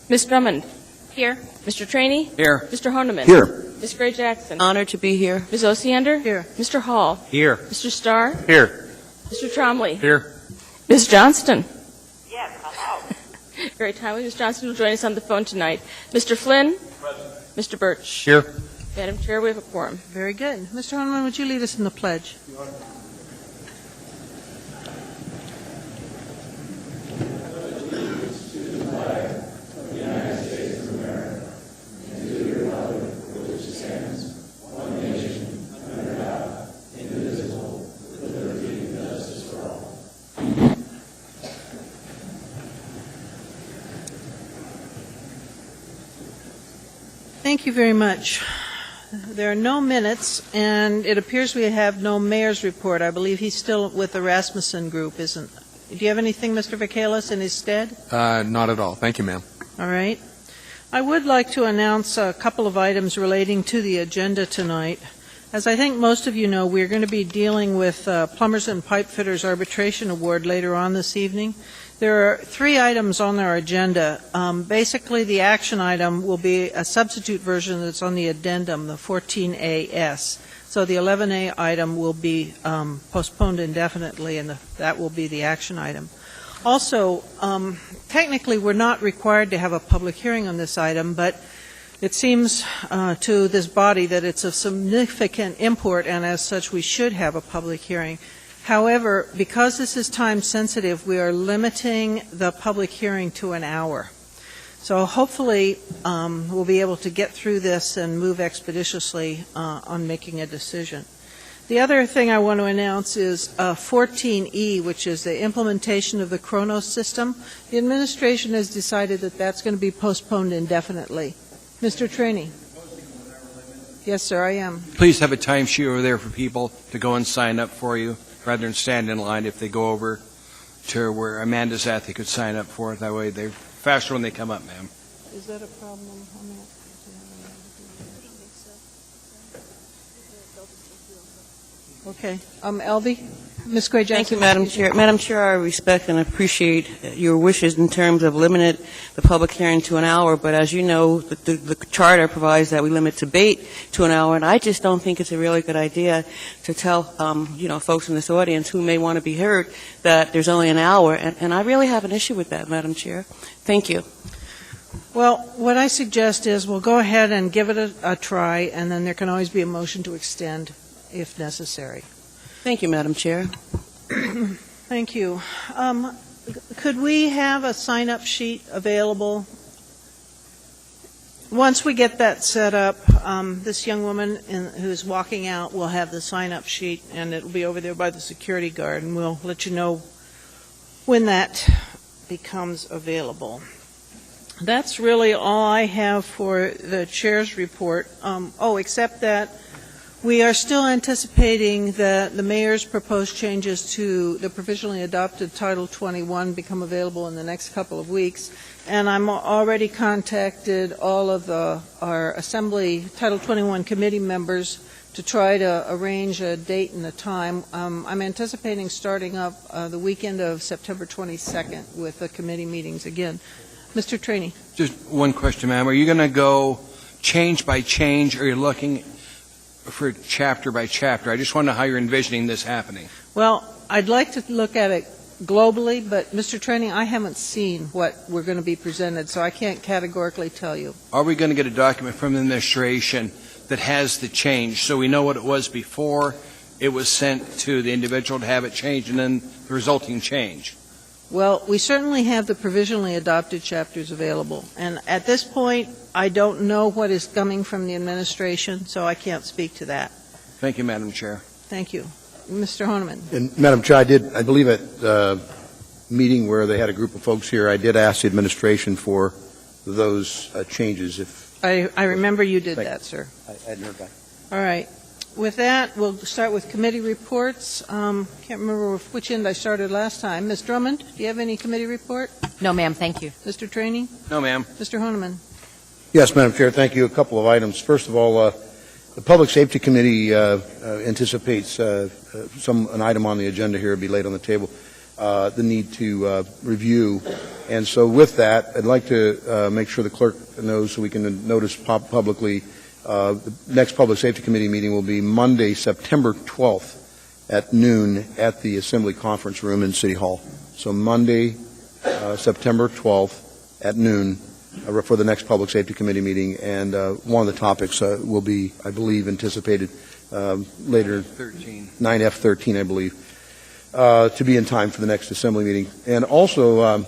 Ms. Drummond. Here. Mr. Trainee. Here. Mr. Horniman. Here. Ms. Gray Jackson. Honored to be here. Ms. Osiander. Here. Mr. Hall. Here. Mr. Starr. Here. Mr. Tromley. Here. Ms. Johnston. Yes, hello. Very timely. Ms. Johnston will join us on the phone tonight. Mr. Flynn. Present. Mr. Birch. Here. Madam Chair, we have a quorum. Very good. Mr. Horniman, would you lead us in the pledge? Thank you very much. There are no minutes, and it appears we have no mayor's report. I believe he's still with the Rasmussen Group, isn't? Do you have anything, Mr. Vacalis, in his stead? Not at all. Thank you, ma'am. All right. I would like to announce a couple of items relating to the agenda tonight. As I think most of you know, we're going to be dealing with Plumbers and Pipe Fitters Arbitration Award later on this evening. There are 3 items on our agenda. Basically, the action item will be a substitute version that's on the addendum, the 14AS. So the 11A item will be postponed indefinitely, and that will be the action item. Also, technically, we're not required to have a public hearing on this item, but it seems to this body that it's of significant import, and as such, we should have a public hearing. However, because this is time sensitive, we are limiting the public hearing to an hour. So hopefully we'll be able to get through this and move expeditiously on making a decision. The other thing I want to announce is 14E, which is the implementation of the Kronos system. The administration has decided that that's going to be postponed indefinitely. Mr. Trainee. Yes, sir, I am. Please have a timesheet over there for people to go and sign up for you, rather than stand in line. If they go over to where Amanda's at, they could sign up for it. That way they're faster when they come up, ma'am. Is that a problem on that? Okay. Elvie? Ms. Gray Jackson? Thank you, Madam Chair. Madam Chair, I respect and appreciate your wishes in terms of limiting the public hearing to an hour, but as you know, the charter provides that we limit debate to an hour, and I just don't think it's a really good idea to tell, folks in this audience who may want to be heard that there's only an hour, and I really have an issue with that, Madam Chair. Thank you. Well, what I suggest is we'll go ahead and give it a try, and then there can always be a motion to extend if necessary. Thank you, Madam Chair. Thank you. Could we have a sign-up sheet available? Once we get that set up, this young woman who's walking out will have the sign-up sheet, and it'll be over there by the security guard, and we'll let you know when that becomes available. That's really all I have for the chair's report. Except that we are still anticipating that the mayor's proposed changes to the provisionally adopted Title 21 become available in the next couple of weeks. And I'm already contacted all of our Assembly Title 21 committee members to try to arrange a date and a time. I'm anticipating starting up the weekend of September 22nd with the committee meetings again. Mr. Trainee. Just one question, ma'am. Are you going to go change by change, or are you looking for chapter by chapter? I just want to know how you're envisioning this happening. Well, I'd like to look at it globally, but Mr. Trainee, I haven't seen what we're going to be presented, so I can't categorically tell you. Are we going to get a document from the administration that has the change, so we know what it was before it was sent to the individual to have it changed, and then the resulting change? Well, we certainly have the provisionally adopted chapters available, and at this point, I don't know what is coming from the administration, so I can't speak to that. Thank you, Madam Chair. Thank you. Mr. Honeman. And Madam Chair, I believe at the meeting where they had a group of folks here, I did ask the administration for those changes. I remember you did that, sir. I hadn't heard back. All right. With that, we'll start with committee reports. Can't remember which end I started last time. Ms. Drummond, do you have any committee report? No, ma'am. Thank you. Mr. Trainee? No, ma'am. Mr. Honeman? Yes, Madam Chair, thank you. A couple of items. First of all, the Public Safety Committee anticipates an item on the agenda here will be laid on the table. the need to review. And so with that, I'd like to make sure the clerk knows so we can notice publicly the next Public Safety Committee meeting will be Monday, September 12th at noon at the Assembly Conference Room in City Hall. So Monday, September 12th at noon for the next Public Safety Committee meeting. And one of the topics will be, I believe, anticipated later, 9F13, I believe, to be in time for the next Assembly meeting. And also,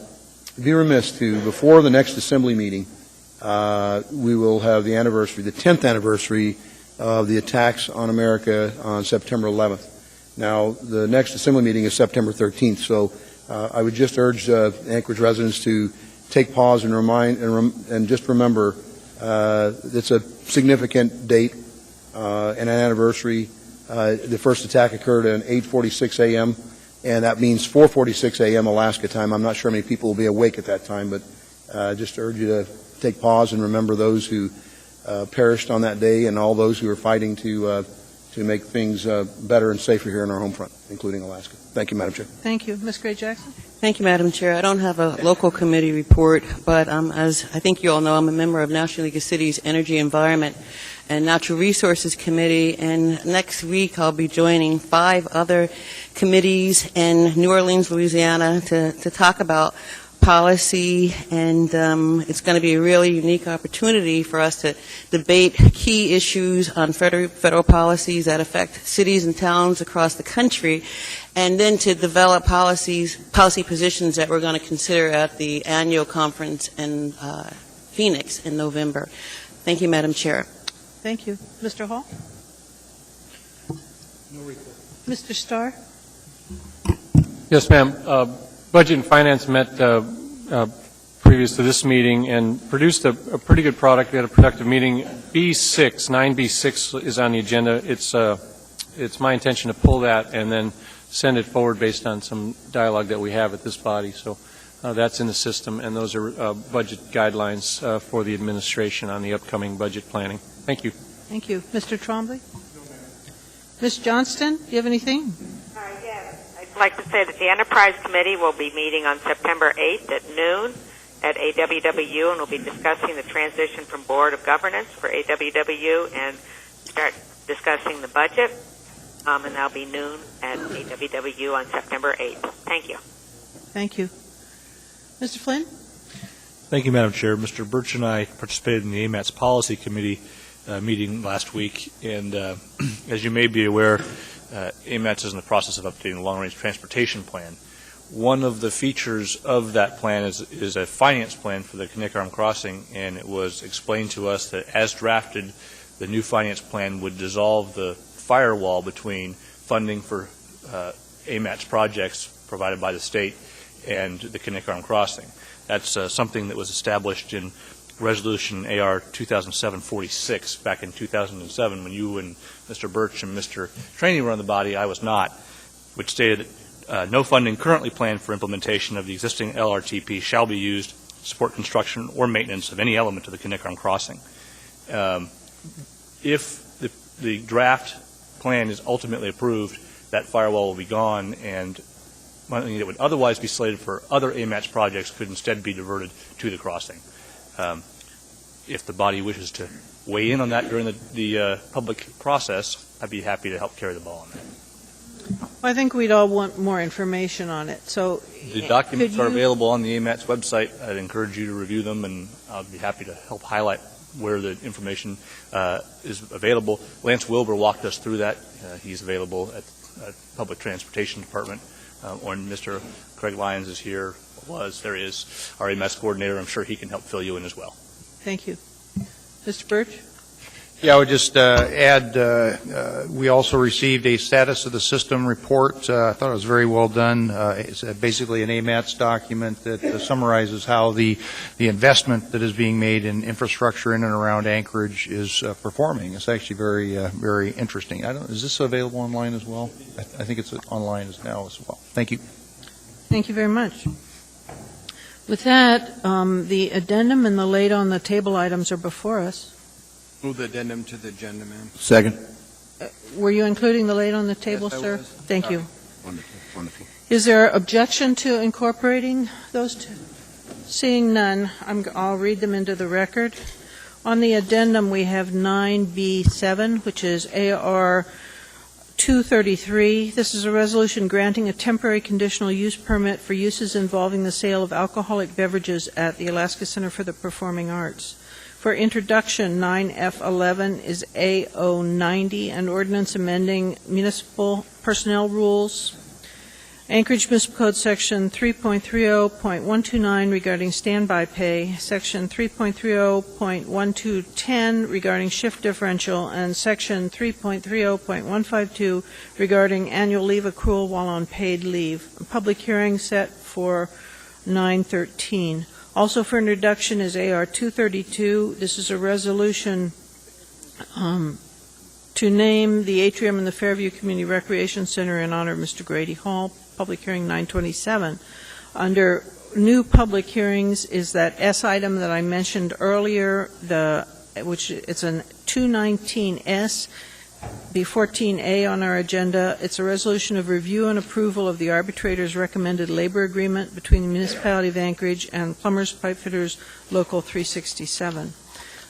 be remiss to, before the next Assembly meeting, we will have the anniversary, the 10th anniversary of the attacks on America on September 11th. Now, the next Assembly meeting is September 13th, so I would just urge Anchorage residents to take pause and and just remember it's a significant date and an anniversary. The first attack occurred at 8:46 a.m., and that means 4:46 a.m. Alaska time. I'm not sure how many people will be awake at that time, but just urge you to take pause and remember those who perished on that day and all those who are fighting to make things better and safer here in our home front, including Alaska. Thank you, Madam Chair. Thank you. Ms. Gray-Jackson? Thank you, Madam Chair. I don't have a local committee report, but as I think you all know, I'm a member of National League of Cities Energy, Environment, and Natural Resources Committee, and next week I'll be joining 5 other committees in New Orleans, Louisiana, to talk about policy, and it's going to be a really unique opportunity for us to debate key issues on federal policies that affect cities and towns across the country, and then to develop policy positions that we're going to consider at the annual conference in Phoenix in November. Thank you, Madam Chair. Thank you. Mr. Hall? No report. Mr. Starr? Yes, ma'am. Budget and Finance met previous to this meeting and produced a pretty good product. We had a productive meeting. 9B6 is on the agenda. It's my intention to pull that and then send it forward based on some dialogue that we have at this body. So that's in the system, and those are budget guidelines for the administration on the upcoming budget planning. Thank you. Thank you. Mr. Trombley? Ms. Johnston, do you have anything? Yes. I'd like to say that the Enterprise Committee will be meeting on September 8th at noon at AWWU, and we'll be discussing the transition from Board of Governance for AWWU and start discussing the budget. And that'll be noon at AWWU on September 8th. Thank you. Thank you. Mr. Flynn? Thank you, Madam Chair. Mr. Birch and I participated in the AMATS Policy Committee meeting last week, and as you may be aware, AMATS is in the process of updating the Long-Range Transportation Plan. One of the features of that plan is a finance plan for the Kinnickarm Crossing, and it was explained to us that as drafted, the new finance plan would dissolve the firewall between funding for AMATS projects provided by the state and the Kinnickarm Crossing. That's something that was established in Resolution AR 2007-46 back in 2007 when you and Mr. Birch and Mr. Trainey were on the body. I was not, which stated that no funding currently planned for implementation of the existing LRTP shall be used to support construction or maintenance of any element of the Kinnickarm Crossing. If the draft plan is ultimately approved, that firewall will be gone, and money that would otherwise be slated for other AMATS projects could instead be diverted to the crossing. If the body wishes to weigh in on that during the public process, I'd be happy to help carry the ball on that. Well, I think we'd all want more information on it. So the documents are available on the AMATS website. I'd encourage you to review them, and I'll be happy to help highlight where the information is available. Lance Wilbur walked us through that. He's available at the Public Transportation Department. Or Mr. Craig Lyons is here. There is our AMATS coordinator. I'm sure he can help fill you in as well. Thank you. Mr. Birch? Yeah, I would just add, we also received a status of the system report. I thought it was very well done. It's basically an AMATS document that summarizes how the investment that is being made in infrastructure in and around Anchorage is performing. It's actually very interesting. Is this available online as well? I think it's online now as well. Thank you. Thank you very much. With that, the addendum and the laid on the table items are before us. Move the addendum to the agenda, ma'am. Second. Were you including the laid on the table, Yes, I sir? was. Thank you. Is there objection to incorporating those two? Seeing none, I'll read them into the record. On the addendum, we have 9B7, which is AR 233. This is a resolution granting a temporary conditional use permit for uses involving the sale of alcoholic beverages at the Alaska Center for the Performing Arts. For introduction, 9F11 is AO90, an ordinance amending municipal personnel rules. Anchorage Municipal Code Section 3.30.129 regarding standby pay, Section 3.30.1210 regarding shift differential, and Section 3.30.152 regarding annual leave accrual while on paid leave. A public hearing set for 9/13. Also for introduction is AR 232. This is a resolution to name the atrium in the Fairview Community Recreation Center in honor of Mr. Grady Hall. Public hearing 9/27. Under new public hearings is that S item that I mentioned earlier, which it's a 219S, B14A on our agenda. It's a resolution of review and approval of the arbitrator's recommended labor agreement between the municipality of Anchorage and Plumbers Pipefitters Local 367.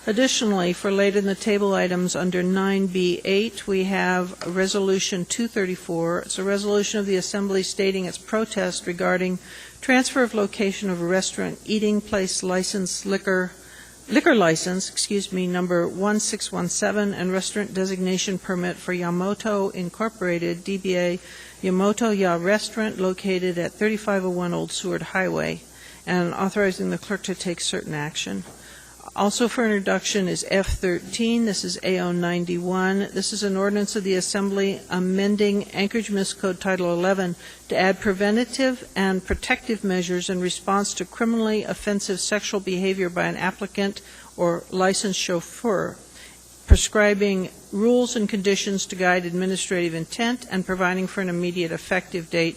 Additionally, for later in the table items under 9B8, we have Resolution 234. It's a resolution of the Assembly stating its protest regarding transfer of location of a restaurant eating place license liquor license, number 1617, and restaurant designation permit for Yamoto Incorporated, DBA Yamoto Ya Restaurant, located at 3501 Old Seward Highway, and authorizing the clerk to take certain action. Also for introduction is F13. This is AO91. This is an ordinance of the Assembly amending Anchorage Municipal Code Title 11 to add preventative and protective measures in response to criminally offensive sexual behavior by an applicant or licensed chauffeur, prescribing rules and conditions to guide administrative intent and providing for an immediate effective date.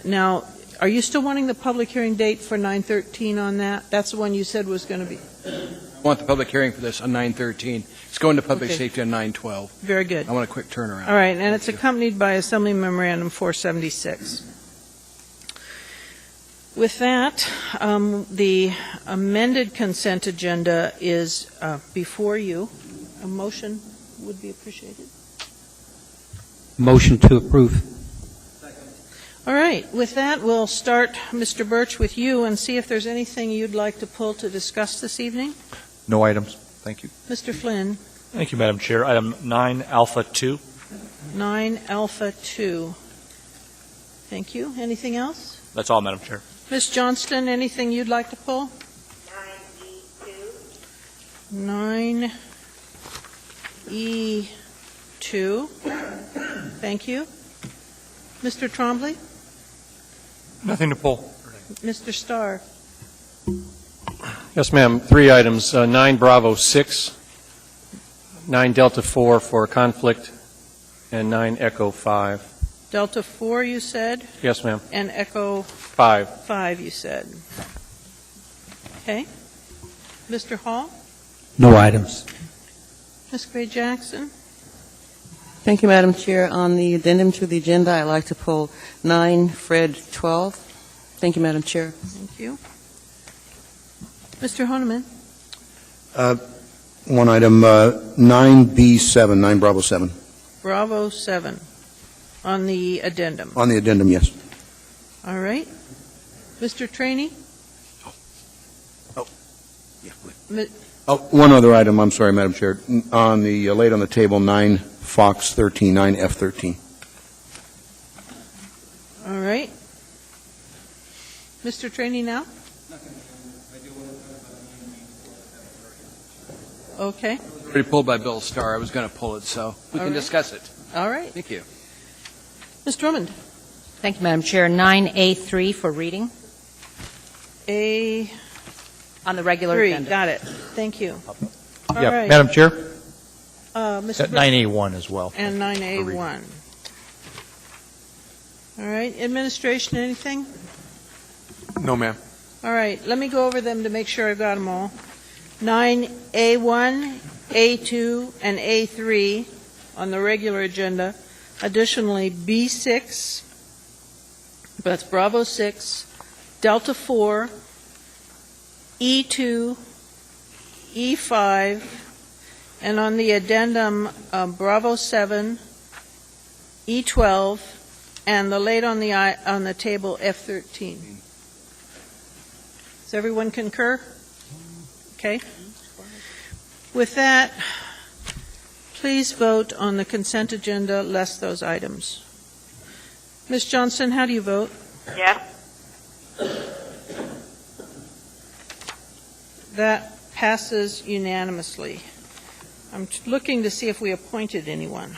Now, are you still wanting the public hearing date for 9/13 on that? That's the one you said was going to be. I want the public hearing for this on 9/13. It's going to public Okay. safety on 9/12. Very good. I want a quick turnaround. All right, and it's accompanied by Assembly Memorandum 476. With that, the amended consent agenda is before you. A motion would be appreciated. Motion to approve. All right, with that, we'll start, Mr. Birch, with you and see if there's anything you'd like to pull to discuss this evening. No items. Thank you. Mr. Flynn, Thank you, Madam Chair. Item 9 Alpha 2. 9 Alpha 2. Thank you. Anything else? That's all, Madam Chair. Ms. Johnston, anything you'd like to pull? 9E2. Thank you. Mr. Trombley? Nothing to pull. Mr. Starr? Yes, ma'am. 3 items, 9 Bravo 6, 9 Delta 4 for conflict, and 9 Echo 5. Delta 4, you said, Yes, ma'am. and Echo 5. 5, you said. Okay. Mr. Hall? No items. Ms. Gray Jackson? Thank you, Madam Chair. On the addendum to the agenda, I'd like to pull 9 Fred 12. Thank you, Madam Chair. Thank you. Mr. Honeman? One item, 9B7, 9 Bravo 7. Bravo 7 on the addendum. On the addendum, yes. All right. Mr. Trainee? One other item, I'm sorry, Madam Chair. On the, laid on the table, 9 Fox 13, 9 F13. All right. Mr. Trainee now? Okay. Already pulled by Bill Starr. I was going to pull it, so we All can right. discuss it. All right. Thank you. Ms. Drummond? Thank you, Madam Chair. 9A3 for reading A3, on the regular agenda. got it. Thank you. All Yeah, right. Madam Chair, Mr. 9A1 as well. And 9A1. All right. Administration, anything? No, ma'am. All right. Let me go over them to make sure I've got them all. 9A1, A2, and A3 on the regular agenda. Additionally, B6, That's Bravo 6, Delta 4, E2, E5, and on the addendum, Bravo 7, E12, and the late on the table, F13. Does everyone concur? Okay. With that, please vote on the consent agenda, less those items. Ms. Johnson, how do you vote? Yes. That passes unanimously. I'm looking to see if we appointed anyone.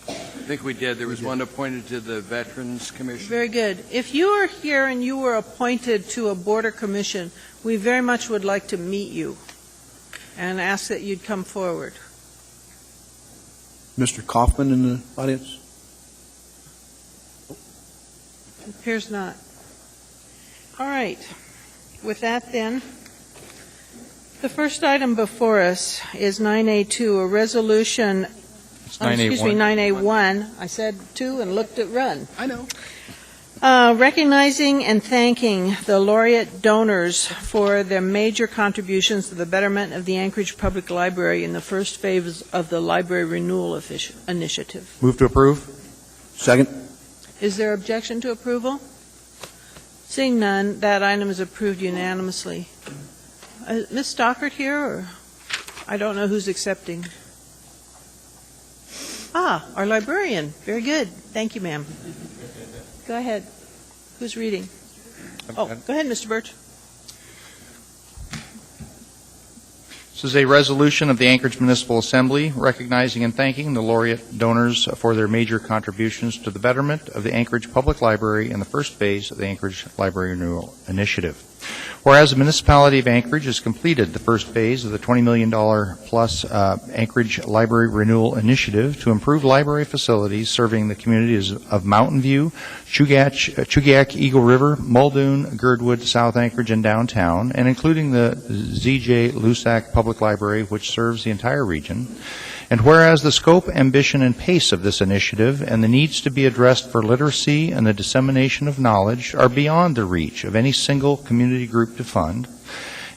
I think we did. There was one appointed to the Veterans Commission. Very good. If you are here and you were appointed to a border commission, we very much would like to meet you and ask that you'd come forward. Mr. Kaufman in the audience? It appears not. All right. With that, then, the first item before us is 9A2, a resolution. It's 9A1. Excuse me, 9A1. I said 2 and looked at run. I know. Recognizing and thanking the laureate donors for their major contributions to the betterment of the Anchorage Public Library in the first phase of the Library Renewal Initiative. Move to approve. Second? Is there objection to approval? Seeing none, that item is approved unanimously. Ms. Stockert here, or I don't know who's accepting. Our librarian. Very good. Thank you, ma'am. Go ahead. Who's reading? Oh, go ahead, Mr. Birch. This is a resolution of the Anchorage Municipal Assembly recognizing and thanking the laureate donors for their major contributions to the betterment of the Anchorage Public Library in the first phase of the Anchorage Library Renewal Initiative. Whereas the municipality of Anchorage has completed the first phase of the $20 million plus Anchorage Library Renewal Initiative to improve library facilities serving the communities of Mountain View, Chugach, Eagle River, Muldoon, Girdwood, South Anchorage, and downtown, and including the Z.J. Lusac Public Library, which serves the entire region. And whereas the scope, ambition, and pace of this initiative and the needs to be addressed for literacy and the dissemination of knowledge are beyond the reach of any single community group to fund,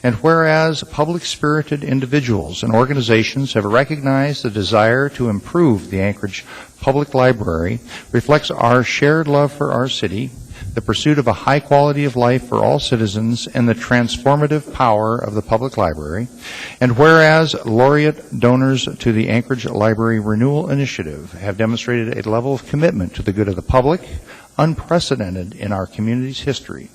and whereas public-spirited individuals and organizations have recognized the desire to improve the Anchorage Public Library reflects our shared love for our city, the pursuit of a high quality of life for all citizens, and the transformative power of the public library. And whereas laureate donors to the Anchorage Library Renewal Initiative have demonstrated a level of commitment to the good of the public unprecedented in our community's history.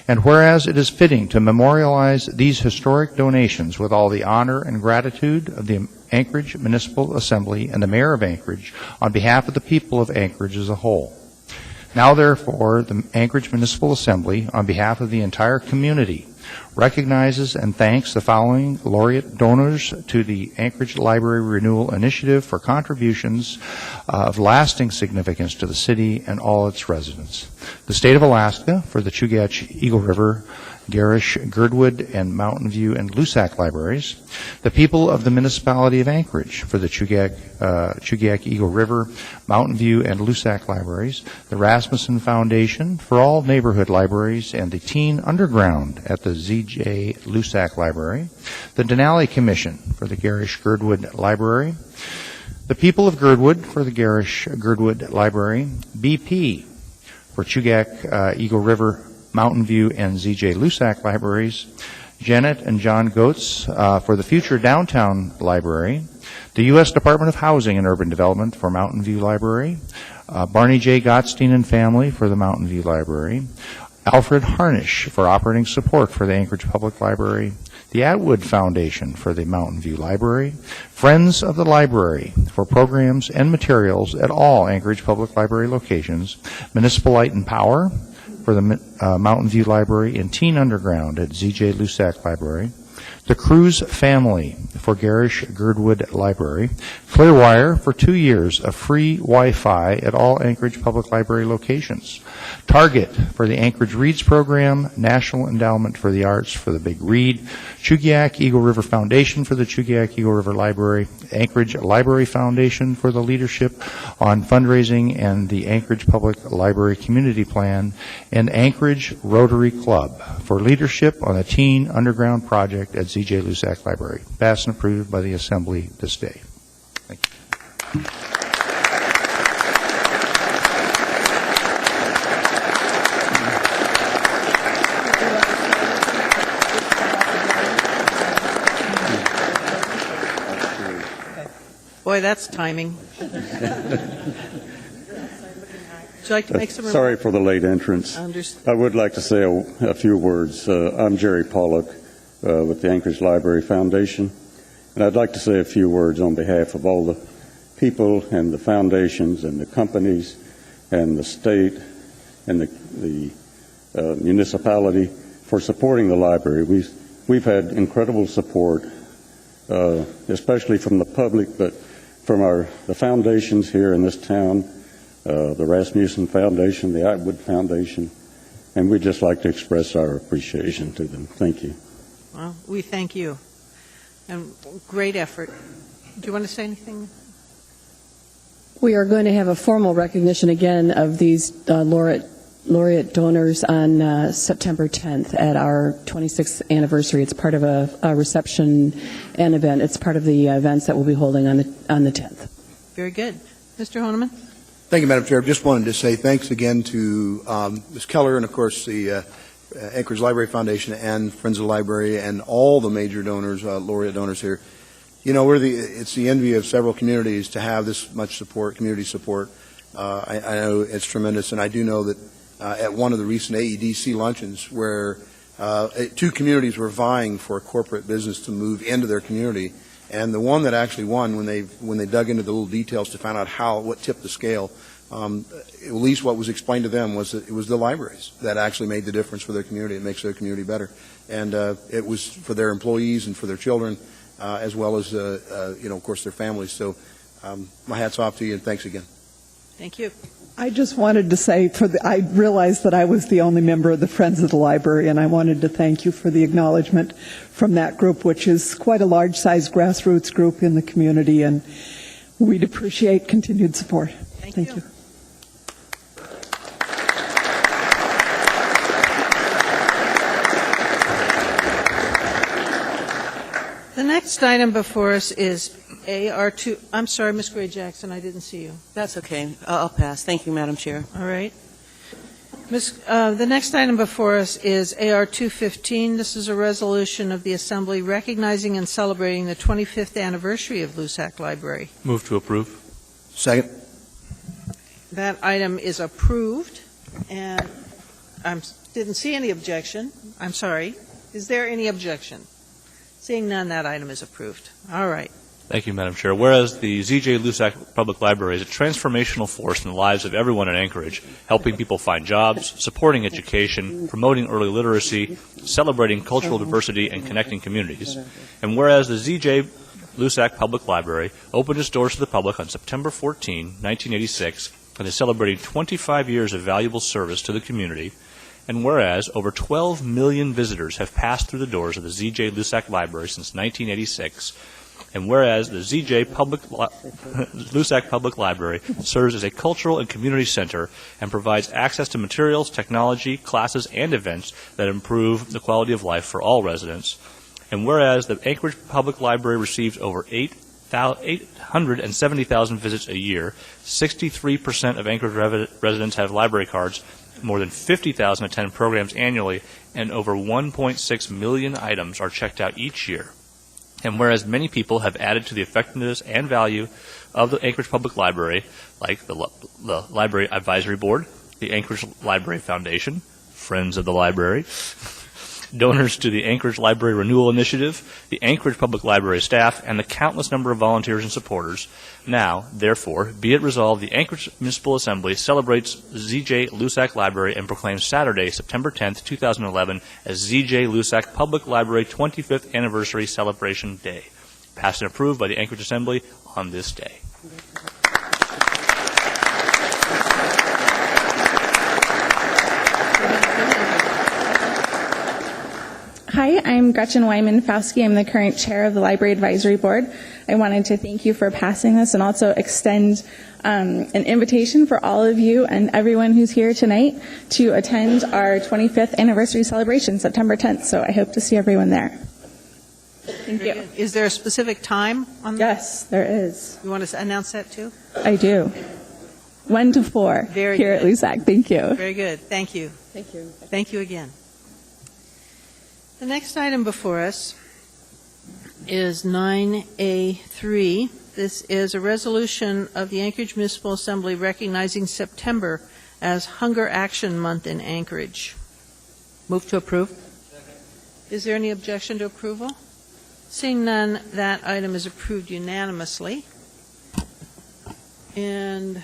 And whereas it is fitting to memorialize these historic donations with all the honor and gratitude of the Anchorage Municipal Assembly and the Mayor of Anchorage on behalf of the people of Anchorage as a whole. Now, therefore, the Anchorage Municipal Assembly, on behalf of the entire community, recognizes and thanks the following laureate donors to the Anchorage Library Renewal Initiative for contributions of lasting significance to the city and all its residents. The State of Alaska for the Chugach, Eagle River, Garish, Girdwood, and Mountain View and Lusac libraries. The people of the municipality of Anchorage for the Chugach, Eagle River, Mountain View, and Lusac libraries. The Rasmussen Foundation for all neighborhood libraries and the Teen Underground at the Z.J. Lusac Library. The Denali Commission for the Garish, Girdwood Library. The people of Girdwood for the Garish, Girdwood Library. BP for Chugach, Eagle River, Mountain View, and Z.J. Lusac libraries, Janet and John Goetz for the future Downtown Library, the U.S. Department of Housing and Urban Development for Mountain View Library, Barney J. Gottstein and family for the Mountain View Library, Alfred Harnish for operating support for the Anchorage Public Library, the Atwood Foundation for the Mountain View Library, Friends of the Library for programs and materials at all Anchorage Public Library locations, Municipal Light and Power for the Mountain View Library, and Teen Underground at Z.J. Lusac Library, The Cruz family for Garish Girdwood Library. Clearwire for 2 years of free Wi-Fi at all Anchorage Public Library locations. Target for the Anchorage Reads Program, National Endowment for the Arts for the Big Read, Chugiak Eagle River Foundation for the Chugiak Eagle River Library, Anchorage Library Foundation for the leadership on fundraising and the Anchorage Public Library Community Plan, and Anchorage Rotary Club for leadership on the Teen Underground Project at Z.J. Lusac Library. Passed and approved by the Assembly this day. Thank you. Boy, that's timing. Would you like to make some remarks? Sorry for the late entrance. I would like to say a few words. I'm Jerry Pollock with the Anchorage Library Foundation, and I'd like to say a few words on behalf of all the people and the foundations and the companies and the state and the municipality for supporting the library. We've had incredible support, especially from the public, but from the foundations here in this town, the Rasmussen Foundation, the Atwood Foundation, and we'd just like to express our appreciation to them. Thank you. Well, we thank you. And great effort. Do you want to say anything? We are going to have a formal recognition again of these laureate donors on September 10th at our 26th anniversary. It's part of a reception and event. It's part of the events that we'll be holding on the 10th. Very good. Mr. Honeman? Thank you, Madam Chair. Just wanted to say thanks again to Ms. Keller and, of course, the Anchorage Library Foundation and Friends of the Library and all the major donors, laureate donors here. You know, it's the envy of several communities to have this much support, community support. I know it's tremendous, and I do know that at one of the recent AEDC luncheons where two communities were vying for a corporate business to move into their community, and the one that actually won, when they dug into the little details to find out what tipped the scale, at least what was explained to them was that it was the libraries that actually made the difference for their community. It makes their community better, and it was for their employees and for their children, as well as of course, their families. So my hat's off to you, and thanks again. Thank you. I just wanted to say, I realized that I was the only member of the Friends of the Library, and I wanted to thank you for the acknowledgement from that group, which is quite a large-sized grassroots group in the community, and we'd appreciate continued support. Thank you. The next item before us is AR2. I'm sorry, Ms. Gray-Jackson, I didn't see you. That's okay. I'll pass. Thank you, Madam Chair. All right. The next item before us is AR215. This is a resolution of the Assembly recognizing and celebrating the 25th anniversary of Lusac Library. Move to approve. Second. That item is approved, and I didn't see any objection. I'm sorry. Is there any objection? Seeing none, that item is approved. All right. Thank you, Madam Chair. Whereas the Z.J. Lusac Public Library is a transformational force in the lives of everyone in Anchorage, helping people find jobs, supporting education, promoting early literacy, celebrating cultural diversity, and connecting communities. And whereas the Z.J. Lusac Public Library opened its doors to the public on September 14, 1986, and is celebrating 25 years of valuable service to the community. And whereas over 12 million visitors have passed through the doors of the Z.J. Lusac Library since 1986, and whereas the Z.J. Lusac Public Library serves as a cultural and community center and provides access to materials, technology, classes, and events that improve the quality of life for all residents, and whereas the Anchorage Public Library receives over 870,000 visits a year, 63% of Anchorage residents have library cards, more than 50,000 attend programs annually, and over 1.6 million items are checked out each year. And whereas many people have added to the effectiveness and value of the Anchorage Public Library, like the Library Advisory Board, the Anchorage Library Foundation, Friends of the Library, donors to the Anchorage Library Renewal Initiative, the Anchorage Public Library staff, and the countless number of volunteers and supporters. Now, therefore, be it resolved, the Anchorage Municipal Assembly celebrates Z.J. Lusac Library and proclaims Saturday, September 10th, 2011 as Z.J. Lusac Public Library 25th Anniversary Celebration Day. Passed and approved by the Anchorage Assembly on this day. Hi, I'm Gretchen Wyman-Fauske. I'm the current chair of the Library Advisory Board. I wanted to thank you for passing this and also extend an invitation for all of you and everyone who's here tonight to attend our 25th anniversary celebration, September 10th. So I hope to see everyone there. Thank you. Is there a specific time on that? Yes, there is. You want to announce that too? I do. 1 to 4 Very here good. at LUSAC. Thank you. Very good. Thank you. Thank you. Thank you again. The next item before us is 9A3. This is a resolution of the Anchorage Municipal Assembly recognizing September as Hunger Action Month in Anchorage. Move to approve. Is there any objection to approval? Seeing none, that item is approved unanimously. And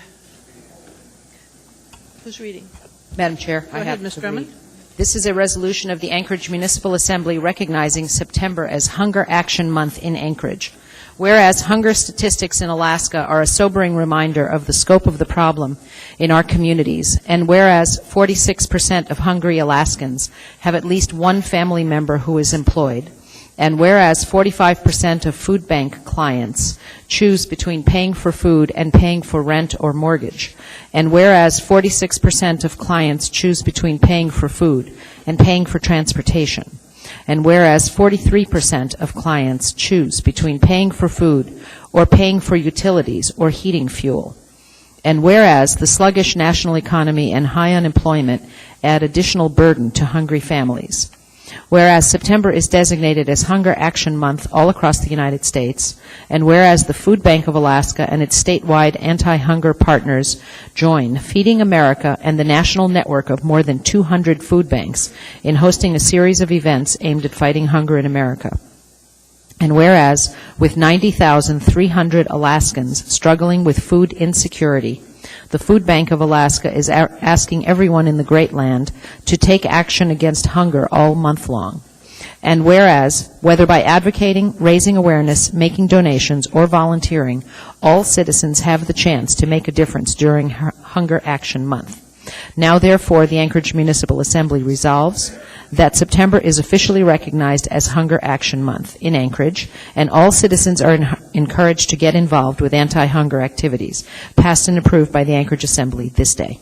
who's reading? Madam Chair, Go I ahead, have Ms. to Drummond. read. This is a resolution of the Anchorage Municipal Assembly recognizing September as Hunger Action Month in Anchorage. Whereas hunger statistics in Alaska are a sobering reminder of the scope of the problem in our communities, and whereas 46% of hungry Alaskans have at least one family member who is employed, and whereas 45% of food bank clients choose between paying for food and paying for rent or mortgage, and whereas 46% of clients choose between paying for food and paying for transportation, and whereas 43% of clients choose between paying for food or paying for utilities or heating fuel, and whereas the sluggish national economy and high unemployment add additional burden to hungry families, whereas September is designated as Hunger Action Month all across the United States, and whereas the Food Bank of Alaska and its statewide anti-hunger partners join Feeding America and the national network of more than 200 food banks in hosting a series of events aimed at fighting hunger in America. And whereas, with 90,300 Alaskans struggling with food insecurity, the Food Bank of Alaska is asking everyone in the Great Land to take action against hunger all month long. And whereas, whether by advocating, raising awareness, making donations, or volunteering, all citizens have the chance to make a difference during Hunger Action Month. Now, therefore, the Anchorage Municipal Assembly resolves that September is officially recognized as Hunger Action Month in Anchorage, and all citizens are encouraged to get involved with anti-hunger activities, passed and approved by the Anchorage Assembly this day.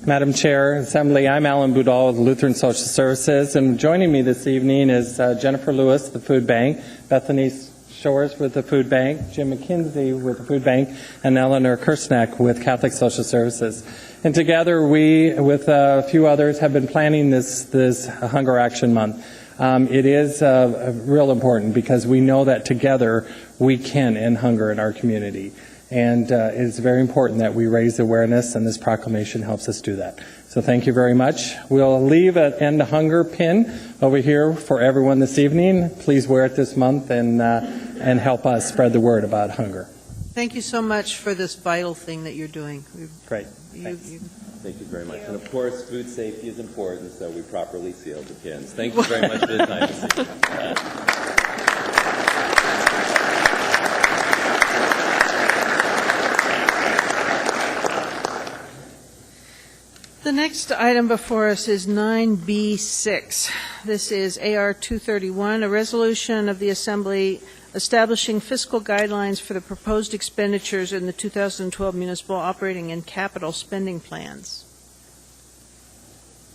Madam Chair, Assembly, I'm Alan Boudal with Lutheran Social Services, and joining me this evening is Jennifer Lewis, the Food Bank, Bethany Shores with the Food Bank, Jim McKinsey with the Food Bank, and Eleanor Kirsnack with Catholic Social Services. And together we, with a few others, have been planning this Hunger Action Month. It is real important because we know that together we can end hunger in our community. And it's very important that we raise awareness, and this proclamation helps us do that. So thank you very much. We'll leave an End Hunger pin over here for everyone this evening. Please wear it this month and help us spread the word about hunger. Thank you so much for this vital thing that you're doing. Great. Thank you very much. And of course, food safety is important, so we properly seal the pins. Thank you very much for the time this evening. The next item before us is 9B6. This is AR 231, a resolution of the Assembly establishing fiscal guidelines for the proposed expenditures in the 2012 municipal operating and capital spending plans.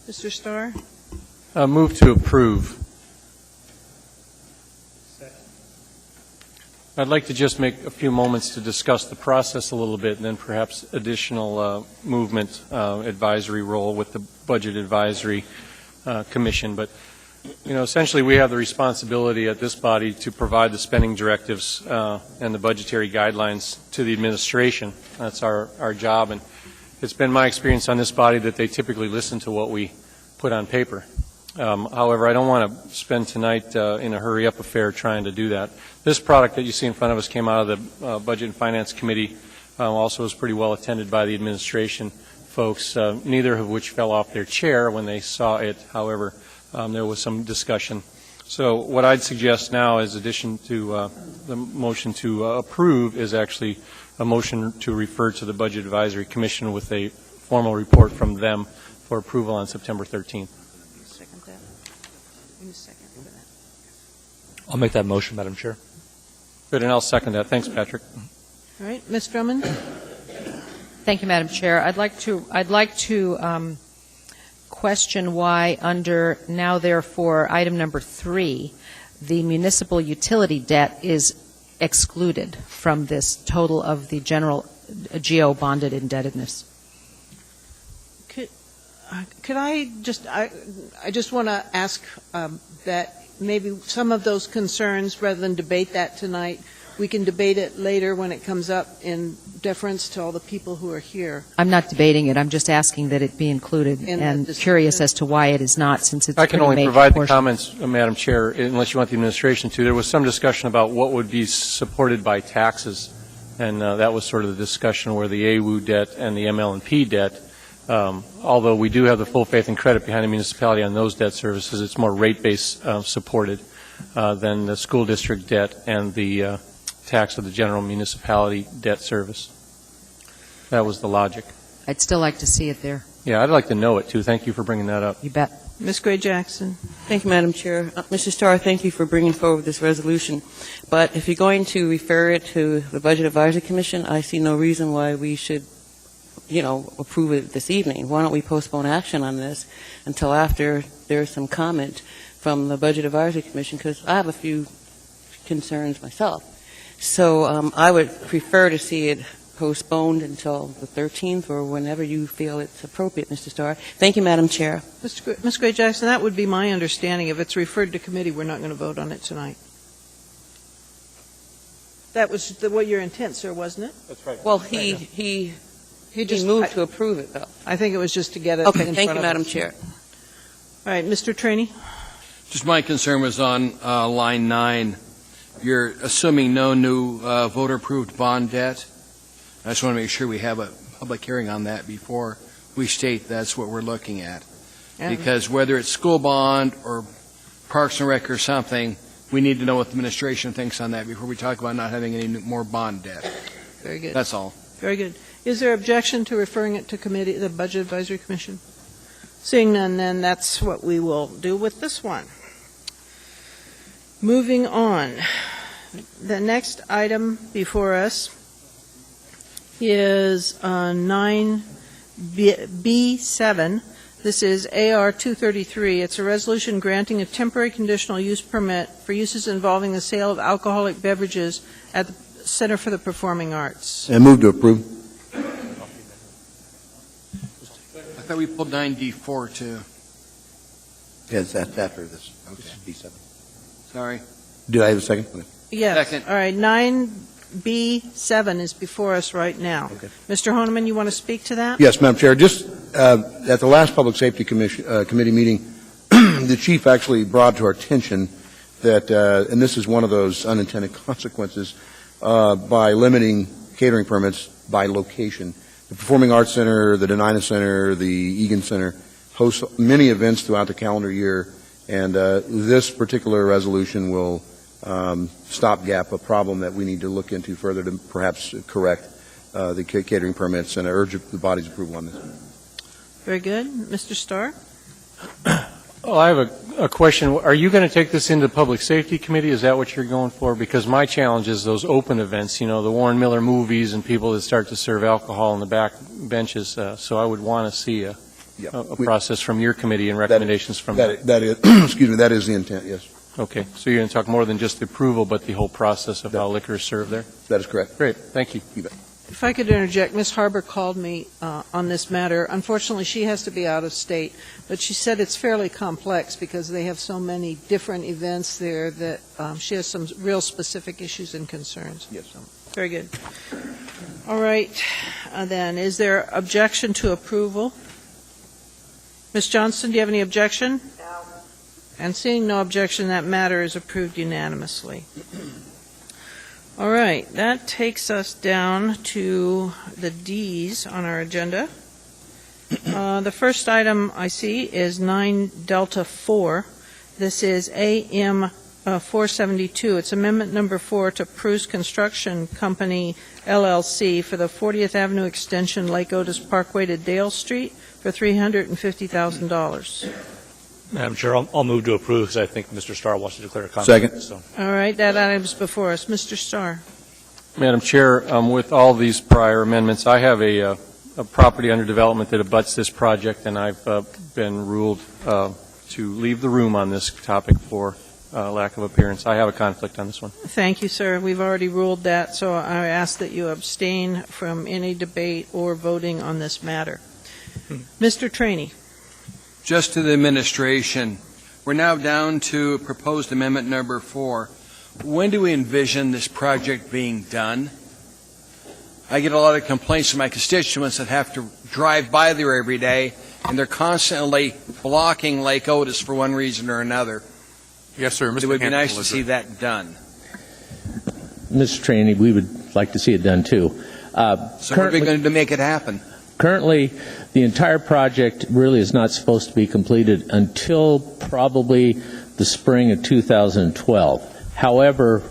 Mr. Starr? Move to approve. I'd like to just make a few moments to discuss the process a little bit, and then perhaps additional movement advisory role with the Budget Advisory Commission. But Essentially, we have the responsibility at this body to provide the spending directives and the budgetary guidelines to the administration. That's our job, and it's been my experience on this body that they typically listen to what we put on paper. However, I don't want to spend tonight in a hurry-up affair trying to do that. This product that you see in front of us came out of the Budget and Finance Committee, also was pretty well attended by the administration folks, neither of which fell off their chair when they saw it. However, there was some discussion. So what I'd suggest now, as addition to the motion to approve, is actually a motion to refer to the Budget Advisory Commission with a formal report from them for approval on September 13th. I'll make that motion, Madam Chair. Good, and I'll second that. Thanks, Patrick. All right, Ms. Drummond? Thank you, Madam Chair. I'd like to question why under now therefore item number 3, the municipal utility debt is excluded from this total of the general GO bonded indebtedness. Could I just want to ask that maybe some of those concerns, rather than debate that tonight, we can debate it later when it comes up in deference to all the people who are here. I'm not debating it. I'm just asking that it be included and curious as to why it is not, since it's I can pretty only major provide portion. the comments, Madam Chair, unless you want the administration to. There was some discussion about what would be supported by taxes, and that was sort of the discussion where the AWU debt and the ML&P debt, although we do have the full faith and credit behind the municipality on those debt services, it's more rate-based supported than the school district debt and the tax of the general municipality debt service. That was the logic. I'd still like to see it there. Yeah, I'd like to know it, too. Thank you for bringing that up. You bet. Ms. Gray-Jackson. Thank you, Madam Chair. Mr. Starr, thank you for bringing forward this resolution. But if you're going to refer it to the Budget Advisory Commission, I see no reason why we should, approve it this evening. Why don't we postpone action on this until after there's some comment from the Budget Advisory Commission, because I have a few concerns myself. So I would prefer to see it postponed until the 13th or whenever you feel it's appropriate, Mr. Starr. Thank you, Madam Chair. Ms. Gray-Jackson, that would be my understanding. If it's referred to committee, we're not going to vote on it tonight. That was what your intent, sir, wasn't it? That's right. Well, he moved to approve it, though. I think it was just to get it Okay, in thank front you, of Madam us. Chair. All right, Mr. Traney. Just my concern was on line 9. You're assuming no new voter-approved bond debt. I just want to make sure we have a public hearing on that before we state that's what we're looking at. Because whether it's school bond or Parks and Rec or something, we need to know what the administration thinks on that before we talk about not having any more bond debt. Very good. That's all. Very good. Is there objection to referring it to committee, the Budget Advisory Commission? Seeing none, then that's what we will do with this one. Moving on. The next item before us is 9B7. This is AR 233. It's a resolution granting a temporary conditional use permit for uses involving the sale of alcoholic beverages at the Center for the Performing Arts. And move to approve. I thought we pulled 9D4 too. Yes, that's after this. Okay. B7. Sorry. Do I have a second? Yes. Second. All right, 9B7 is before us right now. Okay. Mr. Honeman, you want to speak to that? Yes, Madam Chair. Just at the last Public Safety Committee meeting, the chief actually brought to our attention that, and this is one of those unintended consequences, by limiting catering permits by location. The Performing Arts Center, the Denina Center, the Egan Center host many events throughout the calendar year, and this particular resolution will stopgap a problem that we need to look into further to perhaps correct the catering permits, and I urge the body's approval on this. Very good. Mr. Starr? Oh, I have a question. Are you going to take this into Public Safety Committee? Is that what you're going for? Because my challenge is those open events, the Warren Miller movies and people that start to serve alcohol on the back benches. So I would want to see a process from your committee and recommendations from that. That is, excuse me, that is the intent, yes. Okay. So you're going to talk more than just the approval, but the whole process of how liquor is served there? That is correct. Great. Thank you. You bet. If I could interject, Ms. Harbour called me on this matter. Unfortunately, she has to be out of state, but she said it's fairly complex because they have so many different events there that she has some real specific issues and concerns. Yes. So, very good. All right, then, is there objection to approval? Ms. Johnston, do you have any objection? No. And seeing no objection, that matter is approved unanimously. All right, that takes us down to the Ds on our agenda. The first item I see is 9 Delta 4. This is AM 472. It's amendment number 4 to Pruce Construction Company, LLC, for the 40th Avenue Extension, Lake Otis Parkway to Dale Street for $350,000. Madam Chair, I'll move to approve because I think Mr. Starr wants to declare a conflict. Second. So. All right, that item's before us. Mr. Starr. Madam Chair, with all these prior amendments, I have a property under development that abuts this project, and I've been ruled to leave the room on this topic for lack of appearance. I have a conflict on this one. Thank you, sir. We've already ruled that, so I ask that you abstain from any debate or voting on this matter. Mr. Traney. Just to the administration, we're now down to proposed amendment number 4. When do we envision this project being done? I get a lot of complaints from my constituents that have to drive by there every day, and they're constantly blocking Lake Otis for one reason or another. Yes, sir. It would be nice to see that done. Mr. Traney, we would like to see it done too. So what are we going to do to make it happen? Currently, the entire project really is not supposed to be completed until probably the spring of 2012. However,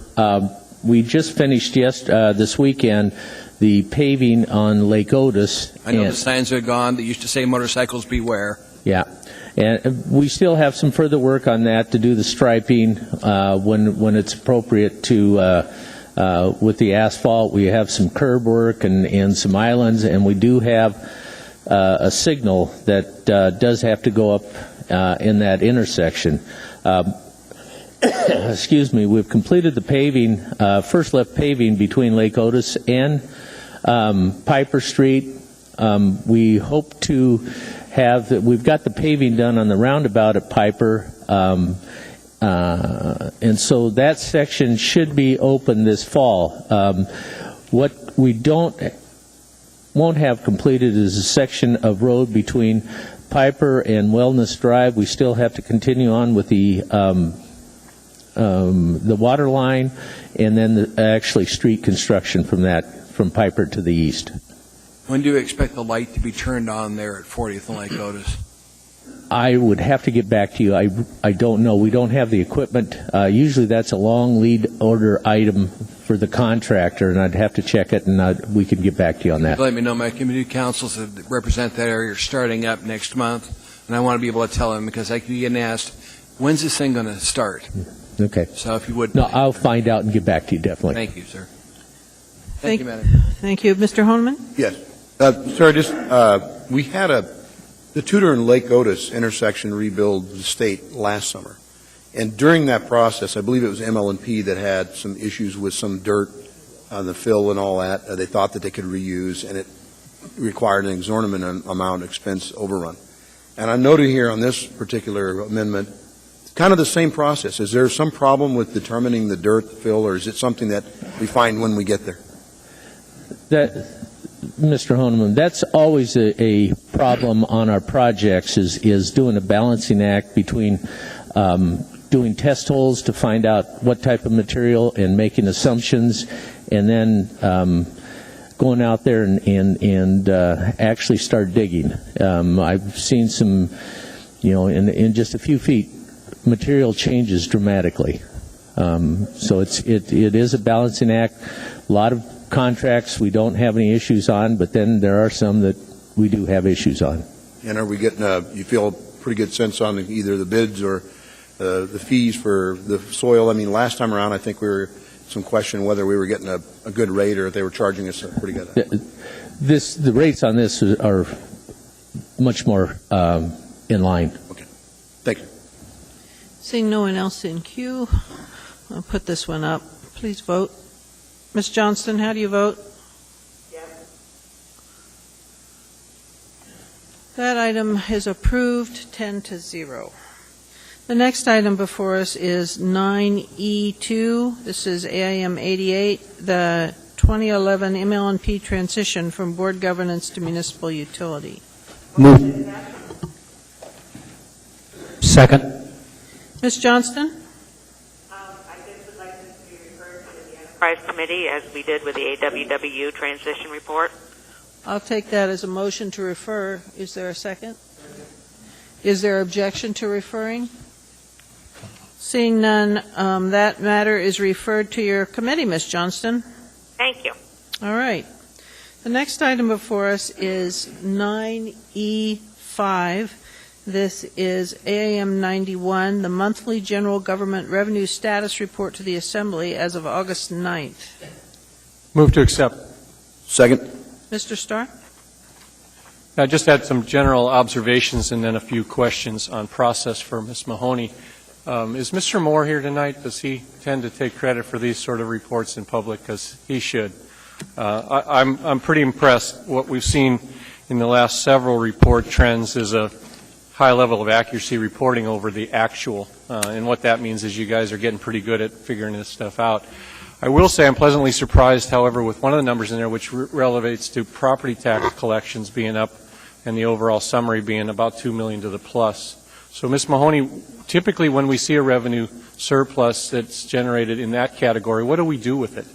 we just finished this weekend the paving on Lake Otis. I know the signs are gone that used to say motorcycles beware. Yeah. And we still have some further work on that to do the striping when it's appropriate to with the asphalt. We have some curb work and some islands, and we do have a signal that does have to go up in that intersection. Excuse me, we've completed the paving, first left paving between Lake Otis and Piper Street. We hope to we've got the paving done on the roundabout at Piper, and so that section should be open this fall. What we won't have completed is a section of road between Piper and Wellness Drive. We still have to continue on with the water line, and then actually street construction from Piper to the east. When do you expect the light to be turned on there at 40th and Lake Otis? I would have to get back to you. I don't know. We don't have the equipment. Usually that's a long lead order item for the contractor, and I'd have to check it, and we could get back to you on that. Let me know. My community councils that represent that area are starting up next month, and I want to be able to tell them because I keep getting asked, when's this thing going to start? Okay. So if you would. No, I'll find out and get back to you, definitely. Thank you, sir. Thank you, Madam. Thank you. Mr. Honeman? Yes. Sir, we had the Tudor and Lake Otis intersection rebuild the state last summer. And during that process, I believe it was ML&P that had some issues with some dirt on the fill and all that. They thought that they could reuse, and it required an exorbitant amount of expense overrun. And I noted here on this particular amendment, kind of the same process. Is there some problem with determining the dirt fill, or is it something that we find when we get there? Mr. Honeman, that's always a problem on our projects is doing a balancing act between doing test holes to find out what type of material and making assumptions, and then going out there and actually start digging. I've seen some, in just a few feet, material changes dramatically. So it is a balancing act. A lot of contracts we don't have any issues on, but then there are some that we do have issues on. And are we getting you feel a pretty good sense on either the bids or the fees for the soil? I mean, last time around, I think we were some question whether we were getting a good rate or if they were charging us pretty good. The rates on this are much more in line. Okay. Thank you. Seeing no one else in queue, I'll put this one up. Please vote. Ms. Johnston, how do you vote? Yes. That item is approved, 10-0. The next item before us is 9E2. This is AIM 88, the 2011 MLNP transition from board governance to municipal utility. Move. Second. Ms. Johnston? Enterprise Committee, as we did with the AWW transition report. I'll take that as a motion to refer. Is there a second? Is there objection to referring? Seeing none, that matter is referred to your committee, Ms. Johnston. Thank you. All right. The next item before us is 9E5. This is AIM 91, the monthly general government revenue status report to the Assembly as of August 9th. Move to accept. Second. Mr. Starr? I just had some general observations and then a few questions on process for Ms. Mahoney. Is Mr. Moore here tonight? Does he tend to take credit for these sort of reports in public? Because he should. I'm pretty impressed. What we've seen in the last several report trends is a high level of accuracy reporting over the actual. And what that means is you guys are getting pretty good at figuring this stuff out. I will say I'm pleasantly surprised, however, with one of the numbers in there which relates to property tax collections being up and the overall summary being about $2 million to the plus. So, Ms. Mahoney, typically when we see a revenue surplus that's generated in that category, what do we do with it?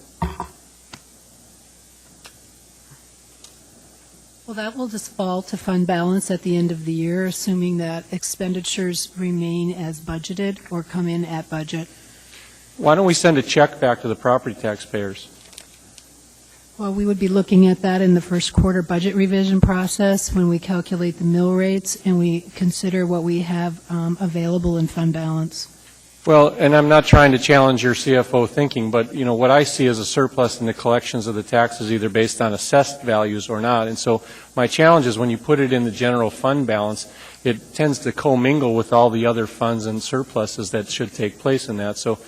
Well, that will just fall to fund balance at the end of the year, assuming that expenditures remain as budgeted or come in at budget. Why don't we send a check back to the property taxpayers? Well, we would be looking at that in the first quarter budget revision process when we calculate the mill rates and we consider what we have available in fund balance. Well, and I'm not trying to challenge your CFO thinking, but, you know, what I see as a surplus in the collections of the taxes either based on assessed values or not. And so my challenge is when you put it in the general fund balance, it tends to commingle with all the other funds and surpluses that should take place in that. So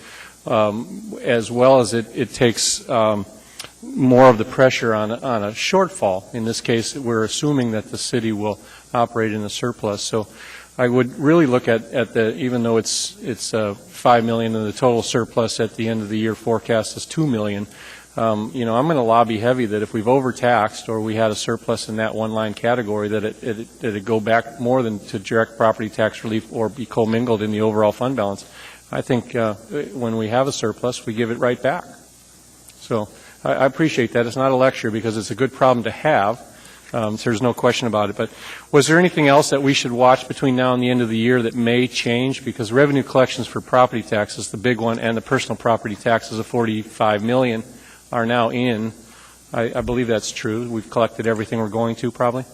as well as it takes more of the pressure on a shortfall. In this case, we're assuming that the city will operate in a surplus. So I would really look at the, even though it's $5 million and the total surplus at the end of the year forecast is $2 million, you know, I'm going to lobby heavy that if we've overtaxed or we had a surplus in that one line category, that it go back more than to direct property tax relief or be commingled in the overall fund balance. I think when we have a surplus, we give it right back. So I appreciate that. It's not a lecture because it's a good problem to have. So there's no question about it. But was there anything else that we should watch between now and the end of the year that may change? Because revenue collections for property taxes, the big one, and the personal property taxes of $45 million are now in. I believe that's true. We've collected everything we're going to, probably.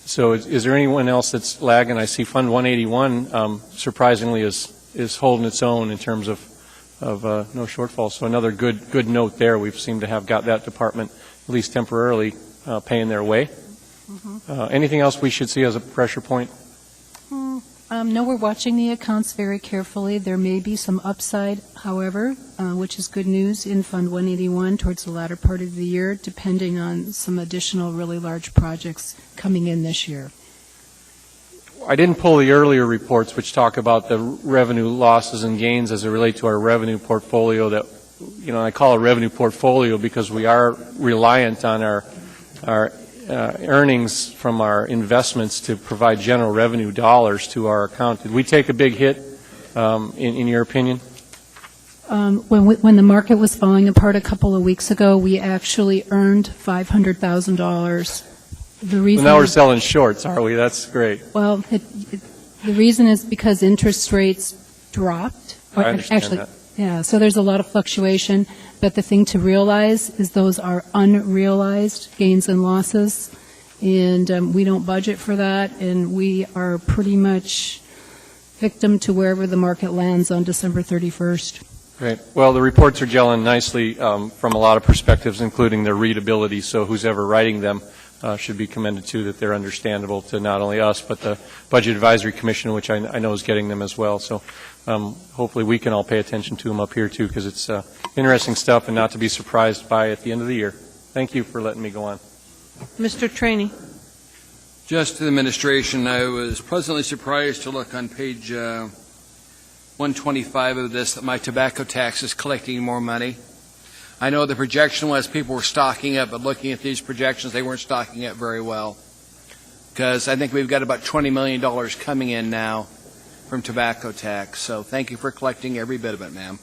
So is there anyone else that's lagging? I see Fund 181 surprisingly is holding its own in terms of no shortfall. So another good note there. We seem to have got that department at least temporarily paying their way. Anything else we should see as a pressure point? No, we're watching the accounts very carefully. There may be some upside, however, which is good news in Fund 181 towards the latter part of the year, depending on some additional really large projects coming in this year. I didn't pull the earlier reports which talk about the revenue losses and gains as it relate to our revenue portfolio that, you know, I call a revenue portfolio because we are reliant on our earnings from our investments to provide general revenue dollars to our account. Did we take a big hit, in your opinion? When the market was falling apart a couple of weeks ago, we actually earned $500,000. The reason now we're selling shorts, are we? That's great. Well, the reason is because interest rates dropped. I understand that. Yeah, so there's a lot of fluctuation, but the thing to realize is those are unrealized gains and losses, and we don't budget for that, and we are pretty much victim to wherever the market lands on December 31st. Great. Well, the reports are gelling nicely from a lot of perspectives, including their readability, so who's ever writing them should be commended, too, that they're understandable to not only us, but the Budget Advisory Commission, which I know is getting them as well. So hopefully we can all pay attention to them up here, too, because it's interesting stuff and not to be surprised by at the end of the year. Thank you for letting me go on. Mr. Trainee. Just to the administration, I was pleasantly surprised to look on page 125 of this that my tobacco tax is collecting more money. I know the projection was people were stocking up, but looking at these projections, they weren't stocking up very well. Because I think we've got about $20 million coming in now from tobacco tax. So thank you for collecting every bit of it, ma'am.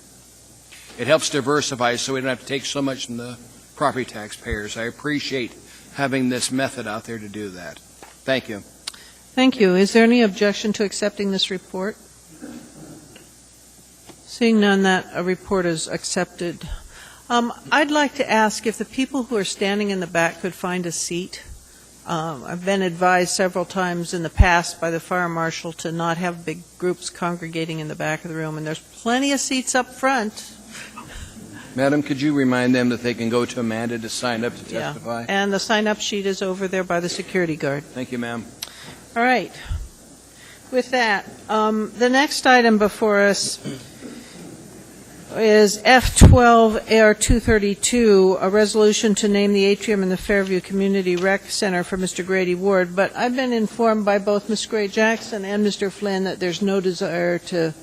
It helps diversify so we don't have to take so much from the property taxpayers. I appreciate having this method out there to do that. Thank you. Thank you. Is there any objection to accepting this report? Seeing none, that report is accepted. I'd like to ask if the people who are standing in the back could find a seat. I've been advised several times in the past by the fire marshal to not have big groups congregating in the back of the room, and there's plenty of seats up front. Madam, could you remind them that they can go to Amanda to sign up to testify? Yeah. And the sign-up sheet is over there by the security guard. Thank you, ma'am. All right. With that, the next item before us is F12 AR 232, a resolution to name the atrium in the Fairview Community Rec Center for Mr. Grady Ward. But I've been informed by both Ms. Gray Jackson and Mr. Flynn that there's no desire to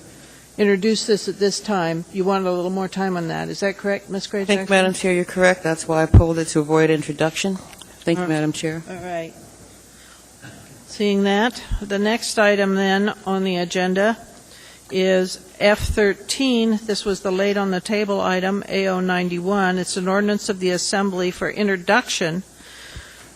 introduce this at this time. You want a little more time on that. Is that correct, Ms. Gray Jackson? I think, Madam Chair, you're correct. That's why I pulled it to avoid introduction. Thank you, Madam Chair. All right. Seeing that, the next item then on the agenda is F13. This was the late on the table item, AO91. It's an ordinance of the Assembly for introduction,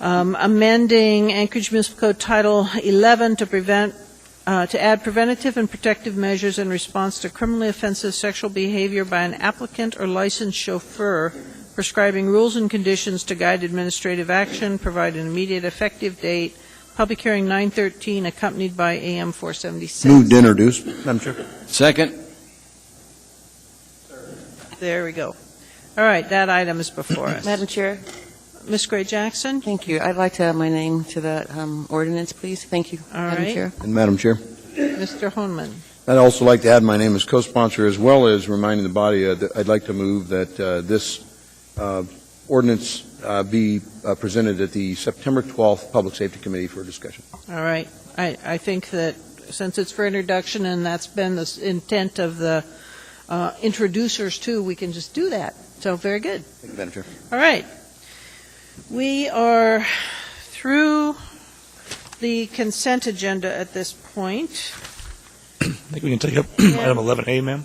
amending Anchorage Municipal Code Title 11 to add preventative and protective measures in response to criminally offensive sexual behavior by an applicant or licensed chauffeur, prescribing rules and conditions to guide administrative action, provide an immediate effective date. Public hearing 9/13, accompanied by AM 476. Moved to introduce, Madam Chair. Second. There we go. All right, that item is before us. Madam Chair. Ms. Gray Jackson. Thank you. I'd like to add my name to that ordinance, please. Thank you, All Madam right. Chair. And Madam Chair. Mr. Honman. I'd also like to add my name as co-sponsor, as well as reminding the body that I'd like to move that this ordinance be presented at the September 12th Public Safety Committee for discussion. All right. I think that since it's for introduction and that's been the intent of the introducers too, we can just do that. So very good. Thank you, Madam Chair. All right. We are through the consent agenda at this point. I think we can take up item 11A, ma'am.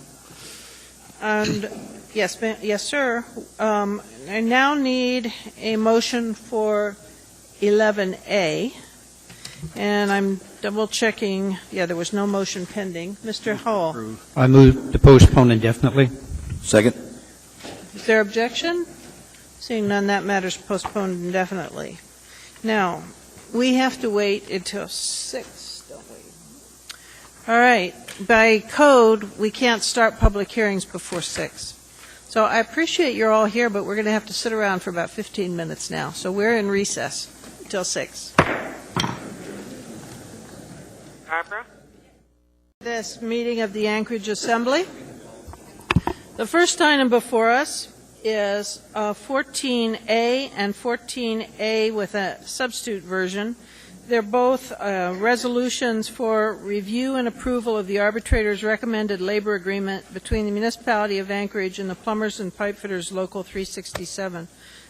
And yes, yes, sir. I now need a motion for 11A, and I'm double checking. Yeah, there was no motion pending. Mr. Hall, I move to postpone indefinitely. Second. is there objection? Seeing none, that matter's postponed indefinitely. Now, we have to wait until 6, don't we? All right. By code, we can't start public hearings before 6. So I appreciate you're all here, but we're going to have to sit around for about 15 minutes now. So we're in recess until 6. Barbara? This meeting of the Anchorage Assembly. The first item before us is 14A and 14A with a substitute version. They're both resolutions for review and approval of the arbitrator's recommended labor agreement between the municipality of Anchorage and the Plumbers and Pipefitters Local 367.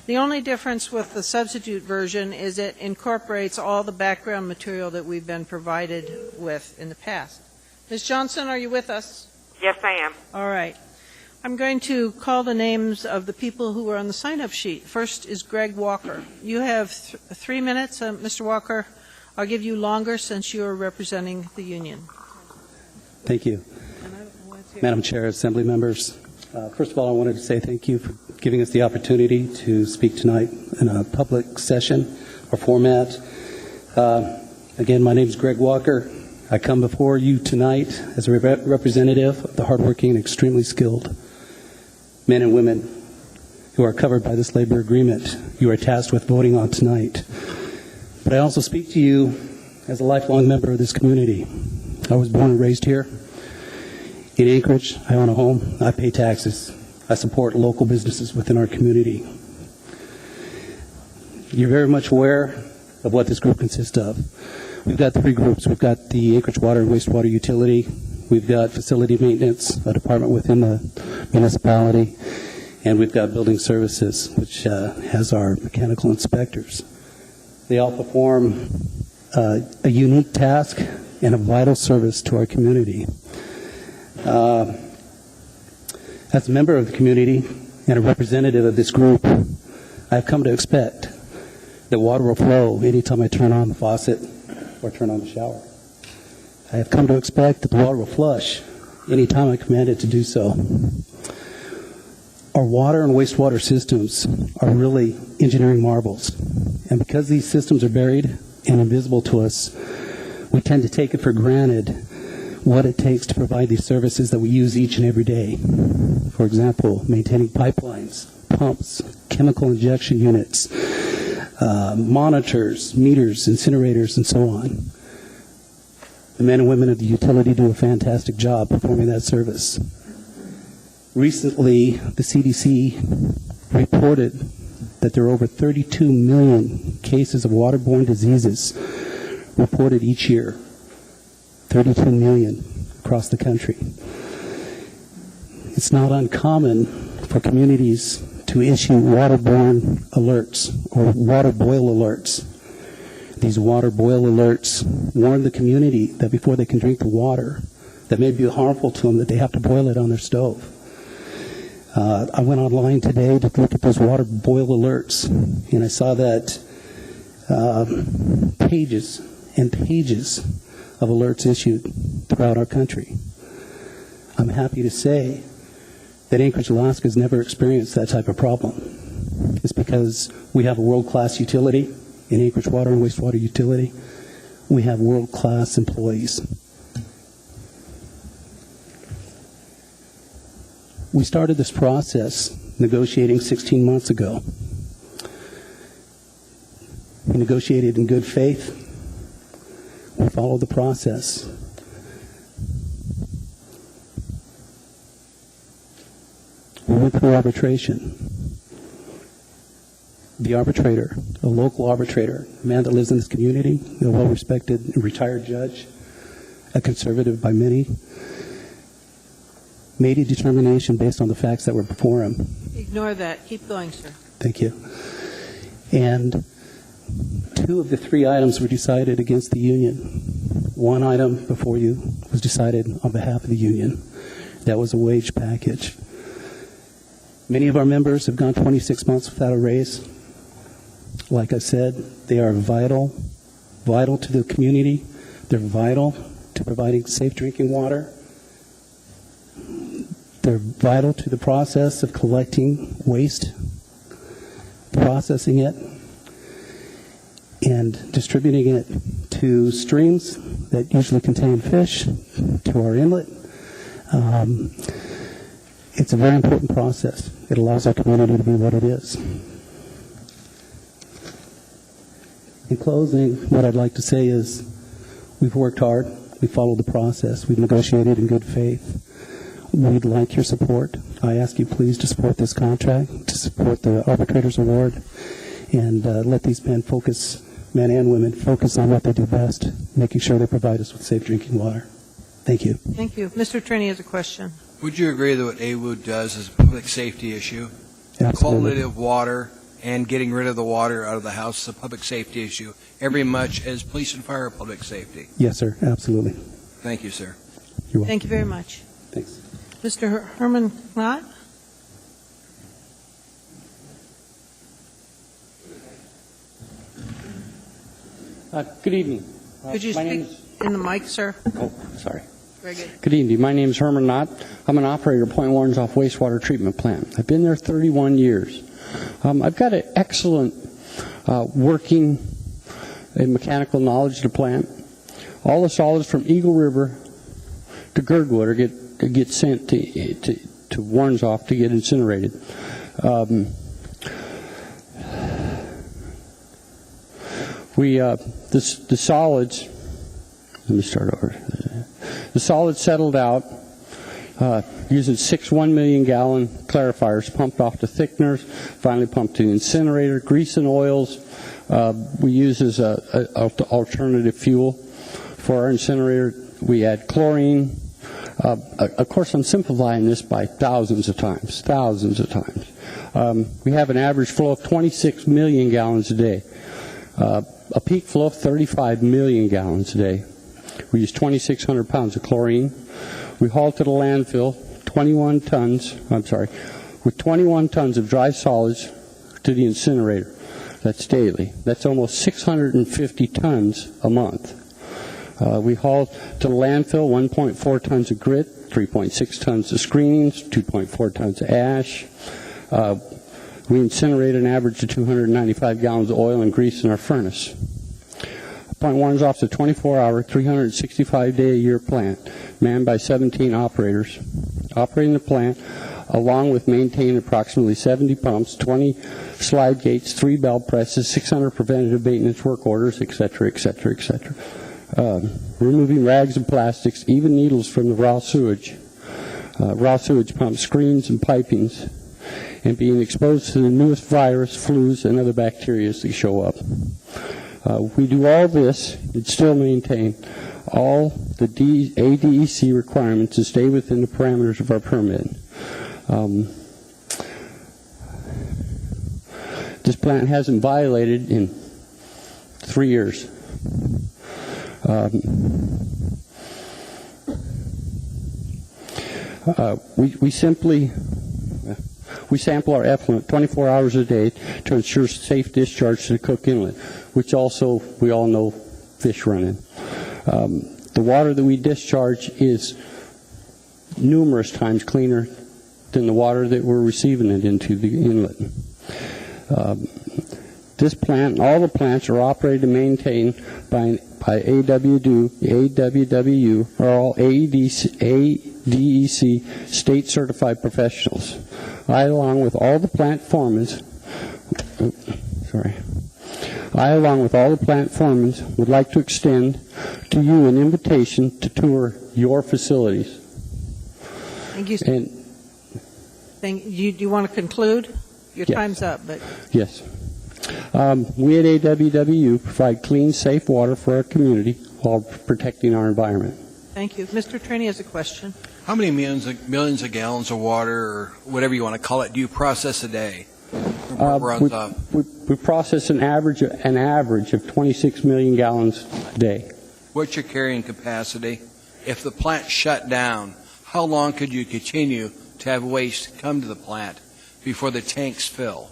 The only difference with the substitute version is it incorporates all the background material that we've been provided with in the past. Ms. Johnson, are you with us? Yes, I am. All right. I'm going to call the names of the people who are on the sign-up sheet. First is Greg Walker. You have 3 minutes, Mr. Walker. I'll give you longer since you are representing the union. Thank you. Madam Chair, Assembly members, first of all, I wanted to say thank you for giving us the opportunity to speak tonight in a public session or format. Again, my name is Greg Walker. I come before you tonight as a representative of the hardworking and extremely skilled men and women who are covered by this labor agreement you are tasked with voting on tonight. But I also speak to you as a lifelong member of this community. I was born and raised here in Anchorage. I own a home. I pay taxes. I support local businesses within our community. You're very much aware of what this group consists of. We've got three groups. We've got the Anchorage Water and Wastewater Utility. We've got facility maintenance, a department within the municipality. And we've got building services, which has our mechanical inspectors. They all perform a unique task and a vital service to our community. As a member of the community and a representative of this group, I've come to expect that water will flow anytime I turn on the faucet or turn on the shower. I have come to expect that the water will flush anytime I command it to do so. Our water and wastewater systems are really engineering marvels. And because these systems are buried and invisible to us, we tend to take it for granted what it takes to provide these services that we use each and every day. For example, maintaining pipelines, pumps, chemical injection units, monitors, meters, incinerators, and so on. The men and women of the utility do a fantastic job performing that service. Recently, the CDC reported that there are over 32 million cases of waterborne diseases reported each year. 32 million across the country. It's not uncommon for communities to issue waterborne alerts or water boil alerts. These water boil alerts warn the community that before they can drink the water that may be harmful to them, that they have to boil it on their stove. I went online today to look at those water boil alerts, and I saw that pages and pages of alerts issued throughout our country. I'm happy to say that Anchorage, Alaska has never experienced that type of problem. It's because we have a world-class utility in Anchorage Water and Wastewater Utility. We have world-class employees. We started this process negotiating 16 months ago. We negotiated in good faith. We followed the process. We went through arbitration. The arbitrator, a local arbitrator, a man that lives in this community, a well-respected retired judge, a conservative by many, made a determination based on the facts that were before him. Ignore that. Keep going, sir. Thank you. And 2 of the 3 items were decided against the union. 1 item before you was decided on behalf of the union. That was a wage package. Many of our members have gone 26 months without a raise. Like I said, they are vital to the community. They're vital to providing safe drinking water. They're vital to the process of collecting waste, processing it, and distributing it to streams that usually contain fish, to our inlet. It's a very important process. It allows our community to be what it is. In closing, what I'd like to say is we've worked hard. We followed the process. We've negotiated in good faith. We'd like your support. I ask you please to support this contract, to support the arbitrator's award, and let these men and women focus on what they do best, making sure they provide us with safe drinking water. Thank you. Thank you. Mr. Attorney has a question. Would you agree that what AWOOD does is a public safety issue? Absolutely. Quality of water and getting rid of the water out of the house is a public safety issue, every much as police and fire are public safety. Yes, sir. Absolutely. Thank you, sir. You're welcome. Thank you very much. Thanks. Mr. Herman Knott? Good evening. Could you speak in the mic, sir? Oh, sorry. Very good. Good evening. My name is Herman Knott. I'm an operator at Point Warrensoff Wastewater Treatment Plant. I've been there 31 years. I've got an excellent working and mechanical knowledge of the plant. All the solids from Eagle River to Girdwood get sent to Warrensoff to get incinerated. The solids. Let me start over. The solids settled out using 6 1 million gallon clarifiers pumped off to thickeners, finally pumped to the incinerator. Grease and oils we use as an alternative fuel. For our incinerator, we add chlorine. Of course, I'm simplifying this by thousands of times. We have an average flow of 26 million gallons a day, a peak flow of 35 million gallons a day. We use 2,600 pounds of chlorine. We haul to the landfill 21 tons of dry solids to the incinerator. That's daily. That's almost 650 tons a month. We haul to the landfill 1.4 tons of grit, 3.6 tons of screenings, 2.4 tons of ash. We incinerate an average of 295 gallons of oil and grease in our furnace. Point Warren's off a 24-hour, 365-day-a-year plant, manned by 17 operators, operating the plant, along with maintaining approximately 70 pumps, 20 slide gates, 3 belt presses, 600 preventative maintenance work orders, etc., removing rags and plastics, even needles from the raw sewage pumps, screens, and pipings, and being exposed to the newest virus, flus, and other bacteria that show up. We do all this and still maintain all the ADEC requirements to stay within the parameters of our permit. This plant hasn't violated in 3 years. We sample our effluent 24 hours a day to ensure safe discharge to the Cook Inlet, which also we all know fish run in. The water that we discharge is numerous times cleaner than the water that we're receiving it into the inlet. This plant and all the plants are operated and maintained by AWW, are all ADEC state certified professionals. I, along with all the plant foremen, would like to extend to you an invitation to tour your facilities. Thank you. Do you want to conclude? Your time's up, but yes. We at AWW provide clean, safe water for our community while protecting our environment. thank you. Mr. Trini has a question. How many millions of gallons of water, or whatever you want to call it, do you process a day? We process an average of 26 million gallons a day. What's your carrying capacity? If the plant shut down, how long could you continue to have waste come to the plant before the tanks fill?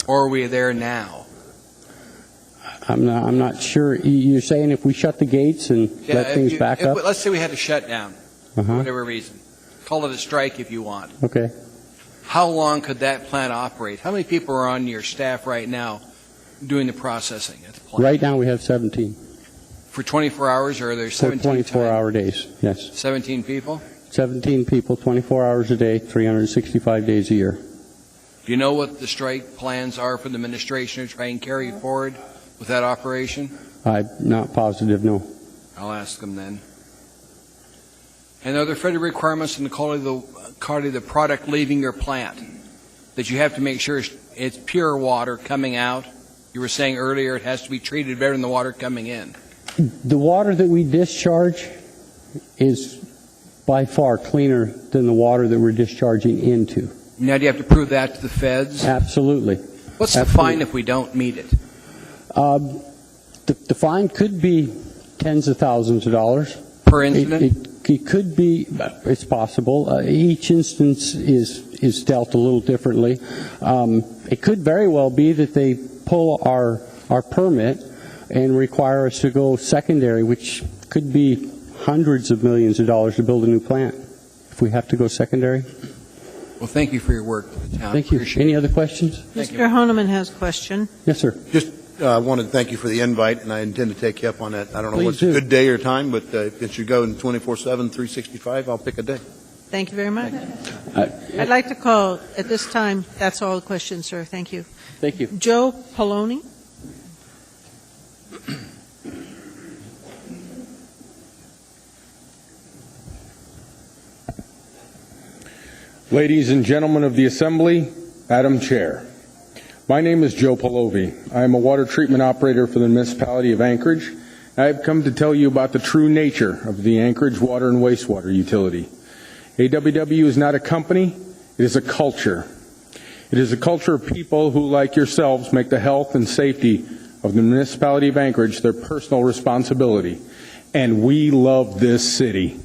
Or are we there now? I'm not sure. You're saying if we shut the gates and let things back up? Let's say we had a shutdown for whatever reason. Call it a strike if you want. Okay. How long could that plant operate? How many people are on your staff right now doing the processing at the plant? Right now we have 17. For 24 hours, or are there 17? For 24-hour days, yes. 17 people? 17 people, 24 hours a day, 365 days a year. Do you know what the strike plans are for the administration to try and carry forward with that operation? I'm not positive, no. I'll ask them then. And are there federal requirements in the quality of the product leaving your plant that you have to make sure it's pure water coming out? You were saying earlier it has to be treated better than the water coming in. The water that we discharge is by far cleaner than the water that we're discharging into. Now, do you have to prove that to the feds? Absolutely. What's the fine if we don't meet it? The fine could be tens of thousands of dollars. Per incident? It could be, it's possible. Each instance is dealt a little differently. It could very well be that they pull our permit and require us to go secondary, which could be hundreds of millions of dollars to build a new plant if we have to go secondary. Well, thank you for your work for the town. Thank you. Any other questions? Mr. Honeman has a question. Yes, sir. Just wanted to thank you for the invite, and I intend to take you up on that. I don't know Please what's do. a good day or time, but if it should go in 24/7, 365, I'll pick a day. Thank you very much. I'd like to call, at this time, that's all the questions, sir. Thank you. Thank you. Joe Poloni. Ladies and gentlemen of the Assembly, Madam Chair, my name is Joe Palovi. I am a water treatment operator for the municipality of Anchorage. I have come to tell you about the true nature of the Anchorage water and wastewater utility. AWW is not a company, it is a culture. It is a culture of people who, like yourselves, make the health and safety of the municipality of Anchorage their personal responsibility. And we love this city.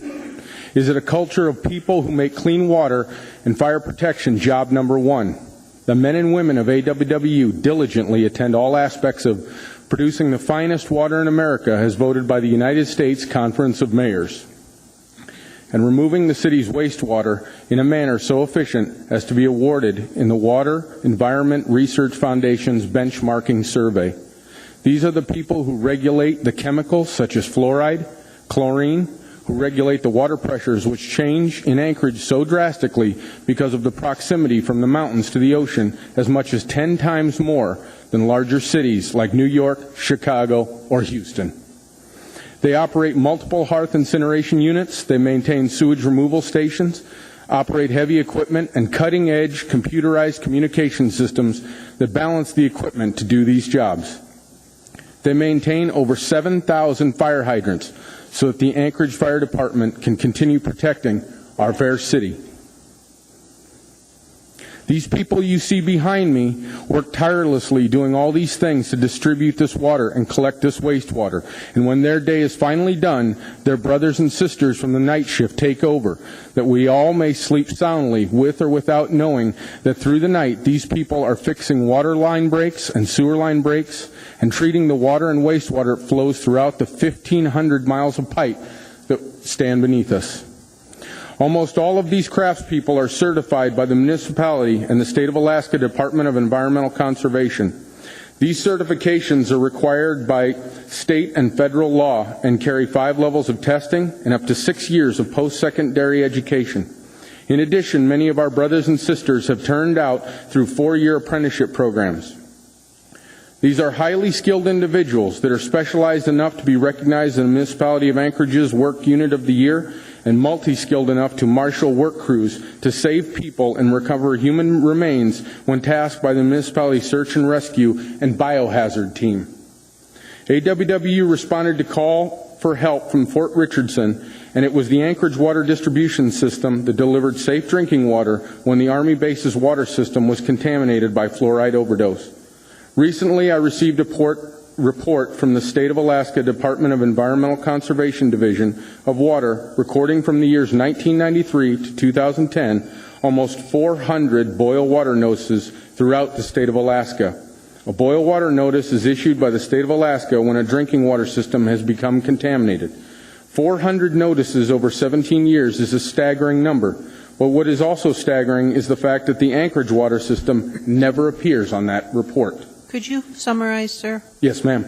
Is it a culture of people who make clean water and fire protection job number one? The men and women of AWW diligently attend all aspects of producing the finest water in America as voted by the United States Conference of Mayors, and removing the city's wastewater in a manner so efficient as to be awarded in the Water Environment Research Foundation's benchmarking survey. These are the people who regulate the chemicals such as fluoride, chlorine, who regulate the water pressures which change in Anchorage so drastically because of the proximity from the mountains to the ocean as much as 10 times more than larger cities like New York, Chicago, or Houston. They operate multiple hearth incineration units, they maintain sewage removal stations, operate heavy equipment and cutting-edge computerized communication systems that balance the equipment to do these jobs. They maintain over 7,000 fire hydrants so that the Anchorage Fire Department can continue protecting our fair city. These people you see behind me work tirelessly doing all these things to distribute this water and collect this wastewater. And when their day is finally done, their brothers and sisters from the night shift take over, that we all may sleep soundly with or without knowing that through the night these people are fixing water line breaks and sewer line breaks and treating the water and wastewater that flows throughout the 1,500 miles of pipe that stand beneath us. Almost all of these craftspeople are certified by the municipality and the State of Alaska Department of Environmental Conservation. These certifications are required by state and federal law and carry 5 levels of testing and up to 6 years of post-secondary education. In addition, many of our brothers and sisters have turned out through 4-year apprenticeship programs. These are highly skilled individuals that are specialized enough to be recognized in the municipality of Anchorage's Work Unit of the Year and multi-skilled enough to marshal work crews to save people and recover human remains when tasked by the municipality search and rescue and biohazard team. AWW responded to call for help from Fort Richardson, and it was the Anchorage water distribution system that delivered safe drinking water when the Army base's water system was contaminated by fluoride overdose. Recently, I received a report from the State of Alaska Department of Environmental Conservation Division of Water, recording from the years 1993 to 2010, almost 400 boil water notices throughout the state of Alaska. A boil water notice is issued by the state of Alaska when a drinking water system has become contaminated. 400 notices over 17 years is a staggering number. But what is also staggering is the fact that the Anchorage water system never appears on that report. Could you summarize, sir? Yes, ma'am.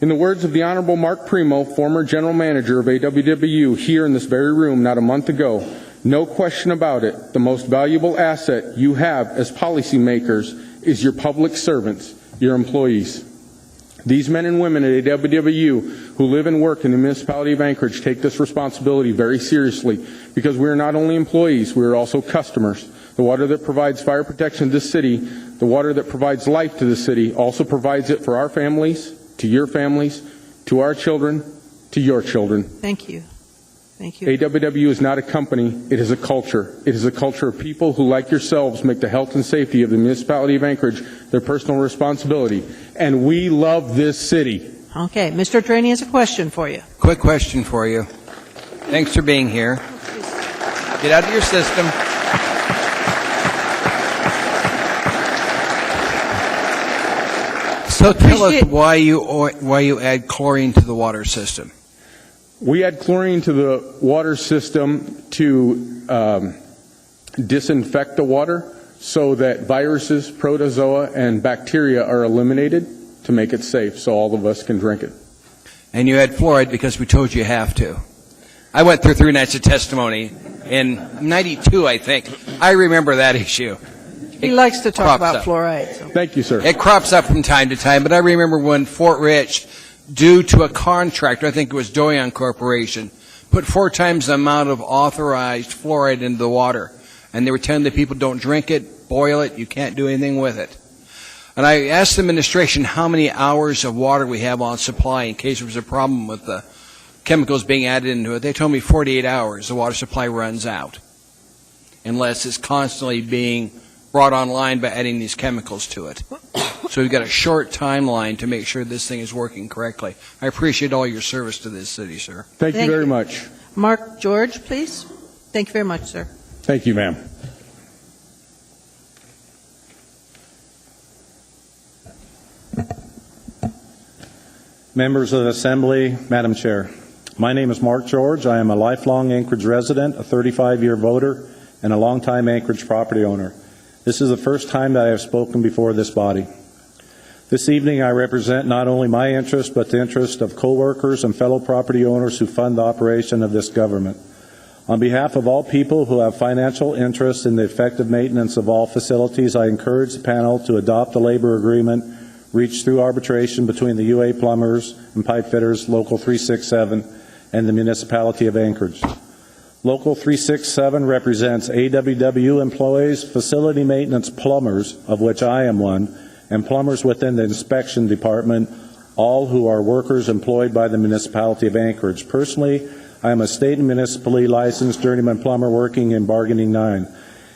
In the words of the Honorable Mark Primo, former general manager of AWW here in this very room not a month ago, no question about it, the most valuable asset you have as policymakers is your public servants, your employees. These men and women at AWW who live and work in the municipality of Anchorage take this responsibility very seriously because we are not only employees, we are also customers. The water that provides fire protection to this city, the water that provides life to the city, also provides it for our families, to your families, to our children, to your children. Thank you. Thank you. AWW is not a company, it is a culture. It is a culture of people who, like yourselves, make the health and safety of the municipality of Anchorage their personal responsibility. And we love this city. Okay, Mr. Attorney has a question for you. Quick question for you. Thanks for being here. Get out of your system. So tell us why you add chlorine to the water system. We add chlorine to the water system to disinfect the water so that viruses, protozoa, and bacteria are eliminated to make it safe so all of us can drink it. And you add fluoride because we told you have to. I went through 3 nights of testimony in 92, I think. I remember that issue. He likes to talk about fluoride. So. Thank you, sir. It crops up from time to time, but I remember when Fort Rich, due to a contractor, I think it was Doyon Corporation, put 4 times the amount of authorized fluoride into the water. and they were telling the people don't drink it, boil it, you can't do anything with it. And I asked the administration how many hours of water we have on supply in case there was a problem with the chemicals being added into it. They told me 48 hours the water supply runs out, unless it's constantly being brought online by adding these chemicals to it. So we've got a short timeline to make sure this thing is working correctly. I appreciate all your service to this city, sir. Thank you very much. Mark George, please. Thank you very much, sir. Thank you, ma'am. Members of the Assembly, Madam Chair. My name is Mark George. I am a lifelong Anchorage resident, a 35-year voter, and a longtime Anchorage property owner. This is the first time that I have spoken before this body. This evening I represent not only my interest, but the interest of co-workers and fellow property owners who fund the operation of this government. On behalf of all people who have financial interest in the effective maintenance of all facilities, I encourage the panel to adopt the labor agreement reached through arbitration between the UA Plumbers and Pipe Fitters Local 367 and the municipality of Anchorage. Local 367 represents AWW employees, facility maintenance plumbers, of which I am one, and plumbers within the inspection department, all who are workers employed by the municipality of Anchorage. Personally, I am a state and municipally licensed journeyman plumber working in Bargaining 9.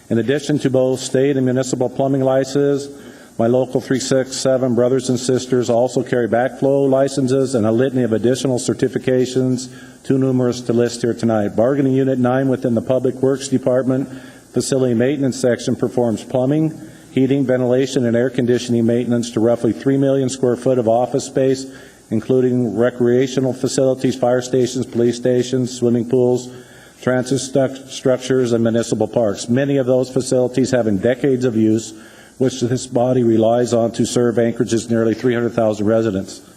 In addition to both state and municipal plumbing licenses, my Local 367 brothers and sisters also carry backflow licenses and a litany of additional certifications, too numerous to list here tonight. Bargaining Unit 9 within the Public Works Department Facility Maintenance Section performs plumbing, heating, ventilation, and air conditioning maintenance to roughly 3 million square foot of office space, including recreational facilities, fire stations, police stations, swimming pools, transit structures, and municipal parks. Many of those facilities having decades of use, which this body relies on to serve Anchorage's nearly 300,000 residents.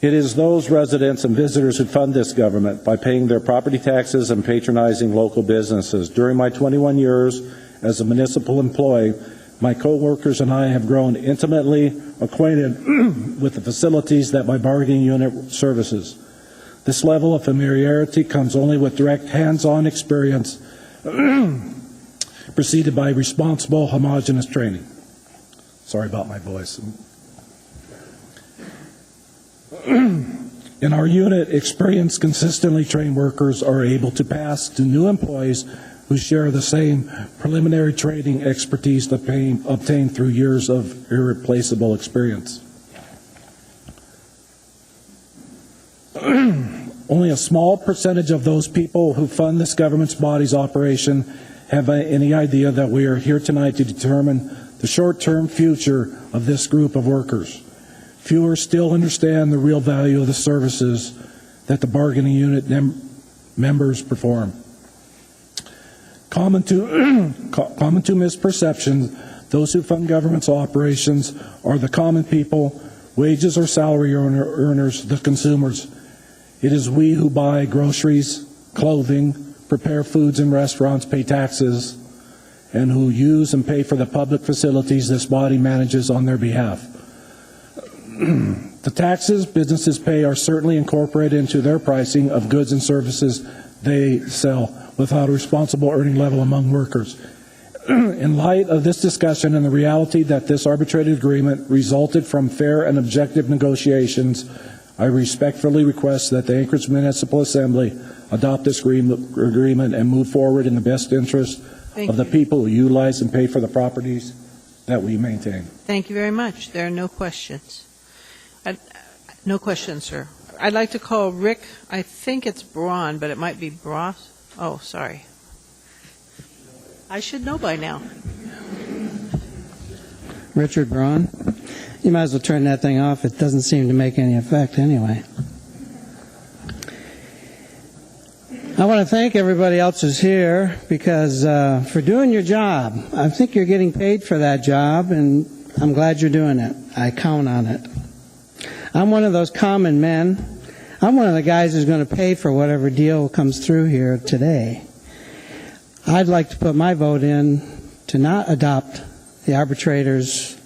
It is those residents and visitors who fund this government by paying their property taxes and patronizing local businesses. During my 21 years as a municipal employee, my co-workers and I have grown intimately acquainted with the facilities that my bargaining unit services. This level of familiarity comes only with direct hands-on experience preceded by responsible, homogeneous training. Sorry about my voice. In our unit, experienced, consistently trained workers are able to pass to new employees who share the same preliminary training expertise obtained through years of irreplaceable experience. Only a small percentage of those people who fund this government's body's operation have any idea that we are here tonight to determine the short-term future of this group of workers. Fewer still understand the real value of the services that the bargaining unit members perform. Common to misperceptions, those who fund government's operations are the common people, wages or salary earners, the consumers. It is we who buy groceries, clothing, prepare foods in restaurants, pay taxes, and who use and pay for the public facilities this body manages on their behalf. The taxes businesses pay are certainly incorporated into their pricing of goods and services they sell without a responsible earning level among workers. In light of this discussion and the reality that this arbitrated agreement resulted from fair and objective negotiations, I respectfully request that the Anchorage Municipal Assembly adopt this agreement and move forward in the best interest of the people who utilize and pay for the properties that we maintain. Thank you very much. There are no questions. No questions, sir. I'd like to call Rick, I think it's Braun, but it might be Bross. Oh, sorry. I should know by now. Richard Braun. You might as well turn that thing off. It doesn't seem to make any effect anyway. I want to thank everybody else who's here because for doing your job. I think you're getting paid for that job, and I'm glad you're doing it. I count on it. I'm one of those common men. I'm one of the guys who's going to pay for whatever deal comes through here today. I'd like to put my vote in to not adopt the arbitrator's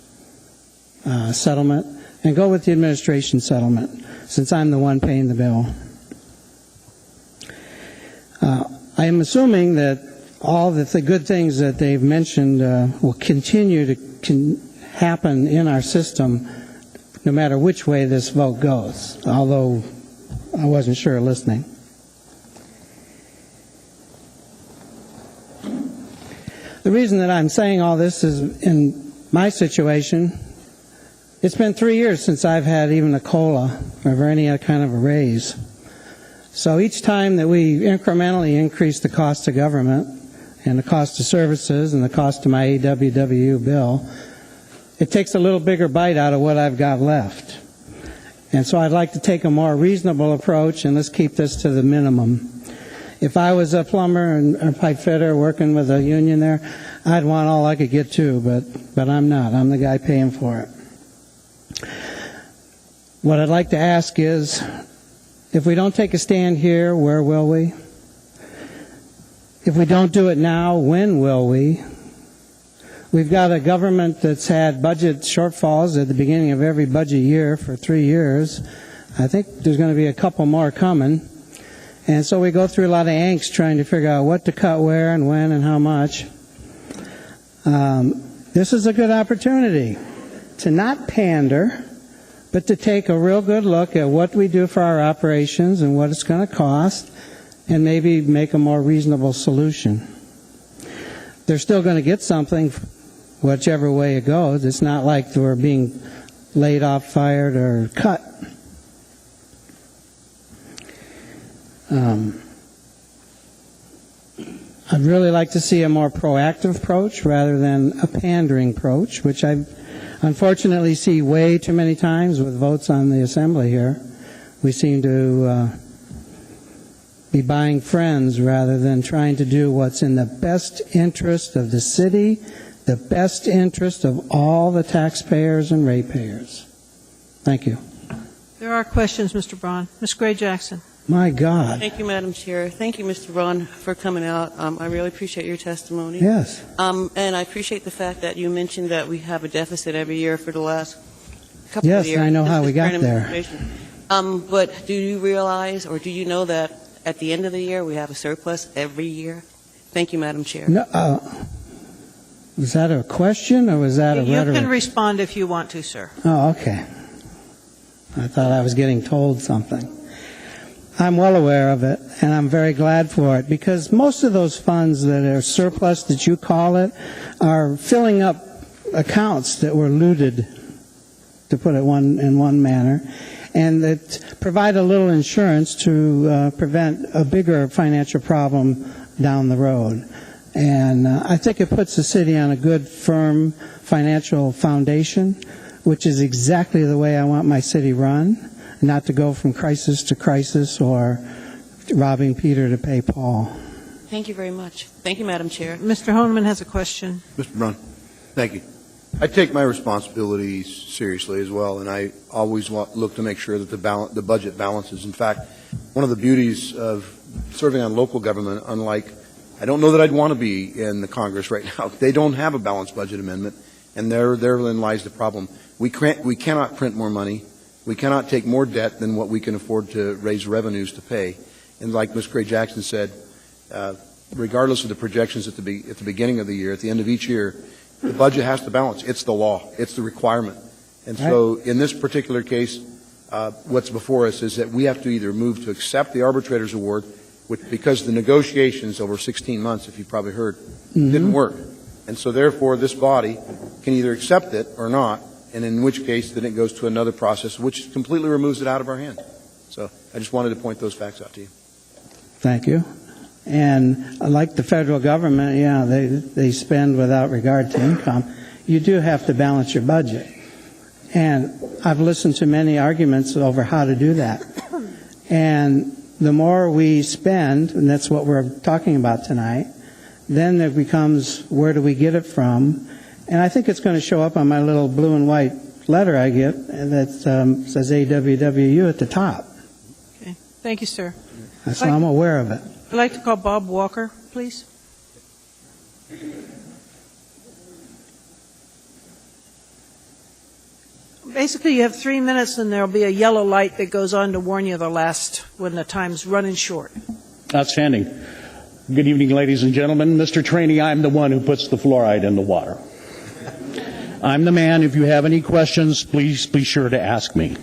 settlement and go with the administration settlement, since I'm the one paying the bill. I am assuming that all the good things that they've mentioned will continue to happen in our system no matter which way this vote goes, although I wasn't sure listening. The reason that I'm saying all this is in my situation, it's been 3 years since I've had even a COLA or any other kind of a raise. So each time that we incrementally increase the cost of government and the cost of services and the cost of my AWWU bill, it takes a little bigger bite out of what I've got left. And so I'd like to take a more reasonable approach, and let's keep this to the minimum. If I was a plumber and a pipe fitter working with a union there, I'd want all I could get too, but I'm not. I'm the guy paying for it. What I'd like to ask is, if we don't take a stand here, where will we? If we don't do it now, when will we? We've got a government that's had budget shortfalls at the beginning of every budget year for 3 years. I think there's going to be a couple more coming. And so we go through a lot of angst trying to figure out what to cut where and when and how much. This is a good opportunity to not pander, but to take a real good look at what we do for our operations and what it's going to cost, and maybe make a more reasonable solution. They're still going to get something, whichever way it goes. It's not like we're being laid off, fired, or cut. I'd really like to see a more proactive approach rather than a pandering approach, which I unfortunately see way too many times with votes on the Assembly here. We seem to be buying friends rather than trying to do what's in the best interest of the city, the best interest of all the taxpayers and ratepayers. Thank you. There are questions, Mr. Braun. Ms. Gray-Jackson. My God. Thank you, Madam Chair. Thank you, Mr. Braun, for coming out. I really appreciate your testimony. Yes. And I appreciate the fact that you mentioned that we have a deficit every year for the last couple of years. Yes, I know how we got Current there. administration. But do you realize, or do you know that at the end of the year we have a surplus every year? Thank you, Madam Chair. No, was that a question or was that a You rhetoric? can respond if you want to, sir. Oh, okay. I thought I was getting told something. I'm well aware of it, and I'm very glad for it, because most of those funds that are surplus, that you call it, are filling up accounts that were looted, to put it in one manner, and that provide a little insurance to prevent a bigger financial problem down the road. And I think it puts the city on a good, firm financial foundation, which is exactly the way I want my city run, not to go from crisis to crisis or robbing Peter to pay Paul. Thank you very much. Thank you, Madam Chair. Mr. Honeman has a question. Mr. Braun, thank you. I take my responsibilities seriously as well, and I always look to make sure that the budget balances. In fact, one of the beauties of serving on local government, unlike, I don't know that I'd want to be in the Congress right now. They don't have a balanced budget amendment, and therein lies the problem. We cannot print more money. We cannot take more debt than what we can afford to raise revenues to pay. And like Ms. Gray-Jackson said, regardless of the projections at the beginning of the year, at the end of each year, the budget has to balance. It's the law. It's the requirement. And so in this particular case, what's before us is that we have to either move to accept the arbitrator's award, because the negotiations over 16 months, if you've probably heard, didn't work. And so therefore, this body can either accept it or not, and in which case then it goes to another process which completely removes it out of our hand. So I just wanted to point those facts out to you. Thank you. And like the federal government, yeah, they spend without regard to income. You do have to balance your budget. And I've listened to many arguments over how to do that. And the more we spend, and that's what we're talking about tonight, then it becomes, where do we get it from? And I think it's going to show up on my little blue and white letter I get that says AWWU at the top. Okay. Thank you, sir. So I'm aware of it. I'd like to call Bob Walker, please. Basically, you have 3 minutes, and there'll be a yellow light that goes on to warn you when the time's running short. Outstanding. Good evening, ladies and gentlemen. Mr. Trainee, I'm the one who puts the fluoride in the water. I'm the man. If you have any questions, please be sure to ask me.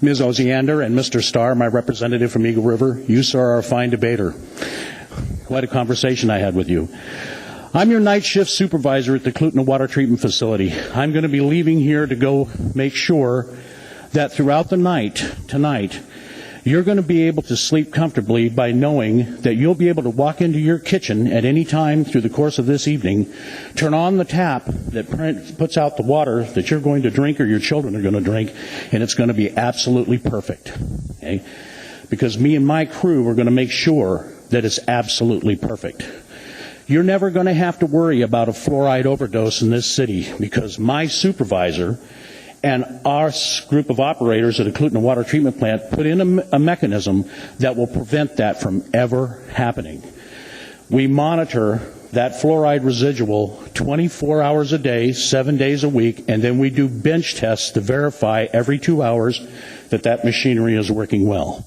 Ms. Osiander and Mr. Starr, my representative from Eagle River, you, sir, are a fine debater. Quite a conversation I had with you. I'm your night shift supervisor at the Clutna Water Treatment Facility. I'm going to be leaving here to go make sure that throughout the night, tonight, you're going to be able to sleep comfortably by knowing that you'll be able to walk into your kitchen at any time through the course of this evening, turn on the tap that puts out the water that you're going to drink or your children are going to drink, and it's going to be absolutely perfect. Okay? Because me and my crew are going to make sure that it's absolutely perfect. You're never going to have to worry about a fluoride overdose in this city because my supervisor and our group of operators at a Clutna Water Treatment Plant put in a mechanism that will prevent that from ever happening. We monitor that fluoride residual 24 hours a day, 7 days a week, and then we do bench tests to verify every 2 hours that that machinery is working well.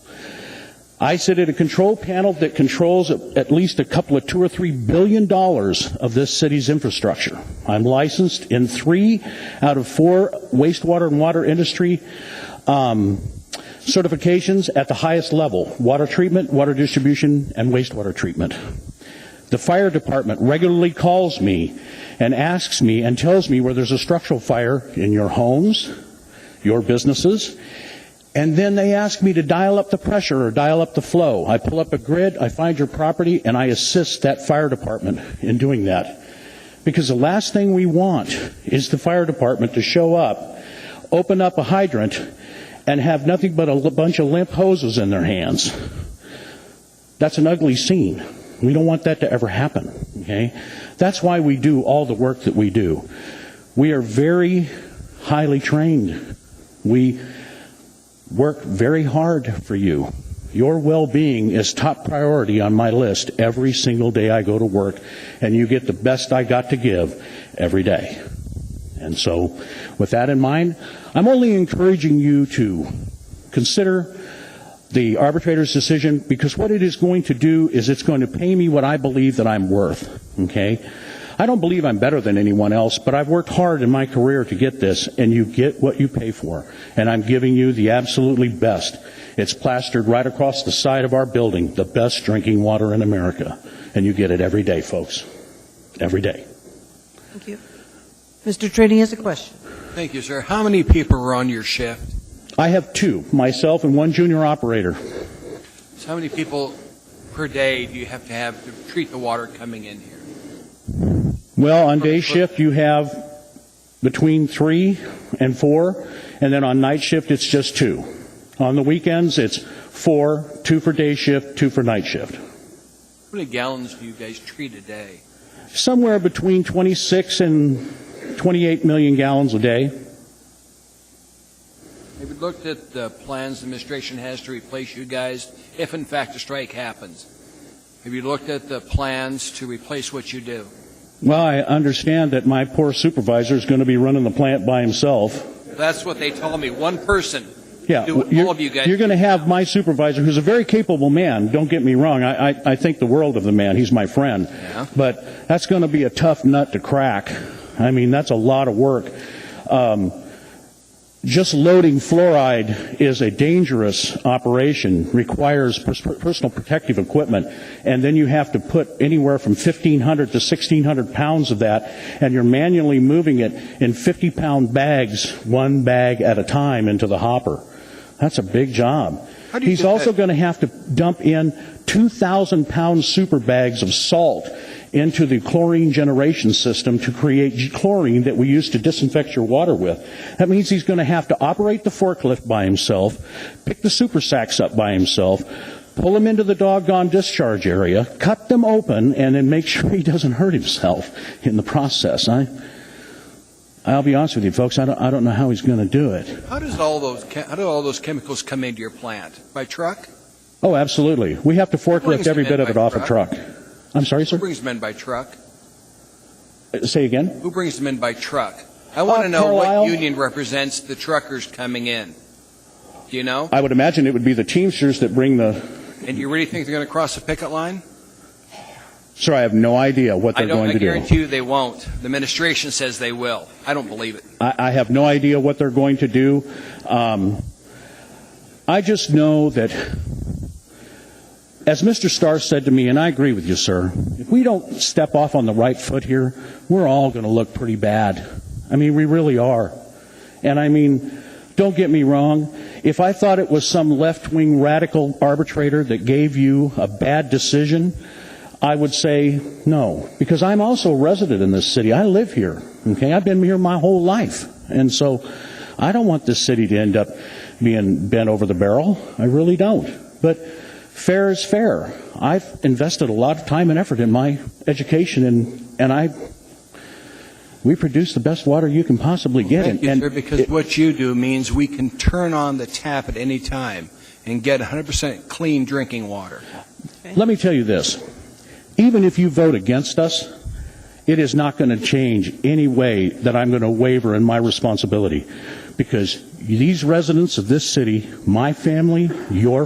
I sit at a control panel that controls at least a couple of $2 or $3 billion of this city's infrastructure. I'm licensed in 3 out of 4 wastewater and water industry certifications at the highest level: water treatment, water distribution, and wastewater treatment. The fire department regularly calls me and asks me and tells me where there's a structural fire in your homes, your businesses, and then they ask me to dial up the pressure or dial up the flow. I pull up a grid, I find your property, and I assist that fire department in doing that. Because the last thing we want is the fire department to show up, open up a hydrant, and have nothing but a bunch of limp hoses in their hands. That's an ugly scene. We don't want that to ever happen. Okay? That's why we do all the work that we do. We are very highly trained. We work very hard for you. Your well-being is top priority on my list every single day I go to work, and you get the best I got to give every day. And so, with that in mind, I'm only encouraging you to consider the arbitrator's decision, because what it is going to do is it's going to pay me what I believe that I'm worth. Okay? I don't believe I'm better than anyone else, but I've worked hard in my career to get this, and you get what you pay for. And I'm giving you the absolutely best. It's plastered right across the side of our building, the best drinking water in America. And you get it every day, folks. Every day. Thank you. Mr. Trainee has a question. Thank you, sir. How many people are on your shift? I have 2, myself and 1 junior operator. So how many people per day do you have to treat the water coming in here? Well, on day shift, you have between 3 and 4, and then on night shift, it's just 2. On the weekends, it's 4, 2 for day shift, 2 for night shift. How many gallons do you guys treat a day? Somewhere between 26 and 28 million gallons a day. Have you looked at the plans the administration has to replace you guys if, in fact, a strike happens? Have you looked at the plans to replace what you do? Well, I understand that my poor supervisor is going to be running the plant by himself. That's what they told me. One person. Yeah, all of you guys. You're going to have my supervisor, who's a very capable man. Don't get me wrong. I think the world of the man. He's my friend. Yeah. But that's going to be a tough nut to crack. I mean, that's a lot of work. Just loading fluoride is a dangerous operation, requires personal protective equipment, and then you have to put anywhere from 1,500 to 1,600 pounds of that, and you're manually moving it in 50-pound bags, 1 bag at a time, into the hopper. That's a big job. He's also going to have to dump in 2,000-pound super bags of salt into the chlorine generation system to create chlorine that we use to disinfect your water with. That means he's going to have to operate the forklift by himself, pick the super sacks up by himself, pull them into the doggone discharge area, cut them open, and then make sure he doesn't hurt himself in the process. I'll be honest with you, folks, I don't know how he's going to do it. How do all those chemicals come into your plant? By truck? Oh, absolutely. We have to forklift every bit of it off a truck. I'm sorry, sir? Who brings them in by truck? Say again? Who brings them in by truck? I want to know Carlisle. what union represents the truckers coming in. Do you know? I would imagine it would be the Teamsters that bring the And you really think they're going to cross the picket line? Sir, I have no idea what they're going I to do. guarantee you they won't. The administration says they will. I don't believe it. I have no idea what they're going to do. I just know that, as Mr. Starr said to me, and I agree with you, sir, if we don't step off on the right foot here, we're all going to look pretty bad. I mean, we really are. And I mean, don't get me wrong. If I thought it was some left-wing radical arbitrator that gave you a bad decision, I would say no, because I'm also a resident in this city. I live here, okay? I've been here my whole life. And so I don't want this city to end up being bent over the barrel. I really don't. But fair is fair. I've invested a lot of time and effort in my education, and we produce the best water you can possibly get. Thank you, sir, because what you do means we can turn on the tap at any time and get 100% clean drinking water. Okay. Let me tell you this. Even if you vote against us, it is not going to change any way that I'm going to waver in my responsibility. Because these residents of this city, my family, your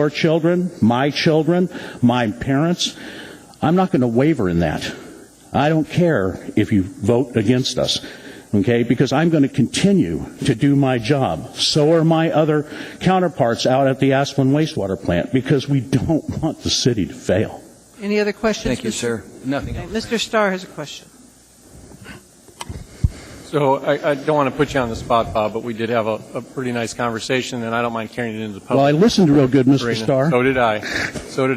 children, my parents, I'm not going to waver in that. I don't care if you vote against us, okay? Because I'm going to continue to do my job. So are my other counterparts out at the Asplin wastewater plant, because we don't want the city to fail. Any other questions? Thank you, sir. Nothing else. Mr. Starr has a question. So I don't want to put you on the spot, Bob, but we did have a pretty nice conversation, and I don't mind carrying it into the public. Well, I listened real good, Mr. arena. Starr. So did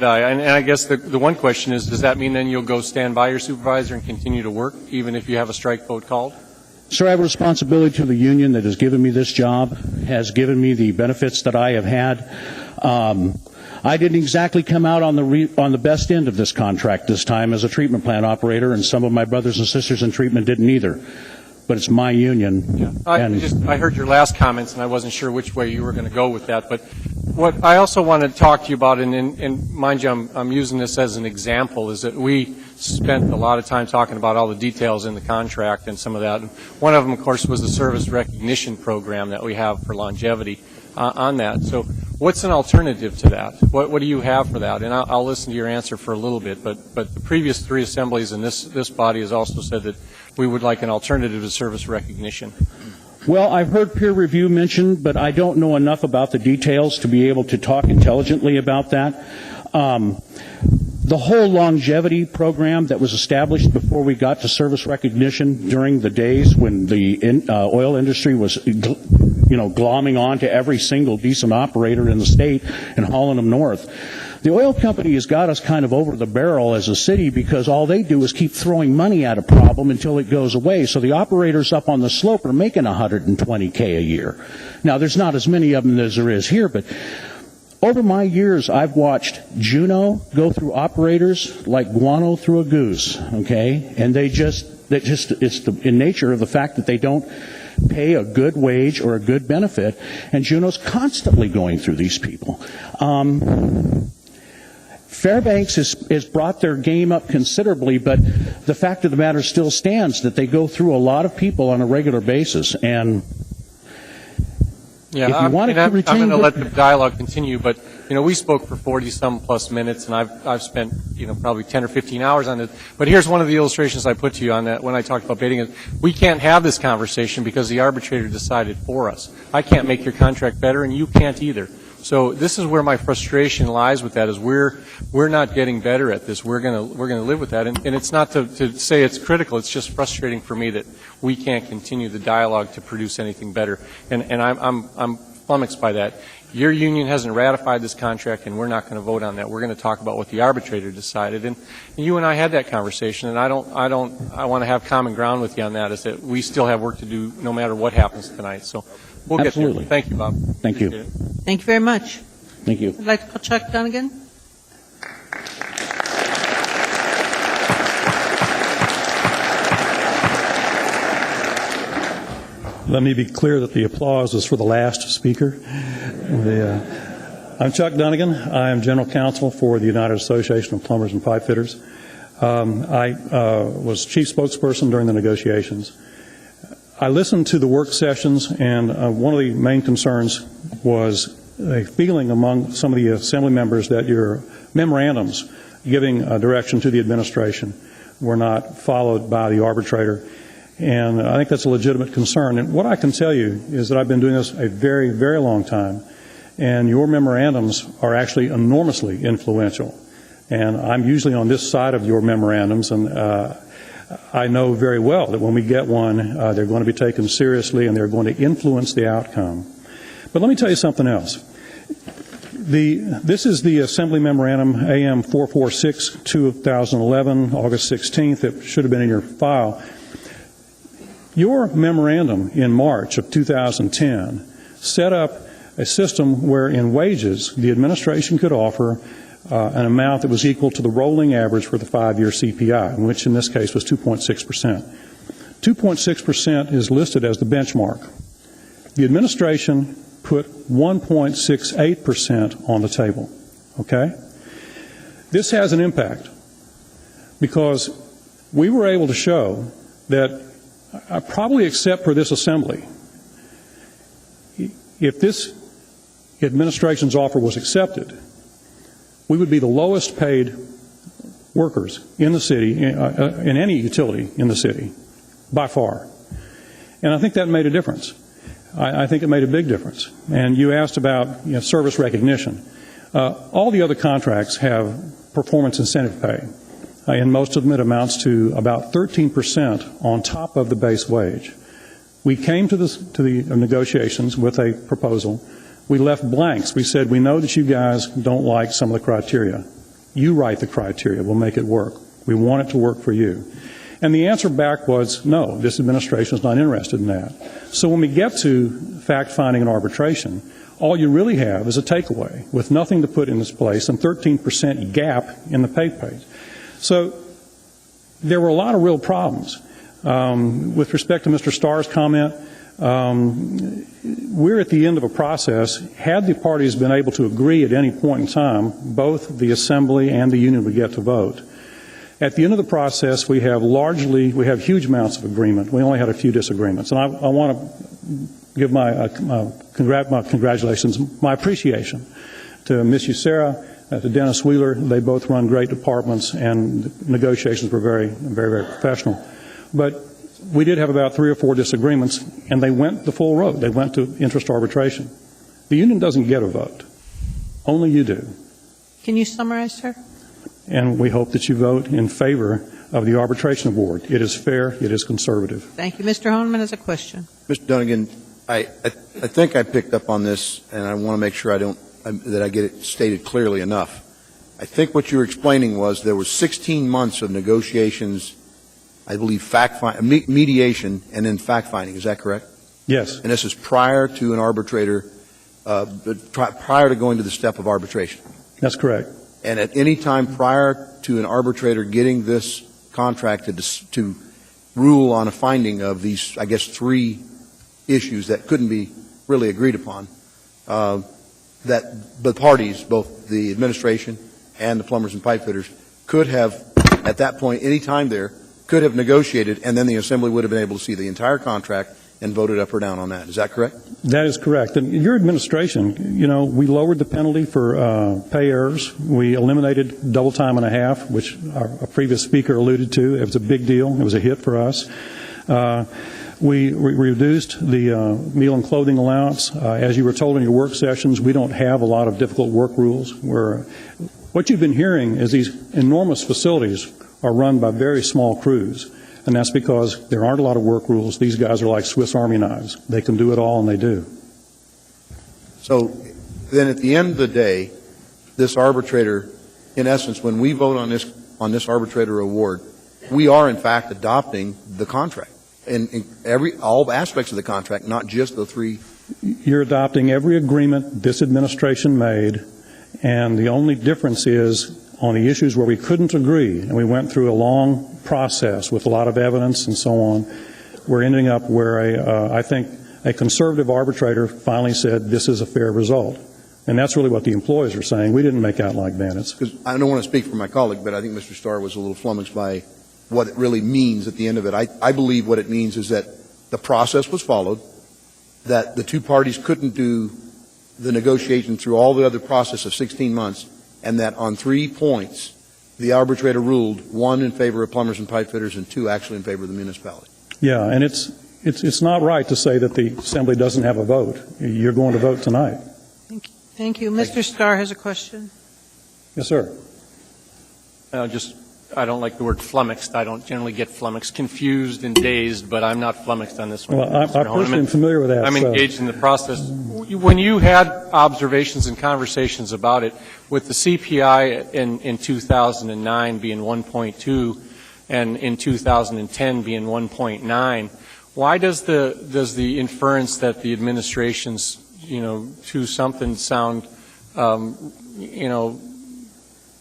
I. And I guess the one question is, does that mean then you'll go stand by your supervisor and continue to work, even if you have a strike vote called? Sir, I have a responsibility to the union that has given me this job, has given me the benefits that I have had. I didn't exactly come out on the best end of this contract this time as a treatment plant operator, and some of my brothers and sisters in treatment didn't either. But it's my union. Yeah. I heard your last comments, and I wasn't sure which way you were going to go with that. But what I also want to talk to you about, and mind you, I'm using this as an example, is that we spent a lot of time talking about all the details in the contract and some of that. And one of them, of course, was the service recognition program that we have for longevity on that. So what's an alternative to that? What do you have for that? And I'll listen to your answer for a little bit. But the previous three assemblies in this body has also said that we would like an alternative to service recognition. Well, I've heard peer review mentioned, but I don't know enough about the details to be able to talk intelligently about that. The whole longevity program that was established before we got to service recognition during the days when the oil industry was, glomming on to every single decent operator in the state and hauling them north. The oil company has got us kind of over the barrel as a city, because all they do is keep throwing money at a problem until it goes away. So the operators up on the slope are making $120K a year. Now, there's not as many of them as there is here, but over my years, I've watched Juneau go through operators like guano through a goose, okay? And it's in nature of the fact that they don't pay a good wage or a good benefit, and Juneau's constantly going through these people. Fairbanks has brought their game up considerably, but the fact of the matter still stands that they go through a lot of people on a regular basis. And yeah, if you want to retain, I'm going to let the dialogue continue, but we spoke for 40-some plus minutes, and I've spent probably 10 or 15 hours on it. But here's one of the illustrations I put to you on that when I talked about baiting. We can't have this conversation because the arbitrator decided for us. I can't make your contract better, and you can't either. So this is where my frustration lies with that, is we're not getting better at this. We're gonna live with that, and it's not to say it's critical. It's just frustrating for me that we can't continue the dialogue to produce anything better. And I'm flummoxed by that. Your union hasn't ratified this contract, and we're not going to vote on that. We're going to talk about what the arbitrator decided. And you and I had that conversation, and I want to have common ground with you on that, is that we still have work to do no matter what happens tonight. So we'll Absolutely. get there. Thank you, Bob. Thank you. Thank you very much. Thank you. I'd like to call Chuck Dunnigan. Let me be clear that the applause is for the last speaker. I'm Chuck Dunnigan. I am General Counsel for the United Association of Plumbers and Pipe Fitters. I was Chief Spokesperson during the negotiations. I listened to the work sessions, and one of the main concerns was a feeling among some of the Assembly members that your memorandums giving direction to the administration were not followed by the arbitrator. And I think that's a legitimate concern. And what I can tell you is that I've been doing this a very, very long time, and your memorandums are actually enormously influential. And I'm usually on this side of your memorandums, and I know very well that when we get one, they're going to be taken seriously and they're going to influence the outcome. But let me tell you something else. This is the Assembly Memorandum AM 446, 2011, August 16th. It should have been in your file. Your memorandum in March of 2010 set up a system where in wages the administration could offer an amount that was equal to the rolling average for the 5-year CPI, which in this case was 2.6%. 2.6% is listed as the benchmark. The administration put 1.68% on the table. Okay? This has an impact because we were able to show that probably except for this assembly, if this administration's offer was accepted, we would be the lowest paid workers in the city, in any utility in the city, by far. And I think that made a difference. I think it made a big difference. And you asked about service recognition. All the other contracts have performance incentive pay. And most of them, it amounts to about 13% on top of the base wage. We came to the negotiations with a proposal. We left blanks. We said, we know that you guys don't like some of the criteria. You write the criteria. We'll make it work. We want it to work for you. And the answer back was, no, this administration is not interested in that. So when we get to fact-finding and arbitration, all you really have is a takeaway with nothing to put in its place and 13% gap in the pay page. So there were a lot of real problems. With respect to Mr. Starr's comment, we're at the end of a process. Had the parties been able to agree at any point in time, both the Assembly and the Union would get to vote. At the end of the process, we have huge amounts of agreement. We only had a few disagreements. And I want to give my congratulations, my appreciation to Ms. Usera, to Dennis Wheeler. They both run great departments, and the negotiations were very, very, very professional. But we did have about 3 or 4 disagreements, and they went the full road. They went to interest arbitration. The union doesn't get a vote. Only you do. Can you summarize, sir? And we hope that you vote in favor of the arbitration award. It is fair. It is conservative. Thank you. Mr. Honeman has a question. Mr. Dunnigan, I think I picked up on this, and I want to make sure that I get it stated clearly enough. I think what you were explaining was there was 16 months of negotiations, I believe, mediation and then fact-finding. Is that correct? Yes. And this is prior to an arbitrator, prior to going to the step of arbitration? That's correct. And at any time prior to an arbitrator getting this contract to rule on a finding of these, I guess, 3 issues that couldn't be really agreed upon, that the parties, both the administration and the plumbers and pipe fitters, could have, at that point, any time there, could have negotiated, and then the Assembly would have been able to see the entire contract and voted up or down on that. Is that correct? That is correct. And your administration, we lowered the penalty for pay errors. We eliminated double time and a half, which our previous speaker alluded to. It was a big deal. It was a hit for us. We reduced the meal and clothing allowance. As you were told in your work sessions, we don't have a lot of difficult work rules. What you've been hearing is these enormous facilities are run by very small crews. And that's because there aren't a lot of work rules. These guys are like Swiss Army knives. They can do it all, and they do. So then at the end of the day, this arbitrator, in essence, when we vote on this arbitrator award, we are, in fact, adopting the contract in all aspects of the contract, not just the 3. You're adopting every agreement this administration made, and the only difference is on the issues where we couldn't agree, and we went through a long process with a lot of evidence and so on, we're ending up where I think a conservative arbitrator finally said this is a fair result. And that's really what the employees are saying. We didn't make out like bandits. Because I don't want to speak for my colleague, but I think Mr. Starr was a little flummoxed by what it really means at the end of it. I believe what it means is that the process was followed, that the 2 parties couldn't do the negotiation through all the other process of 16 months, and that on 3 points, the arbitrator ruled 1 in favor of plumbers and pipe fitters and 2 actually in favor of the municipality. Yeah, and it's not right to say that the Assembly doesn't have a vote. You're going to vote tonight. Thank you. Mr. Starr has a question. Yes, sir. I don't like the word flummoxed. I don't generally get flummoxed, confused and dazed, but I'm not flummoxed on this one. Well, I personally am familiar with that. I'm engaged in the process. When you had observations and conversations about it, with the CPI in 2009 being 1.2 and in 2010 being 1.9, why does the inference that the administration's, to something sound,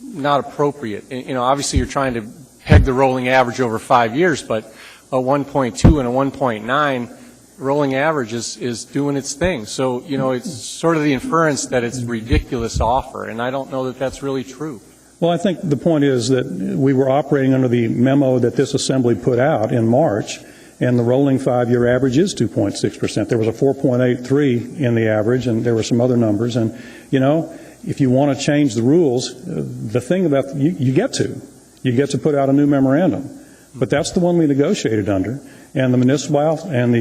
not appropriate? Obviously you're trying to peg the rolling average over 5 years, but a 1.2 and a 1.9 rolling average is doing its thing. So, it's sort of the inference that it's a ridiculous offer, and I don't know that that's really true. Well, I think the point is that we were operating under the memo that this Assembly put out in March, and the rolling 5-year average is 2.6%. There was a 4.83 in the average, and there were some other numbers. And, if you want to change the rules, the thing about you get to put out a new memorandum. But that's the one we negotiated under, and the municipal and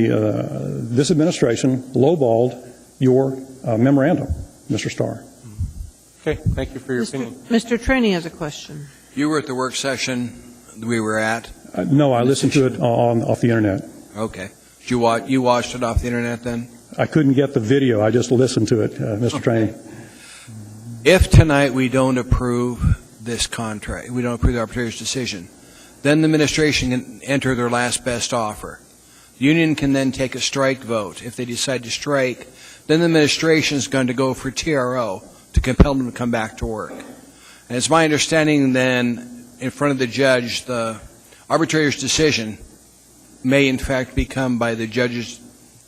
this administration lowballed your memorandum, Mr. Starr. Okay, thank you for your opinion. Mr. Trainey has a question. You were at the work session we were at? No, I listened to it off the internet. Okay. You watched it off the internet then? I couldn't get the video. I just listened to it, Mr. Trainey. If tonight we don't approve this contract, we don't approve the arbitrator's decision, then the administration can enter their last best offer. The union can then take a strike vote. If they decide to strike, then the administration is going to go for TRO to compel them to come back to work. And it's my understanding then, in front of the judge, the arbitrator's decision may in fact become, by the judge's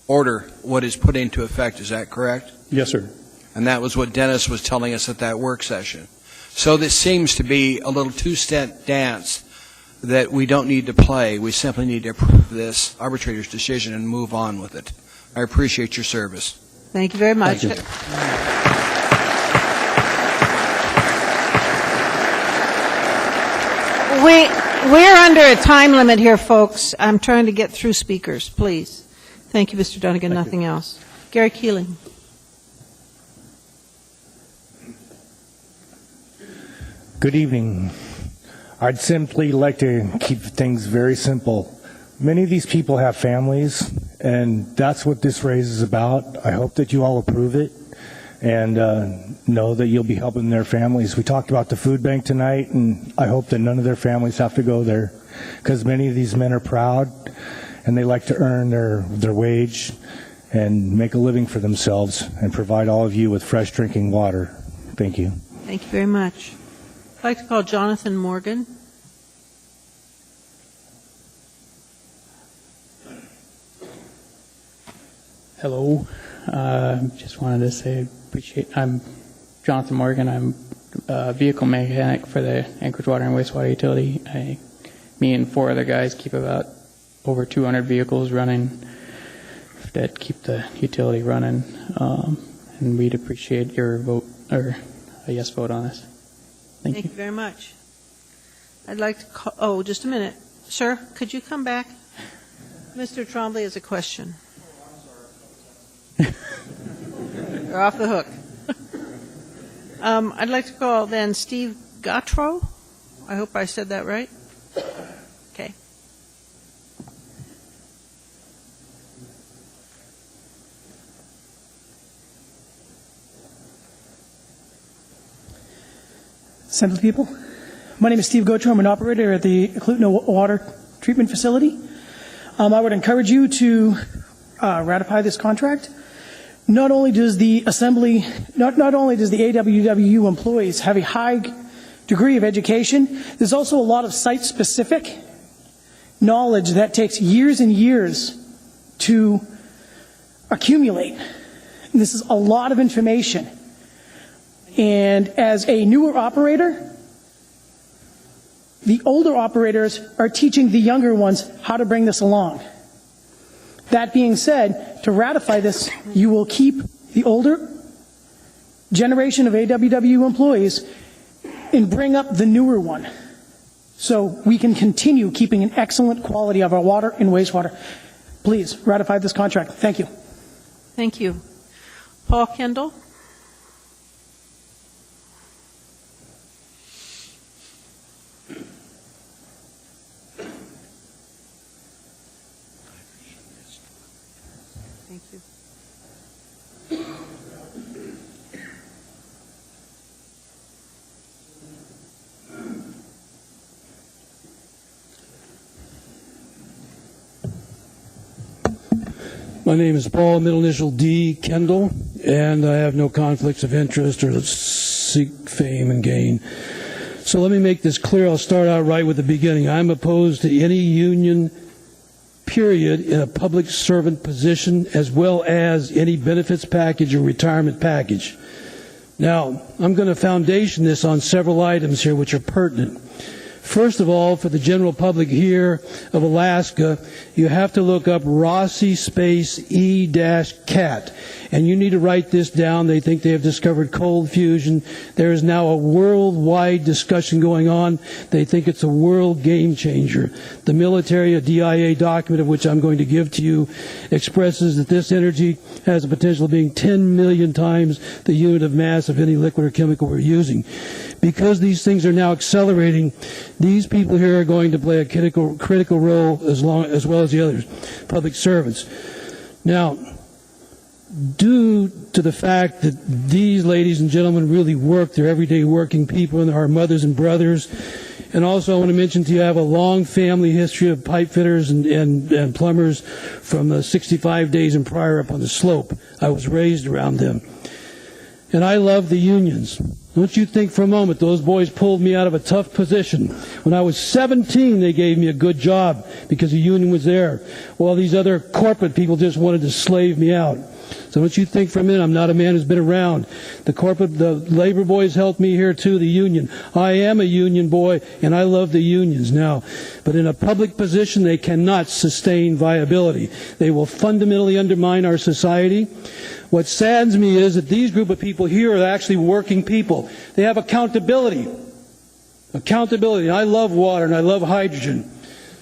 order, what is put into effect. Is that correct? Yes, sir. And that was what Dennis was telling us at that work session. So this seems to be a little two-step dance that we don't need to play. We simply need to approve this arbitrator's decision and move on with it. I appreciate your service. Thank you very much. Thank you. We're under a time limit here, folks. I'm trying to get through speakers, please. Thank you, Mr. Dunnigan. Nothing else. Gary Keeling. Good evening. I'd simply like to keep things very simple. Many of these people have families, and that's what this raise is about. I hope that you all approve it and know that you'll be helping their families. We talked about the food bank tonight, and I hope that none of their families have to go there, because many of these men are proud, and they like to earn their wage and make a living for themselves and provide all of you with fresh drinking water. Thank you. Thank you very much. I'd like to call Jonathan Morgan. Hello. Just wanted to say I'm Jonathan Morgan. I'm a vehicle mechanic for the Anchorage Water and Wastewater Utility. Me and 4 other guys keep about over 200 vehicles running that keep the utility running. And we'd appreciate your vote, or a yes vote on this. Thank you. Thank you very much. I'd like to call, just a minute. Sir, could you come back? Mr. Trombley has a question. You're off the hook. I'd like to call then Steve Gautreaux. I hope I said that right. Okay. Assembly people, my name is Steve Gautreaux. I'm an operator at the Eklutna Water Treatment Facility. I would encourage you to ratify this contract. Not only does the Assembly, not only does the AWWU employees have a high degree of education, there's also a lot of site-specific knowledge that takes years and years to accumulate. And this is a lot of information. And as a newer operator, the older operators are teaching the younger ones how to bring this along. That being said, to ratify this, you will keep the older generation of AWW employees and bring up the newer one so we can continue keeping an excellent quality of our water and wastewater. Please ratify this contract. Thank you. Thank you. Paul Kendall? Thank you. My name is Paul, middle initial D, Kendall, and I have no conflicts of interest or seek fame and gain. So let me make this clear. I'll start out right with the beginning. I'm opposed to any union, period, in a public servant position, as well as any benefits package or retirement package. Now, I'm going to foundation this on several items here which are pertinent. First of all, for the general public here of Alaska, you have to look up Rossi space E-cat. And you need to write this down. They think they have discovered cold fusion. There is now a worldwide discussion going on. They think it's a world game changer. The military, a DIA document of which I'm going to give to you, expresses that this energy has the potential of being 10 million times the unit of mass of any liquid or chemical we're using. Because these things are now accelerating, these people here are going to play a critical role as well as the others, public servants. Now, due to the fact that these ladies and gentlemen really work, they're everyday working people, and our mothers and brothers, and also I want to mention to you I have a long family history of pipe fitters and plumbers from the 65 days and prior up on the slope. I was raised around them. And I love the unions. Don't you think for a moment those boys pulled me out of a tough position. When I was 17, they gave me a good job because the union was there, while these other corporate people just wanted to slave me out. So don't you think for a minute I'm not a man who's been around. The labor boys helped me here too, the union. I am a union boy, and I love the unions now. But in a public position, they cannot sustain viability. They will fundamentally undermine our society. What saddens me is that these group of people here are actually working people. They have accountability. Accountability. I love water and I love hydrogen.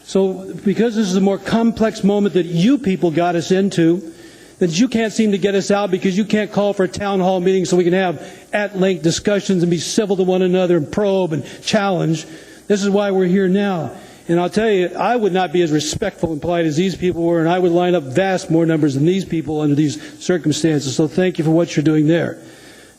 So because this is a more complex moment that you people got us into, that you can't seem to get us out because you can't call for a town hall meeting so we can have at-length discussions and be civil to one another and probe and challenge. This is why we're here now. And I'll tell you, I would not be as respectful and polite as these people were, and I would line up vast more numbers than these people under these circumstances. So thank you for what you're doing there.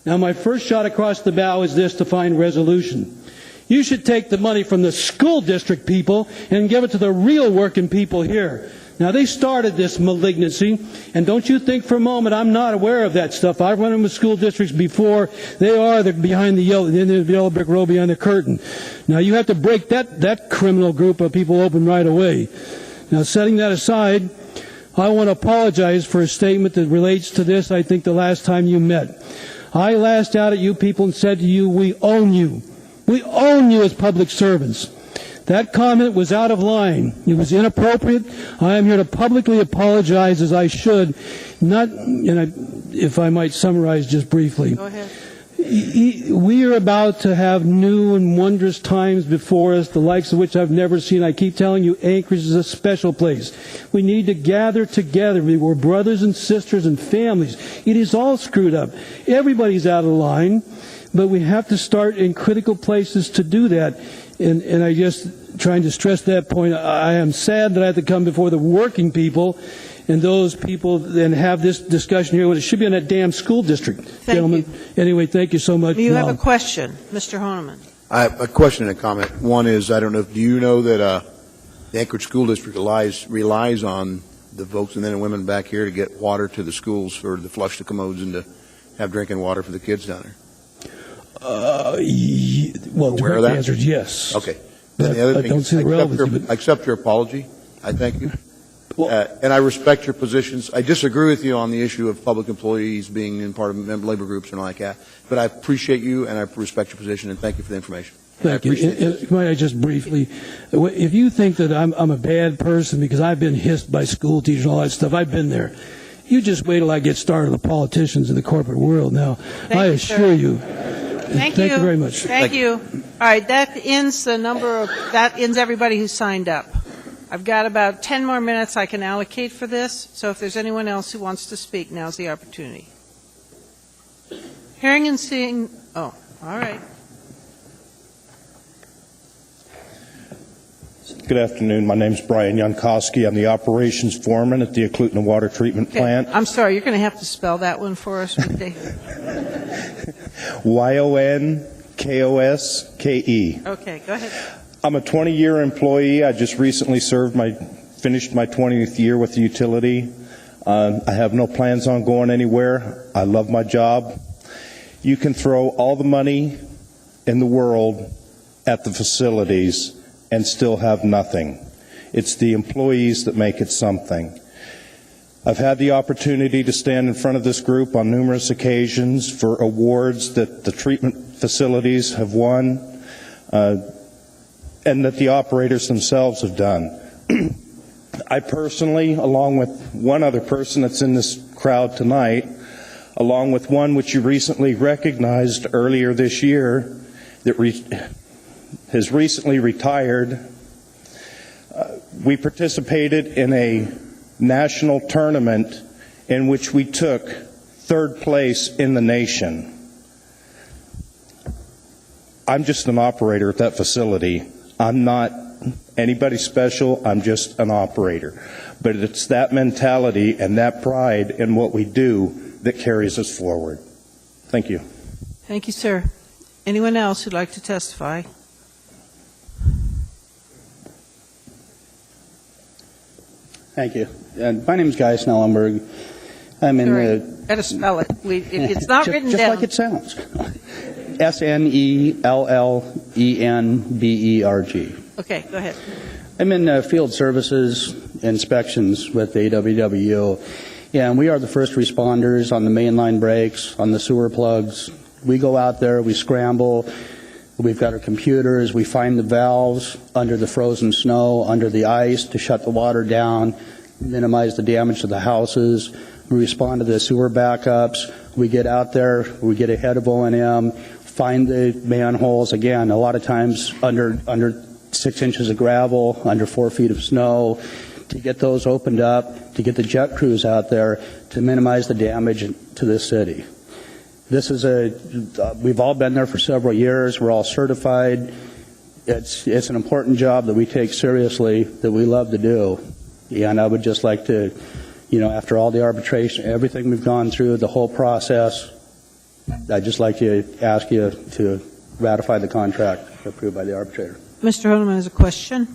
Now, my first shot across the bow is this to find resolution. You should take the money from the school district people and give it to the real working people here. Now, they started this malignancy, and don't you think for a moment I'm not aware of that stuff. I've run in with school districts before. They're behind the yellow brick road behind the curtain. Now, you have to break that criminal group of people open right away. Now, setting that aside, I want to apologize for a statement that relates to this, I think, the last time you met. I lashed out at you people and said to you, we own you. We own you as public servants. That comment was out of line. It was inappropriate. I am here to publicly apologize as I should. If I might summarize just briefly. Go ahead. We are about to have new and wondrous times before us, the likes of which I've never seen. I keep telling you, Anchorage is a special place. We need to gather together. We're brothers and sisters and families. It is all screwed up. Everybody's out of line, but we have to start in critical places to do that. And I just trying to stress that point. I am sad that I have to come before the working people and those people and have this discussion here when it should be in that damn school district. Gentlemen, anyway, thank you so much. You have a question, Mr. Honeman. I have a question and a comment. One is, I don't know, do you know that the Anchorage School District relies on the folks and men and women back here to get water to the schools for the flush the commodes and to have drinking water for the kids down there? Well, the direct answer is yes. Okay. But the other I thing don't is, see the relevancy. I accept your apology. I thank you. And I respect your positions. I disagree with you on the issue of public employees being in part of labor groups and all like that. But I appreciate you and I respect your position and thank you for the information. Thank you. Might I just briefly, if you think that I'm a bad person because I've been hissed by school teachers and all that stuff, I've been there. You just wait till I get started on the politicians in the corporate world now. I assure you. Thank you very much. Thank you. All right, that ends everybody who signed up. I've got about 10 more minutes I can allocate for this, so if there's anyone else who wants to speak, now's the opportunity. Hearing and seeing, all right. Good afternoon. My name's Brian Jankowski. I'm the operations foreman at the Eklutna Water Treatment Plant. I'm sorry, you're going to have to spell that one for us. Yonkoske. Okay, go ahead. I'm a 20-year employee. I just recently finished my 20th year with the utility. I have no plans on going anywhere. I love my job. You can throw all the money in the world at the facilities and still have nothing. It's the employees that make it something. I've had the opportunity to stand in front of this group on numerous occasions for awards that the treatment facilities have won and that the operators themselves have done. I personally, along with one other person that's in this crowd tonight, along with one which you recently recognized earlier this year that has recently retired, we participated in a national tournament in which we took third place in the nation. I'm just an operator at that facility. I'm not anybody special. I'm just an operator. But it's that mentality and that pride in what we do that carries us forward. Thank you. Thank you, sir. Anyone else who'd like to testify? Thank you. My name is Guy Snellenberg. I'm in the... Got to spell it. It's not written just down. like it sounds. Snellenberg. Okay, go ahead. I'm in field services inspections with AWW, and we are the first responders on the mainline breaks, on the sewer plugs. We go out there, we scramble, we've got our computers, we find the valves under the frozen snow, under the ice to shut the water down, minimize the damage to the houses. We respond to the sewer backups. We get out there, we get ahead of O&M, find the manholes, again, a lot of times under 6 inches of gravel, under 4 feet of snow, to get those opened up, to get the jet crews out there to minimize the damage to this city. This is we've all been there for several years. We're all certified. It's an important job that we take seriously, that we love to do. And I would just like to, after all the arbitration, everything we've gone through, the whole process, I'd just like to ask you to ratify the contract approved by the arbitrator. Mr. Hodeman has a question.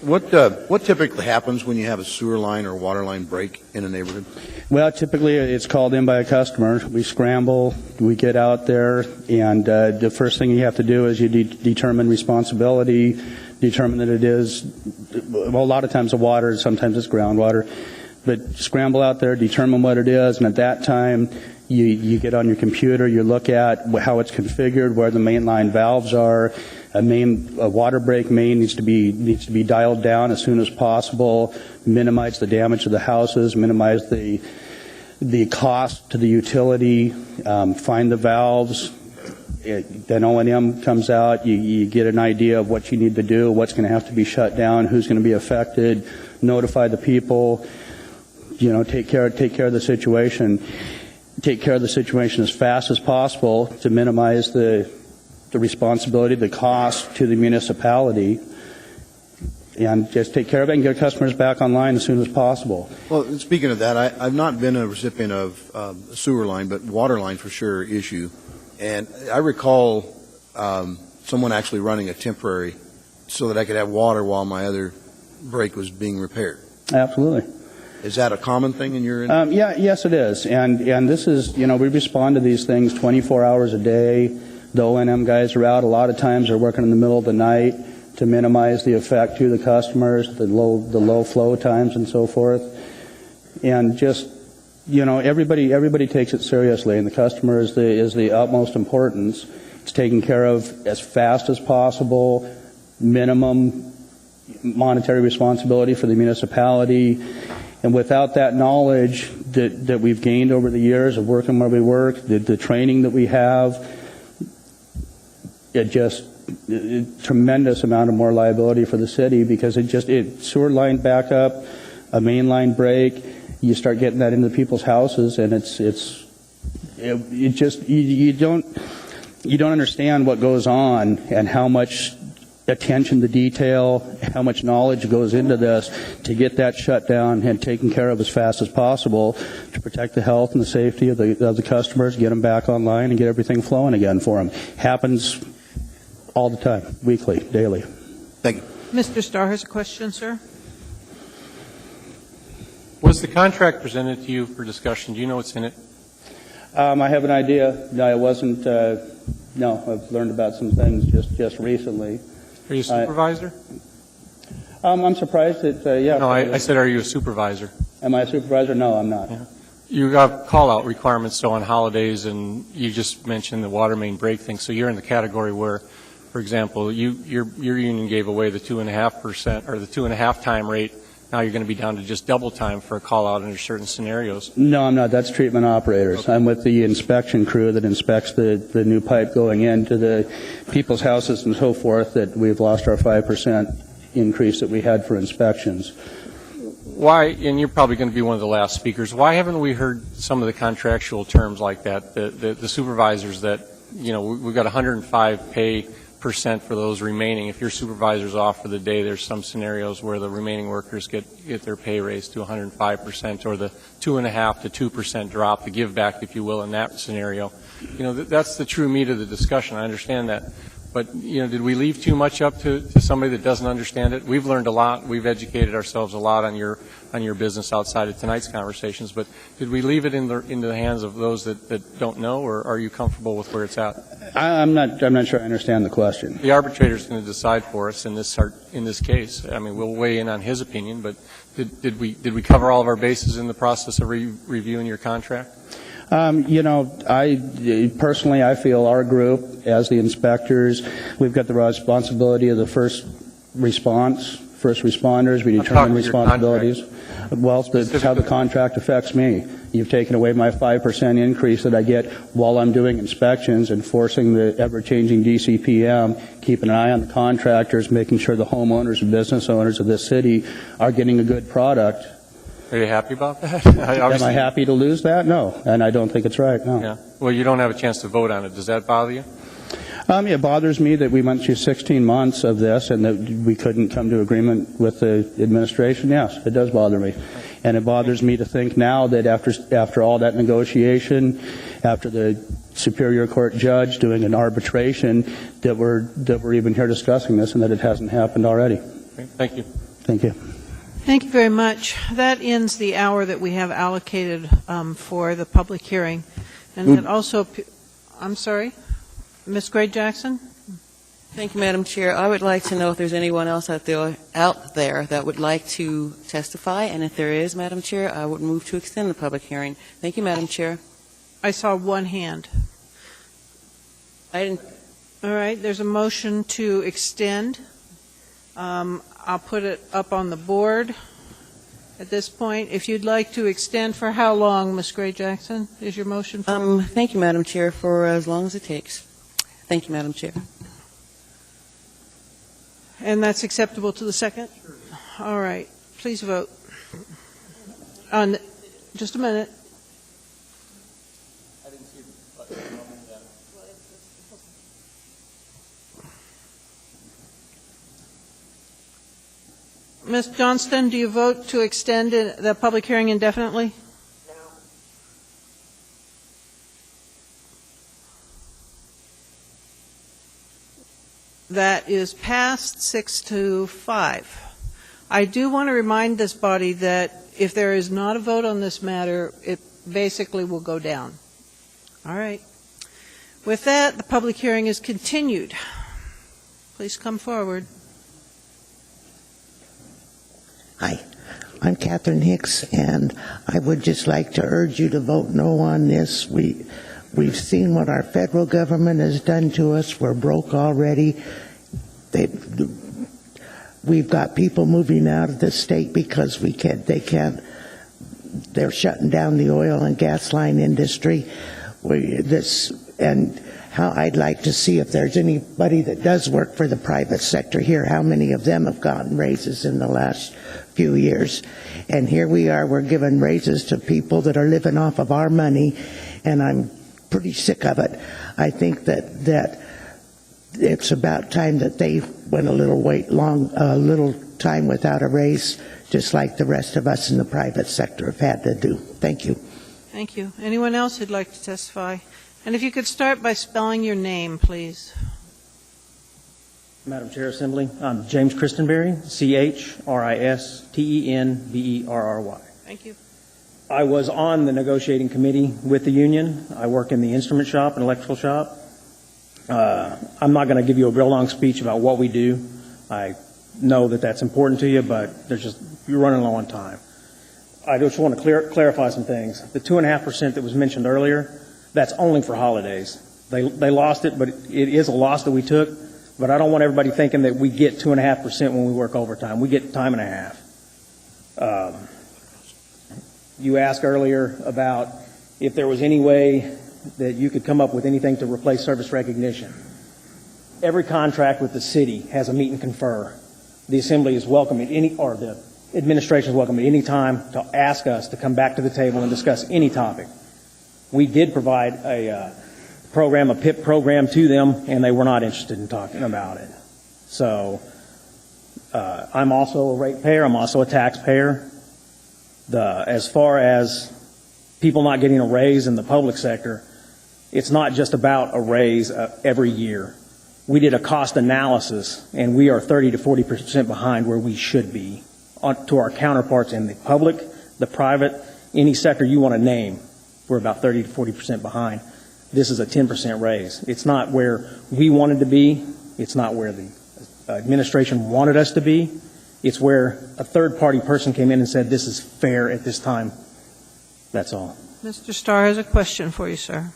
What typically happens when you have a sewer line or water line break in a neighborhood? Well, typically it's called in by a customer. We scramble, we get out there, and the first thing you have to do is you determine responsibility, determine that it is, well, a lot of times it's water, sometimes it's groundwater, but scramble out there, determine what it is, and at that time you get on your computer, you look at how it's configured, where the mainline valves are. A water break main needs to be dialed down as soon as possible, minimize the damage to the houses, minimize the cost to the utility, find the valves. Then O&M comes out, you get an idea of what you need to do, what's going to have to be shut down, who's going to be affected, notify the people, take care of the situation. Take care of the situation as fast as possible to minimize the responsibility, the cost to the municipality, and just take care of it and get customers back online as soon as possible. Well, speaking of that, I've not been a recipient of a sewer line, but water line for sure issue. And I recall someone actually running a temporary so that I could have water while my other break was being repaired. Absolutely. Is that a common thing in your industry? Yes, it is. And this is, we respond to these things 24 hours a day. The O&M guys are out. A lot of times they're working in the middle of the night to minimize the effect to the customers, the low flow times and so forth. And just, everybody takes it seriously, and the customer is the utmost importance. It's taken care of as fast as possible, minimum monetary responsibility for the municipality. And without that knowledge that we've gained over the years of working where we work, the training that we have, tremendous amount of more liability for the city, because sewer line backup, a main line break, you start getting that into people's houses, and you don't understand what goes on and how much attention to detail, how much knowledge goes into this to get that shut down and taken care of as fast as possible to protect the health and the safety of the customers, get them back online, and get everything flowing again for them. Happens all the time, weekly, daily. Thank you. Mr. Starr has a question, sir. Was the contract presented to you for discussion? Do you know what's in it? I have an idea. No, it wasn't. No, I've learned about some things just recently. Are you a supervisor? I'm surprised that, yeah. No, I said, are you a supervisor? Am I a supervisor? No, I'm not. Yeah. You have call-out requirements, so on holidays, and you just mentioned the water main break thing, so you're in the category where, for example, your union gave away the 2.5% or the 2.5 time rate. Now you're going to be down to just double time for a call-out under certain scenarios. No, I'm not. That's treatment operators. Okay. I'm with the inspection crew that inspects the new pipe going into the people's houses and so forth, that we've lost our 5% increase that we had for inspections. Why, and you're probably going to be one of the last speakers, why haven't we heard some of the contractual terms like that, the supervisors that, you know, we've got 105 pay % for those remaining. If your supervisor's off for the day, there's some scenarios where the remaining workers get their pay raised to 105%, or the 2.5 to 2% drop, the give back, if you will, in that scenario. You know, that's the true meat of the discussion. I understand that. But, you know, did we leave too much up to somebody that doesn't understand it? We've learned a lot. We've educated ourselves a lot on your business outside of tonight's conversations. But did we leave it into the hands of those that don't know, or are you comfortable with where it's at? I'm not sure I understand the question. The arbitrator's going to decide for us in this case. I mean, we'll weigh in on his opinion, but did we cover all of our bases in the process of reviewing your contract? You know, I feel our group, as the inspectors, we've got the responsibility of the first responders. We determine responsibilities. Well, that's how the contract affects me. You've taken away my 5% increase that I get while I'm doing inspections, enforcing the ever-changing DCPM, keeping an eye on the contractors, making sure the homeowners and business owners of this city are getting a good product. Are you happy about that? Am I happy to lose that? No, and I don't think it's right, no. Yeah. Well, you don't have a chance to vote on it. Does that bother you? It bothers me that we went through 16 months of this and that we couldn't come to agreement with the administration. Yes, it does bother me. And it bothers me to think now that after all that negotiation, after the Superior Court judge doing an arbitration, that we're even here discussing this and that it hasn't happened already. Okay. Thank you. Thank you. Thank you very much. That ends the hour that we have allocated for the public hearing. And it also, I'm sorry, Ms. Gray Jackson? Thank you, Madam Chair. I would like to know if there's anyone else out there that would like to testify, and if there is, Madam Chair, I would move to extend the public hearing. Thank you, Madam Chair. I saw one hand. I didn't. All right, there's a motion to extend. I'll put it up on the board at this point. If you'd like to extend, for how long, Ms. Gray Jackson, is your motion for? Thank you, Madam Chair, for as long as it takes. Thank you, Madam Chair. And that's acceptable to the second? Sure. All right. Please vote. Just a minute. Ms. Johnston, do you vote to extend the public hearing indefinitely? No. That is passed 6-5. I do want to remind this body that if there is not a vote on this matter, it basically will go down. All right. With that, the public hearing is continued. Please come forward. Hi, I'm Catherine Hicks, and I would just like to urge you to vote no on this. We've seen what our federal government has done to us. We're broke already. We've got people moving out of the state because they can't they're shutting down the oil and gas line industry. And how I'd like to see if there's anybody that does work for the private sector here, how many of them have gotten raises in the last few years. And here we are, we're giving raises to people that are living off of our money, and I'm pretty sick of it. I think that it's about time that they went a little time without a raise, just like the rest of us in the private sector have had to do. Thank you. Thank you. Anyone else who'd like to testify? And if you could start by spelling your name, please. Madam Chair, Assembly, I'm James Christenberry, Christenberry. Thank you. I was on the negotiating committee with the union. I work in the instrument shop and electrical shop. I'm not going to give you a real long speech about what we do. I know that that's important to you, but you're running low on time. I just want to clarify some things. The 2.5% that was mentioned earlier, that's only for holidays. They lost it, but it is a loss that we took. But I don't want everybody thinking that we get 2.5% when we work overtime. We get time and a half. You asked earlier about if there was any way that you could come up with anything to replace service recognition. Every contract with the city has a meet and confer. The Assembly is welcome at the administration is welcome at any time to ask us to come back to the table and discuss any topic. We did provide a PIP program to them, and they were not interested in talking about it. So I'm also a ratepayer. I'm also a taxpayer. As far as people not getting a raise in the public sector, it's not just about a raise every year. We did a cost analysis, and we are 30 to 40% behind where we should be to our counterparts in the public, the private, any sector you want to name. We're about 30 to 40% behind. This is a 10% raise. It's not where we wanted to be. It's not where the administration wanted us to be. It's where a third-party person came in and said, this is fair at this time. That's all. Mr. Starr has a question for you, sir.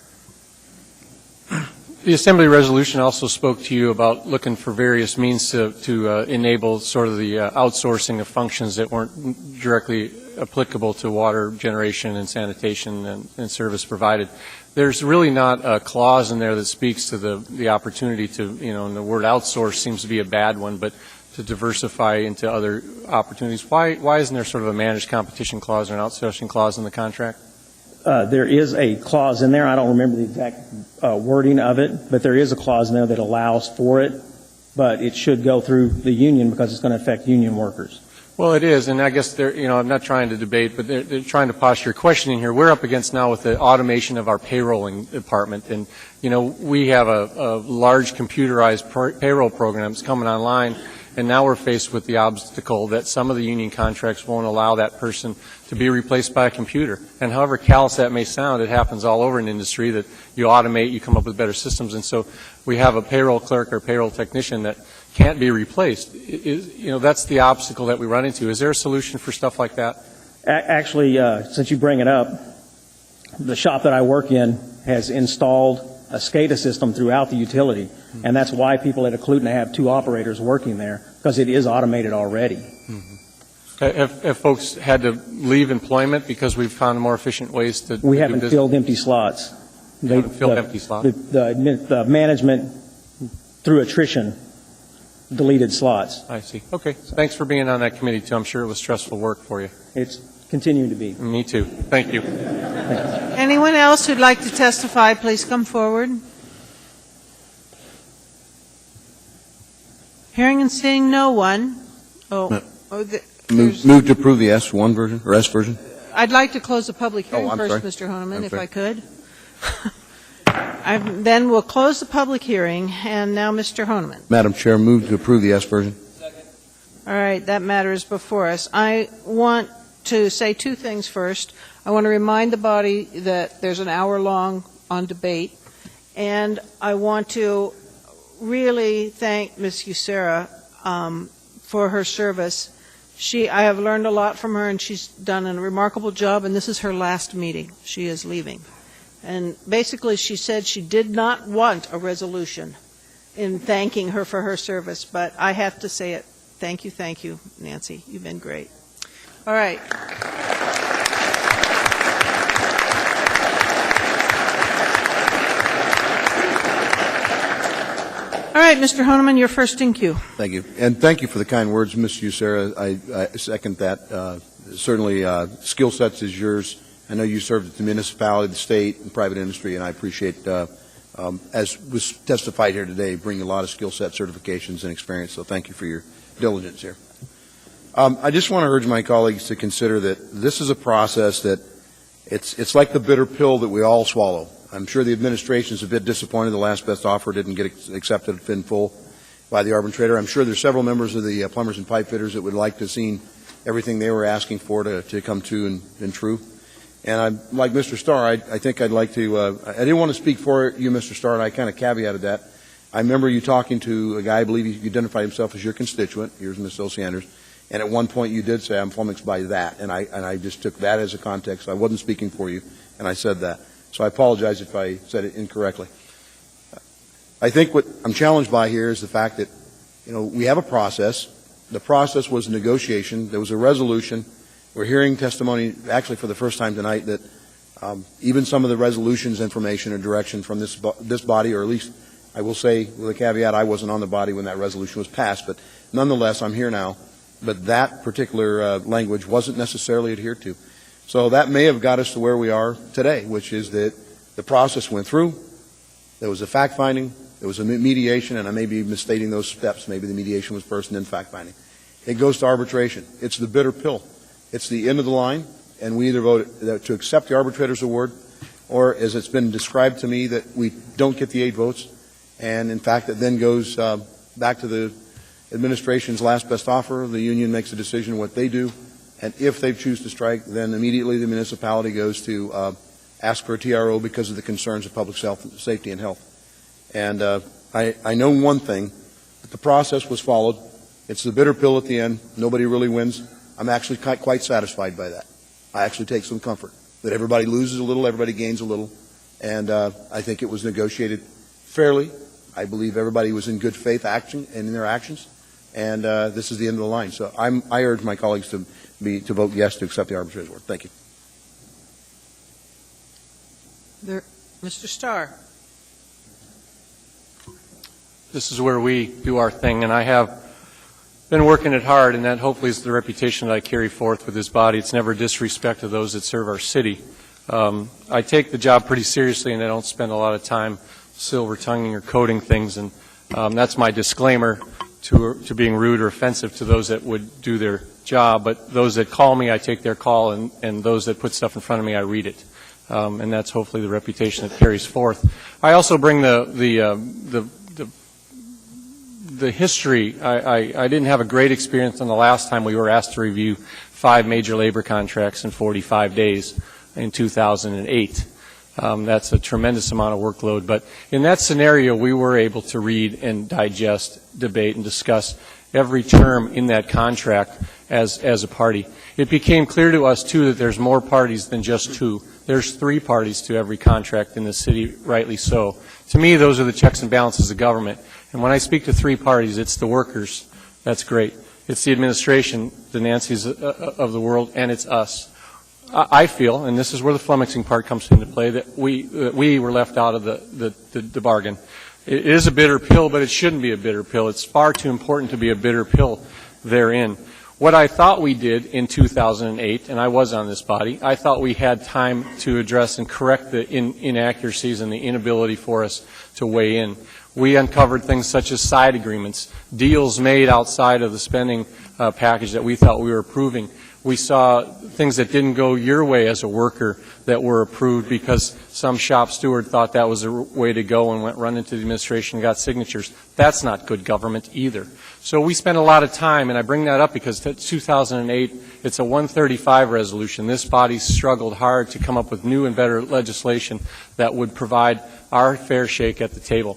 The Assembly resolution also spoke to you about looking for various means to enable sort of the outsourcing of functions that weren't directly applicable to water generation and sanitation and service provided. There's really not a clause in there that speaks to the opportunity to, and the word outsource seems to be a bad one, but to diversify into other opportunities. Why isn't there sort of a managed competition clause or an outsourcing clause in the contract? There is a clause in there. I don't remember the exact wording of it, but there is a clause in there that allows for it, but it should go through the union because it's going to affect union workers. Well, it is, and I guess I'm not trying to debate, but they're trying to posture a question in here. We're up against now with the automation of our payrolling department, and we have a large computerized payroll programs coming online. And now we're faced with the obstacle that some of the union contracts won't allow that person to be replaced by a computer. And however callous that may sound, it happens all over an industry that you automate, you come up with better systems. And so we have a payroll clerk or payroll technician that can't be replaced. That's the obstacle that we run into. Is there a solution for stuff like that? Actually, since you bring it up, the shop that I work in has installed a SCADA system throughout the utility, and that's why people at Eklutna have 2 operators working there, because it is automated already. Mm-hmm. Have folks had to leave employment because we've found more efficient ways to We haven't filled empty slots. Empty slots? The management, through attrition, deleted slots. I see. Okay. Thanks for being on that committee, too. I'm sure it was stressful work for you. It's continuing to be. Me too. Thank you. Anyone else who'd like to testify, please come forward. Hearing and seeing no one. Move to approve the S1 version, or S version? I'd like to close the public hearing I'm first, sorry. Mr. Honeman, if sorry. I could. Then we'll close the public hearing, and now Mr. Honeman. Madam Chair, move to approve the S version. All right, that matter is before us. I want to say 2 things first. I want to remind the body that there's an hour long on debate, and I want to really thank Ms. Usera for her service. I have learned a lot from her, and she's done a remarkable job, and this is her last meeting. She is leaving. And basically, she said she did not want a resolution in thanking her for her service, but I have to say it. Thank you, Nancy. You've been great. All right. All right, Mr. Honeman, you're first in queue. Thank you. And thank you for the kind words, Ms. Usera. I second that. Certainly, skill sets is yours. I know you served at the municipality, the state, and private industry, and I appreciate, as was testified here today, bringing a lot of skill set certifications and experience. So thank you for your diligence here. I just want to urge my colleagues to consider that this is a process that it's like the bitter pill that we all swallow. I'm sure the administration is a bit disappointed the last best offer didn't get accepted in full by the arbitrator. I'm sure there's several members of the plumbers and pipe fitters that would like to have seen everything they were asking for to come to and true. And I'm like Mr. Starr, I think I'd like to, I didn't want to speak for you, Mr. Starr, and I kind of caveated that. I remember you talking to a guy, I believe he identified himself as your constituent, here's Ms. Bill Sanders, and at one point you did say, I'm flummoxed by that, and I just took that as a context. I wasn't speaking for you, and I said that. So I apologize if I said it incorrectly. I think what I'm challenged by here is the fact that, we have a process. The process was a negotiation. There was a resolution. We're hearing testimony, actually for the first time tonight, that even some of the resolutions, information, or direction from this body, or at least I will say with a caveat, I wasn't on the body when that resolution was passed, but nonetheless, I'm here now. But that particular language wasn't necessarily adhered to. So that may have got us to where we are today, which is that the process went through, there was a fact-finding, there was a mediation, and I may be misstating those steps. Maybe the mediation was first and then fact-finding. It goes to arbitration. It's the bitter pill. It's the end of the line, and we either vote to accept the arbitrator's award, or as it's been described to me, that we don't get the 8 votes, and in fact it then goes back to the administration's last best offer. The union makes a decision what they do, and if they choose to strike, then immediately the municipality goes to ask for a TRO because of the concerns of public safety and health. And I know one thing, that the process was followed. It's the bitter pill at the end. Nobody really wins. I'm actually quite satisfied by that. I actually take some comfort that everybody loses a little, everybody gains a little, and I think it was negotiated fairly. I believe everybody was in good faith action and in their actions, and this is the end of the line. So I urge my colleagues to vote yes to accept the arbitrator's award. Thank you. Mr. Starr. This is where we do our thing, and I have been working it hard, and that hopefully is the reputation that I carry forth with this body. It's never disrespect to those that serve our city. I take the job pretty seriously, and I don't spend a lot of time silver-tonguing or coding things, and that's my disclaimer to being rude or offensive to those that would do their job. But those that call me, I take their call, and those that put stuff in front of me, I read it. And that's hopefully the reputation that carries forth. I also bring the history. I didn't have a great experience on the last time we were asked to review 5 major labor contracts in 45 days in 2008. That's a tremendous amount of workload. But in that scenario, we were able to read and digest, debate, and discuss every term in that contract as a party. It became clear to us, too, that there's more parties than just 2. There's 3 parties to every contract in the city, rightly so. To me, those are the checks and balances of government. And when I speak to 3 parties, it's the workers. That's great. It's the administration, the Nancys of the world, and it's us. I feel, and this is where the flummoxing part comes into play, that we were left out of the bargain. It is a bitter pill, but it shouldn't be a bitter pill. It's far too important to be a bitter pill therein. What I thought we did in 2008, and I was on this body, I thought we had time to address and correct the inaccuracies and the inability for us to weigh in. We uncovered things such as side agreements, deals made outside of the spending package that we thought we were approving. We saw things that didn't go your way as a worker that were approved because some shop steward thought that was the way to go and went run into the administration and got signatures. That's not good government either. So we spent a lot of time, and I bring that up because 2008, it's a 135 resolution. This body struggled hard to come up with new and better legislation that would provide our fair shake at the table.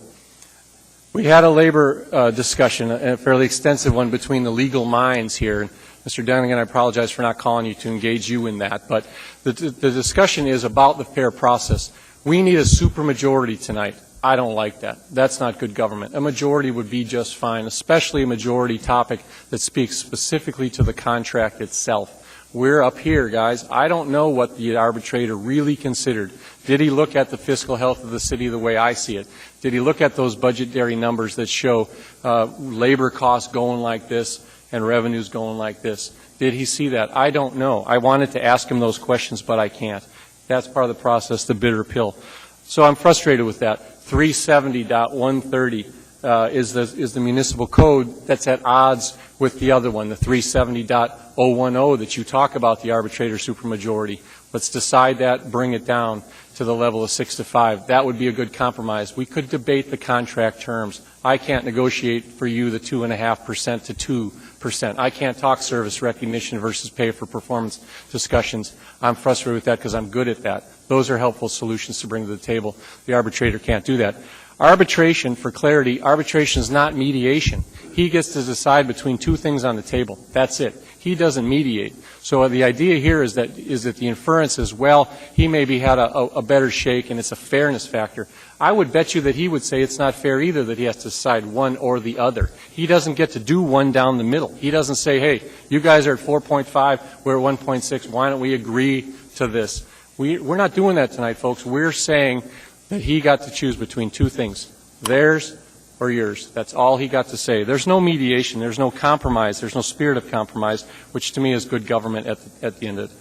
We had a labor discussion, a fairly extensive one between the legal minds here. Mr. Dunnigan, I apologize for not calling you to engage you in that, but the discussion is about the fair process. We need a supermajority tonight. I don't like that. That's not good government. A majority would be just fine, especially a majority topic that speaks specifically to the contract itself. We're up here, guys. I don't know what the arbitrator really considered. Did he look at the fiscal health of the city the way I see it? Did he look at those budgetary numbers that show labor costs going like this and revenues going like this? Did he see that? I don't know. I wanted to ask him those questions, but I can't. That's part of the process, the bitter pill. So I'm frustrated with that. 370.130 is the municipal code that's at odds with the other one, the 370.010 that you talk about, the arbitrator supermajority. Let's decide that, bring it down to the level of 6-5. That would be a good compromise. We could debate the contract terms. I can't negotiate for you the 2.5% to 2%. I can't talk service recognition versus pay for performance discussions. I'm frustrated with that because I'm good at that. Those are helpful solutions to bring to the table. The arbitrator can't do that. Arbitration, for clarity, arbitration is not mediation. He gets to decide between two things on the table. That's it. He doesn't mediate. So the idea here is that the inference is, well, he maybe had a better shake and it's a fairness factor. I would bet you that he would say it's not fair either, that he has to decide one or the other. He doesn't get to do one down the middle. He doesn't say, hey, you guys are at 4.5, we're at 1.6, why don't we agree to this? We're not doing that tonight, folks. We're saying that he got to choose between two things, theirs or yours. That's all he got to say. There's no mediation. There's no compromise. There's no spirit of compromise, which to me is good government at the end of it.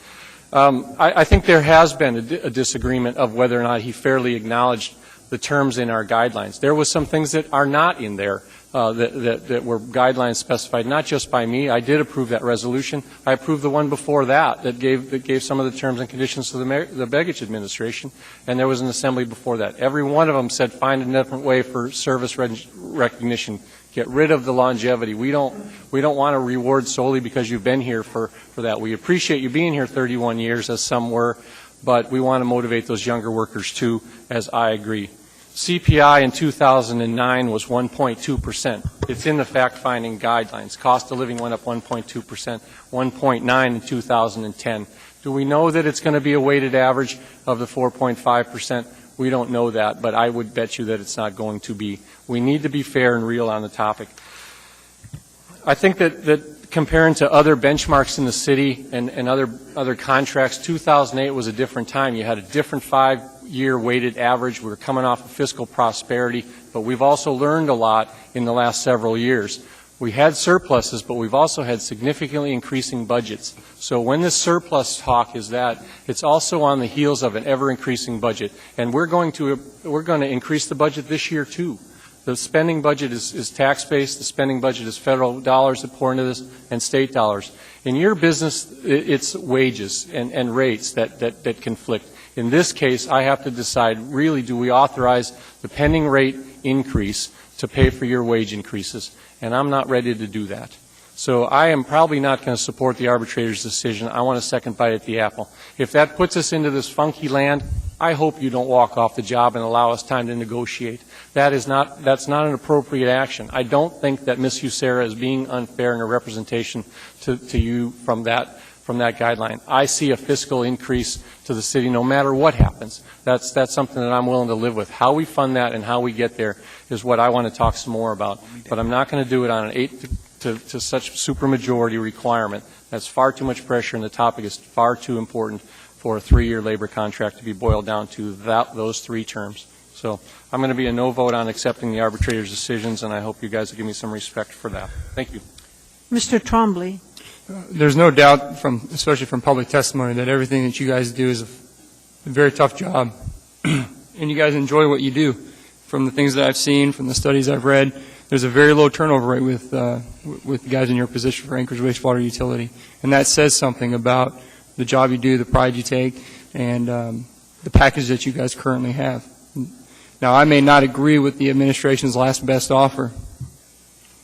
I think there has been a disagreement of whether or not he fairly acknowledged the terms in our guidelines. There was some things that are not in there that were guidelines specified, not just by me. I did approve that resolution. I approved the one before that gave some of the terms and conditions to the Begich administration, and there was an assembly before that. Every one of them said find a different way for service recognition. Get rid of the longevity. We don't want to reward solely because you've been here for that. We appreciate you being here 31 years, as some were, but we want to motivate those younger workers too, as I agree. CPI in 2009 was 1.2%. It's in the fact-finding guidelines. Cost of living went up 1.2%, 1.9% in 2010. Do we know that it's going to be a weighted average of the 4.5%? We don't know that, but I would bet you that it's not going to be. We need to be fair and real on the topic. I think that comparing to other benchmarks in the city and other contracts, 2008 was a different time. You had a different 5-year weighted average. We were coming off of fiscal prosperity, but we've also learned a lot in the last several years. We had surpluses, but we've also had significantly increasing budgets. So when this surplus talk is that, it's also on the heels of an ever-increasing budget. And we're going to increase the budget this year, too. The spending budget is tax-based. The spending budget is federal dollars that pour into this and state dollars. In your business, it's wages and rates that conflict. In this case, I have to decide, really, do we authorize the pending rate increase to pay for your wage increases? And I'm not ready to do that. So I am probably not going to support the arbitrator's decision. I want a second bite at the apple. If that puts us into this funky land, I hope you don't walk off the job and allow us time to negotiate. That's not an appropriate action. I don't think that Ms. Usera is being unfair in her representation to you from that guideline. I see a fiscal increase to the city no matter what happens. That's something that I'm willing to live with. How we fund that and how we get there is what I want to talk some more about. But I'm not going to do it on an 8 to such supermajority requirement. That's far too much pressure, and the topic is far too important for a 3-year labor contract to be boiled down to those 3 terms. So I'm going to be a no vote on accepting the arbitrator's decisions, and I hope you guys will give me some respect for that. Thank you. Mr. Trombley. There's no doubt, especially from public testimony, that everything that you guys do is a very tough job, and you guys enjoy what you do. From the things that I've seen, from the studies I've read, there's a very low turnover rate with the guys in your position for Anchorage Wastewater Utility, and that says something about the job you do, the pride you take, and the package that you guys currently have. Now, I may not agree with the administration's last best offer,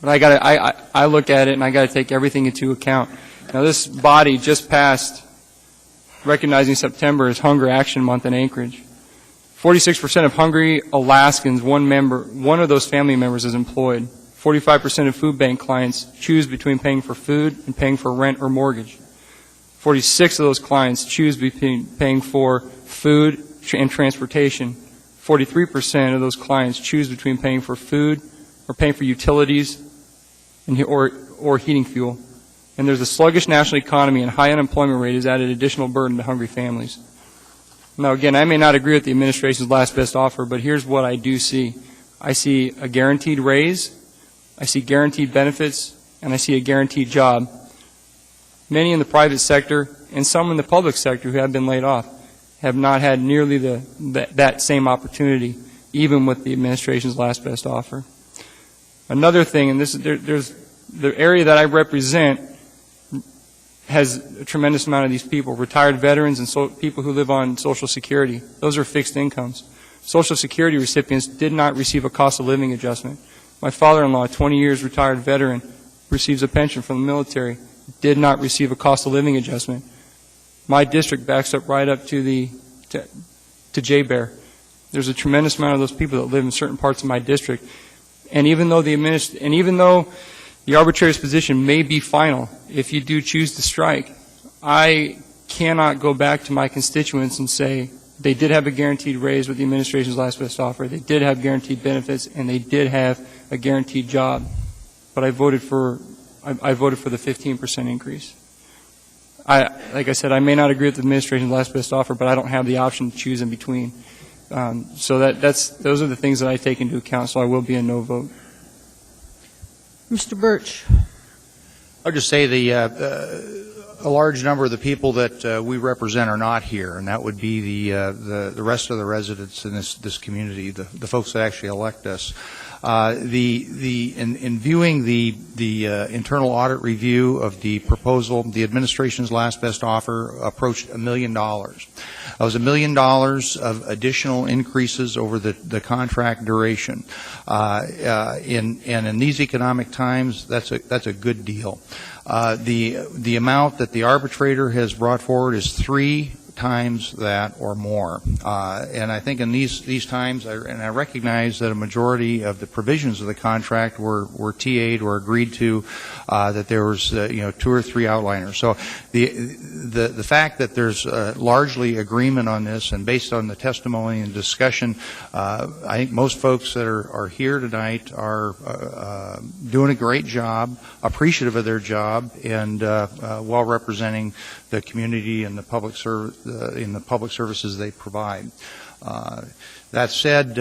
but I look at it and I got to take everything into account. Now, this body just passed recognizing September as Hunger Action Month in Anchorage. 46% of hungry Alaskans, one of those family members is employed. 45% of food bank clients choose between paying for food and paying for rent or mortgage. 46 of those clients choose between paying for food and transportation. 43% of those clients choose between paying for food or paying for utilities or heating fuel. And there's a sluggish national economy, and high unemployment rate has added additional burden to hungry families. Now, again, I may not agree with the administration's last best offer, but here's what I do see. I see a guaranteed raise, I see guaranteed benefits, and I see a guaranteed job. Many in the private sector and some in the public sector who have been laid off have not had nearly that same opportunity, even with the administration's last best offer. Another thing, and there's the area that I represent has a tremendous amount of these people, retired veterans and people who live on Social Security. Those are fixed incomes. Social Security recipients did not receive a cost of living adjustment. My father-in-law, 20 years retired veteran, receives a pension from the military, did not receive a cost of living adjustment. My district backs up right up to J-Bear. There's a tremendous amount of those people that live in certain parts of my district. And even though the arbitrator's position may be final, if you do choose to strike, I cannot go back to my constituents and say they did have a guaranteed raise with the administration's last best offer, they did have guaranteed benefits, and they did have a guaranteed job. But I voted for the 15% increase. Like I said, I may not agree with the administration's last best offer, but I don't have the option to choose in between. So those are the things that I take into account, so I will be a no vote. Mr. Birch. I'll just say a large number of the people that we represent are not here, and that would be the rest of the residents in this community, the folks that actually elect us. In viewing the internal audit review of the proposal, the administration's last best offer approached $1 million. That was $1 million of additional increases over the contract duration. In these economic times, that's a good deal. The amount that the arbitrator has brought forward is 3 times that or more. And I think in these times, I recognize that a majority of the provisions of the contract were TA'd or agreed to, that there was 2 or 3 outliners. So the fact that there's largely agreement on this, and based on the testimony and discussion, I think most folks that are here tonight are doing a great job, appreciative of their job, and well representing the community and the public services they provide. That said,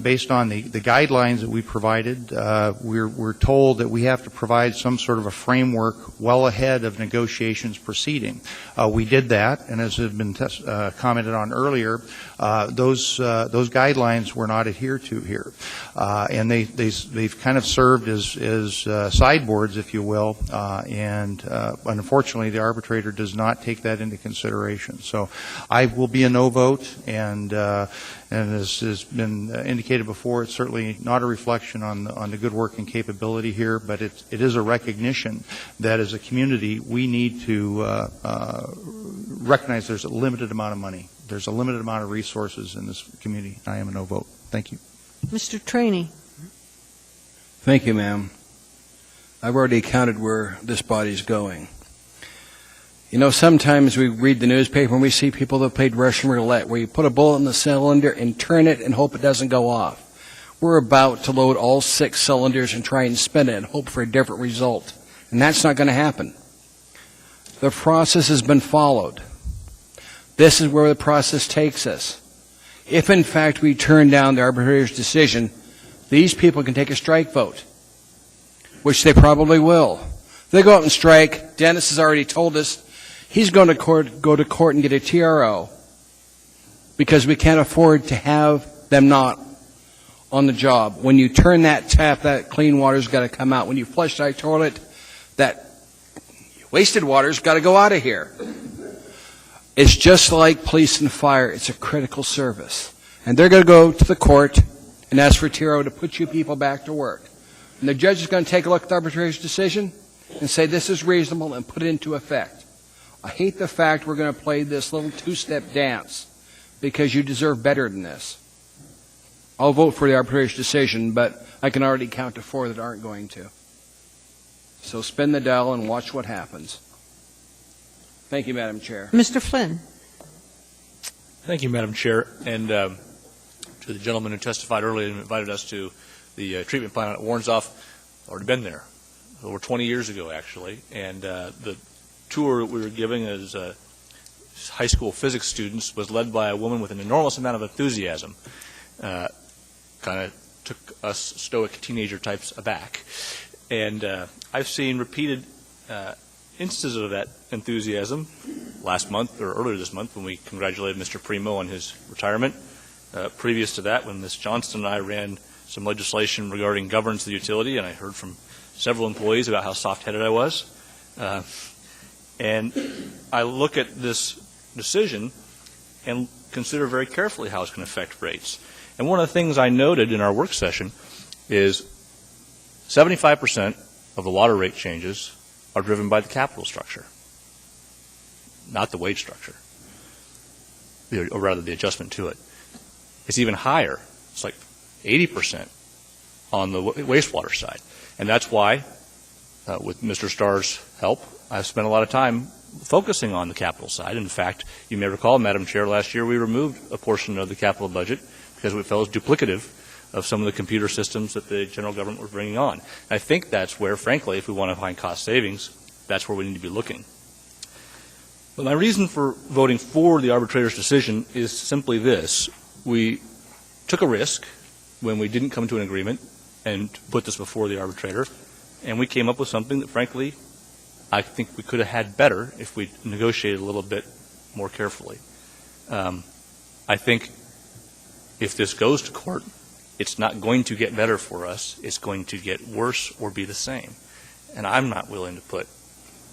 based on the guidelines that we provided, we're told that we have to provide some sort of a framework well ahead of negotiations proceeding. We did that, and as has been commented on earlier, those guidelines were not adhered to here, and they've kind of served as sideboards, if you will, and unfortunately, the arbitrator does not take that into consideration. So, I will be a no vote, and as has been indicated before, it's certainly not a reflection on the good work and capability here, but it is a recognition that as a community we need to recognize there's a limited amount of money. There's a limited amount of resources in this community. I am a no vote. Thank you. Mr. Traney. Thank you, ma'am. I've already counted where this body's going. You know, sometimes we read the newspaper and we see people that played Russian roulette, where you put a bullet in the cylinder and turn it and hope it doesn't go off. We're about to load all 6 cylinders and try and spin it and hope for a different result. And that's not going to happen. The process has been followed. This is where the process takes us. If, in fact, we turn down the arbitrator's decision, these people can take a strike vote, which they probably will. They go out and strike. Dennis has already told us he's going to go to court and get a TRO because we can't afford to have them not on the job. When you turn that tap, that clean water's got to come out. When you flush that toilet, that wasted water's got to go out of here. It's just like police and fire. It's a critical service. And they're going to go to the court and ask for a TRO to put you people back to work. And the judge is going to take a look at the arbitrator's decision and say this is reasonable and put it into effect. I hate the fact we're going to play this little 2-step dance because you deserve better than this. I'll vote for the arbitrator's decision, but I can already count to 4 that aren't going to. So spin the dial and watch what happens. Thank you, Madam Chair. Mr. Flynn. Thank you, Madam Chair, and to the gentleman who testified earlier and invited us to the treatment plant at Warrensoff. Already been there over 20 years ago, actually, and the tour that we were giving is high school physics students was led by a woman with an enormous amount of enthusiasm. Kind of took us stoic teenager types aback. And I've seen repeated instances of that enthusiasm last month or earlier this month when we congratulated Mr. Primo on his retirement. Previous to that, when Ms. Johnston and I ran some legislation regarding governance of the utility, and I heard from several employees about how soft-headed I was. And I look at this decision and consider very carefully how it's going to affect rates. And one of the things I noted in our work session is 75% of the water rate changes are driven by the capital structure, not the wage structure, or rather the adjustment to it. It's even higher. It's like 80% on the wastewater side. And that's why, with Mr. Starr's help, I've spent a lot of time focusing on the capital side. In fact, you may recall, Madam Chair, last year we removed a portion of the capital budget because we felt it was duplicative of some of the computer systems that the general government was bringing on. And I think that's where, frankly, if we want to find cost savings, that's where we need to be looking. But my reason for voting for the arbitrator's decision is simply this. We took a risk when we didn't come to an agreement and put this before the arbitrator, and we came up with something that, frankly, I think we could have had better if we negotiated a little bit more carefully. I think if this goes to court, it's not going to get better for us. It's going to get worse or be the same. And I'm not willing to put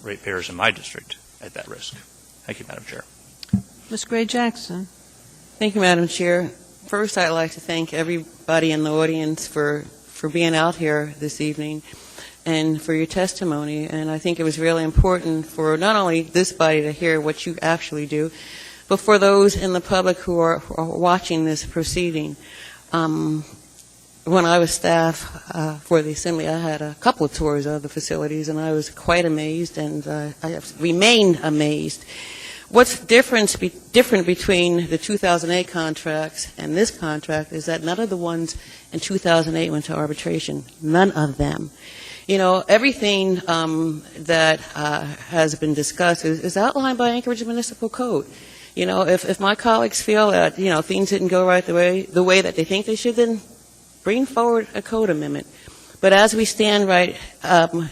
ratepayers in my district at that risk. Thank you, Madam Chair. Ms. Gray-Jackson. Thank you, Madam Chair. First, I'd like to thank everybody in the audience for being out here this evening and for your testimony. And I think it was really important for not only this body to hear what you actually do, but for those in the public who are watching this proceeding. When I was staff for the Assembly, I had a couple of tours of the facilities, and I was quite amazed, and I have remained amazed. What's different between the 2008 contracts and this contract is that none of the ones in 2008 went to arbitration. None of them. You know, everything that has been discussed is outlined by Anchorage Municipal Code. You know, if my colleagues feel that, you know, things didn't go right the way that they think they should, then bring forward a code amendment. But as we stand right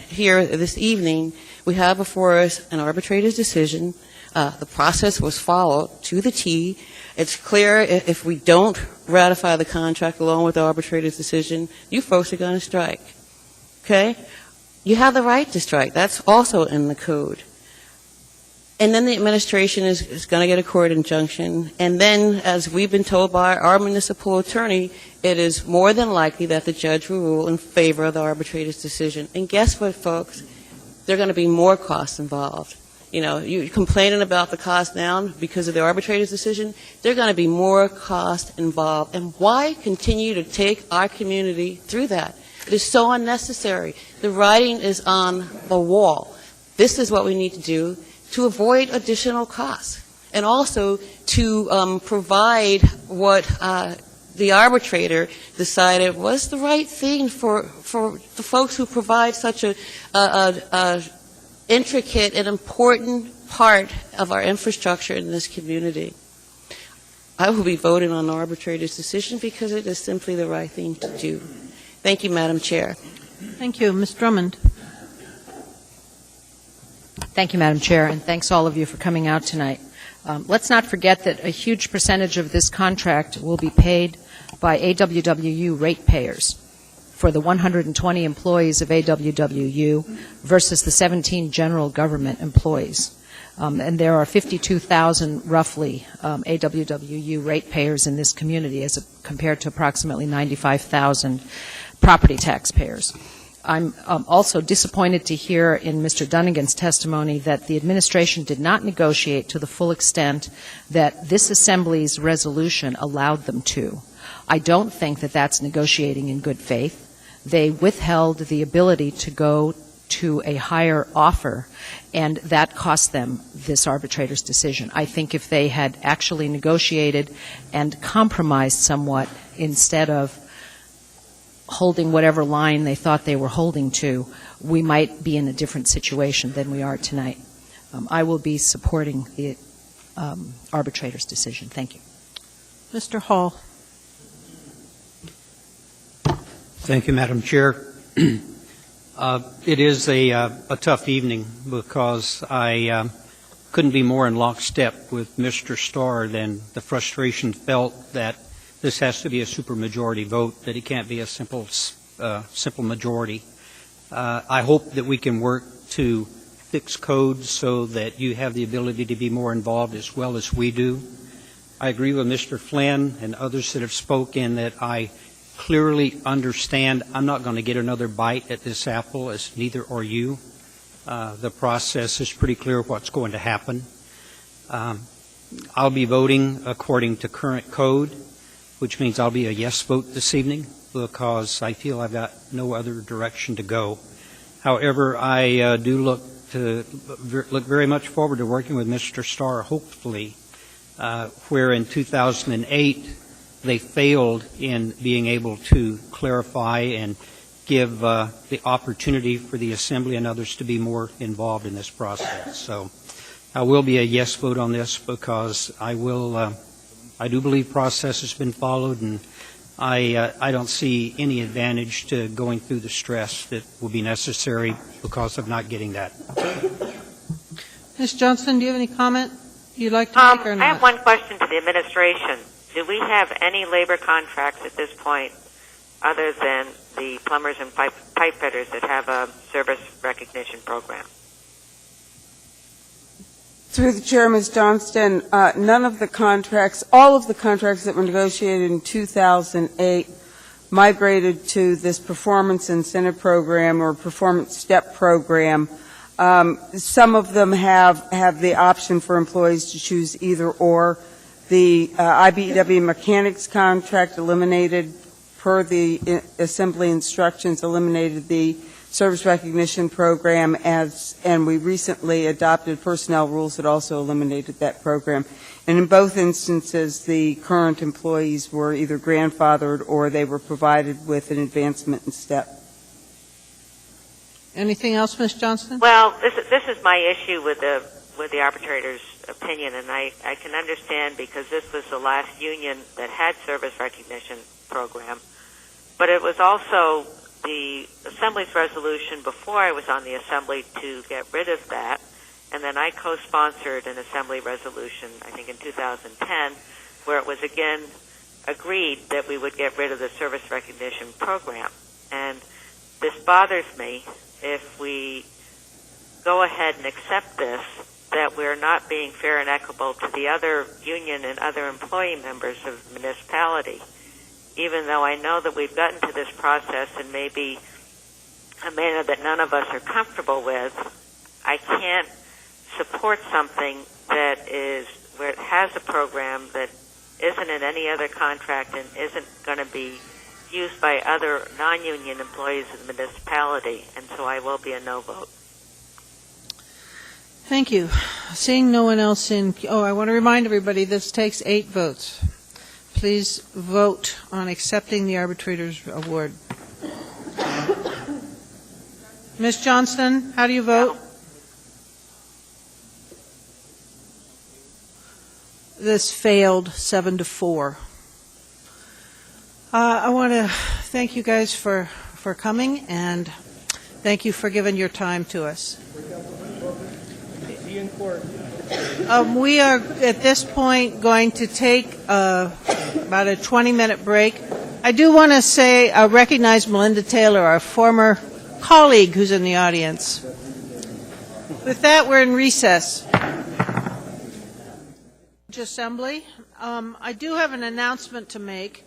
here this evening, we have before us an arbitrator's decision. The process was followed to the T. It's clear if we don't ratify the contract along with the arbitrator's decision, you folks are going to strike. Okay? You have the right to strike. That's also in the code. And then the administration is going to get a court injunction. And then, as we've been told by our municipal attorney, it is more than likely that the judge will rule in favor of the arbitrator's decision. And guess what, folks? There are going to be more costs involved. You know, you're complaining about the cost now because of the arbitrator's decision. There are going to be more costs involved. And why continue to take our community through that? It is so unnecessary. The writing is on the wall. This is what we need to do to avoid additional costs, and also to provide what the arbitrator decided was the right thing for the folks who provide such a intricate and important part of our infrastructure in this community. I will be voting on the arbitrator's decision because it is simply the right thing to do. Thank you, Madam Chair. Thank you. Ms. Drummond. Thank you, Madam Chair, and thanks all of you for coming out tonight. Let's not forget that a huge percentage of this contract will be paid by AWWU ratepayers for the 120 employees of AWWU versus the 17 general government employees. And there are 52,000 roughly AWWU ratepayers in this community as compared to approximately 95,000 property taxpayers. I'm also disappointed to hear in Mr. Dunnigan's testimony that the administration did not negotiate to the full extent that this Assembly's resolution allowed them to. I don't think that that's negotiating in good faith. They withheld the ability to go to a higher offer, and that cost them this arbitrator's decision. I think if they had actually negotiated and compromised somewhat instead of holding whatever line they thought they were holding to, we might be in a different situation than we are tonight. I will be supporting the arbitrator's decision. Thank you. Mr. Hall. Thank you, Madam Chair. It is a tough evening because I couldn't be more in lockstep with Mr. Starr than the frustration felt that this has to be a supermajority vote, that it can't be a simple majority. I hope that we can work to fix codes so that you have the ability to be more involved as well as we do. I agree with Mr. Flynn and others that have spoken that I clearly understand I'm not going to get another bite at this apple, as neither are you. The process is pretty clear what's going to happen. I'll be voting according to current code, which means I'll be a yes vote this evening because I feel I've got no other direction to go. However, I do look very much forward to working with Mr. Starr, hopefully, where in 2008 they failed in being able to clarify and give the opportunity for the Assembly and others to be more involved in this process. So I will be a yes vote on this because I do believe process has been followed, and I don't see any advantage to going through the stress that will be necessary because of not getting that. Ms. Johnston, do you have any comment you'd like to make or not? I have one question to the administration. Do we have any labor contracts at this point other than the plumbers and pipe fitters that have a service recognition program? Through the chair, Ms. Johnston, none of the contracts, all of the contracts that were negotiated in 2008 migrated to this performance incentive program or performance step program. Some of them have the option for employees to choose either or. The IBEW mechanics contract eliminated, per the Assembly instructions, eliminated the service recognition program, and we recently adopted personnel rules that also eliminated that program. And in both instances, the current employees were either grandfathered or they were provided with an advancement in step. Anything else, Ms. Johnston? Well, this is my issue with the arbitrator's opinion, and I can understand because this was the last union that had service recognition program, but it was also the Assembly's resolution before I was on the Assembly to get rid of that, and then I co-sponsored an Assembly resolution, I think in 2010, where it was again agreed that we would get rid of the service recognition program. And this bothers me if we go ahead and accept this, that we're not being fair and equitable to the other union and other employee members of the municipality. Even though I know that we've gotten to this process in maybe a manner that none of us are comfortable with, I can't support something that is where it has a program that isn't in any other contract and isn't going to be used by other non-union employees of the municipality, and so I will be a no vote. Thank you. Seeing no one else I want to remind everybody this takes 8 votes. Please vote on accepting the arbitrator's award. Ms. Johnston, how do you vote? This failed 7-4. I want to thank you guys for coming, and thank you for giving your time to us. We are, at this point, going to take about a 20-minute break. I do want to recognize Melinda Taylor, our former colleague who's in the audience. With that, we're in recess. Assembly. I do have an announcement to make.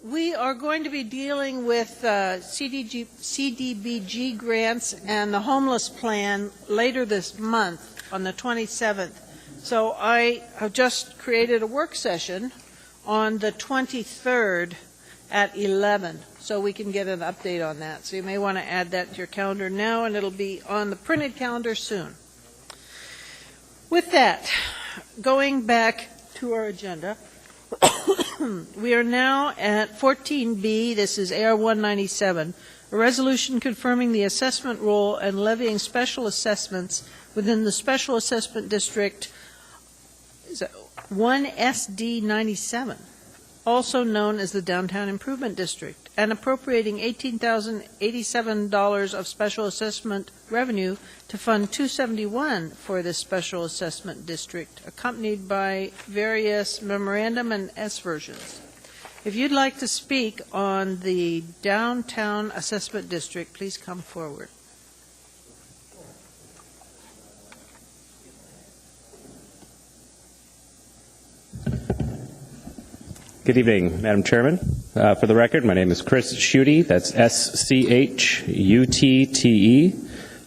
We are going to be dealing with CDBG grants and the homeless plan later this month on the 27th. So I have just created a work session on the 23rd at 11 so we can get an update on that. So you may want to add that to your calendar now, and it'll be on the printed calendar soon. With that, going back to our agenda, we are now at 14B. This is AR 197, a resolution confirming the assessment role and levying special assessments within the Special Assessment District 1SD97, also known as the Downtown Improvement District, and appropriating $18,087 of special assessment revenue to Fund 271 for this special assessment district, accompanied by various memorandum and S versions. If you'd like to speak on the Downtown Assessment District, please come forward. Good evening, Madam Chairman. For the record, my name is Chris Schutte. That's S-C-H-U-T-T-E.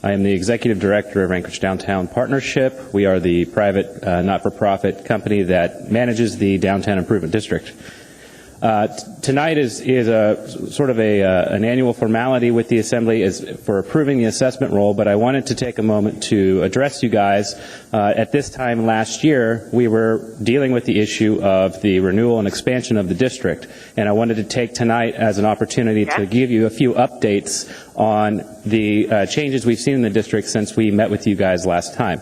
I am the Executive Director of Anchorage Downtown Partnership. We are the private, not-for-profit company that manages the Downtown Improvement District. Tonight is a sort of an annual formality with the Assembly for approving the assessment roll, but I wanted to take a moment to address you guys. At this time last year, we were dealing with the issue of the renewal and expansion of the district, and I wanted to take tonight as an opportunity to give you a few updates on the changes we've seen in the district since we met with you guys last time.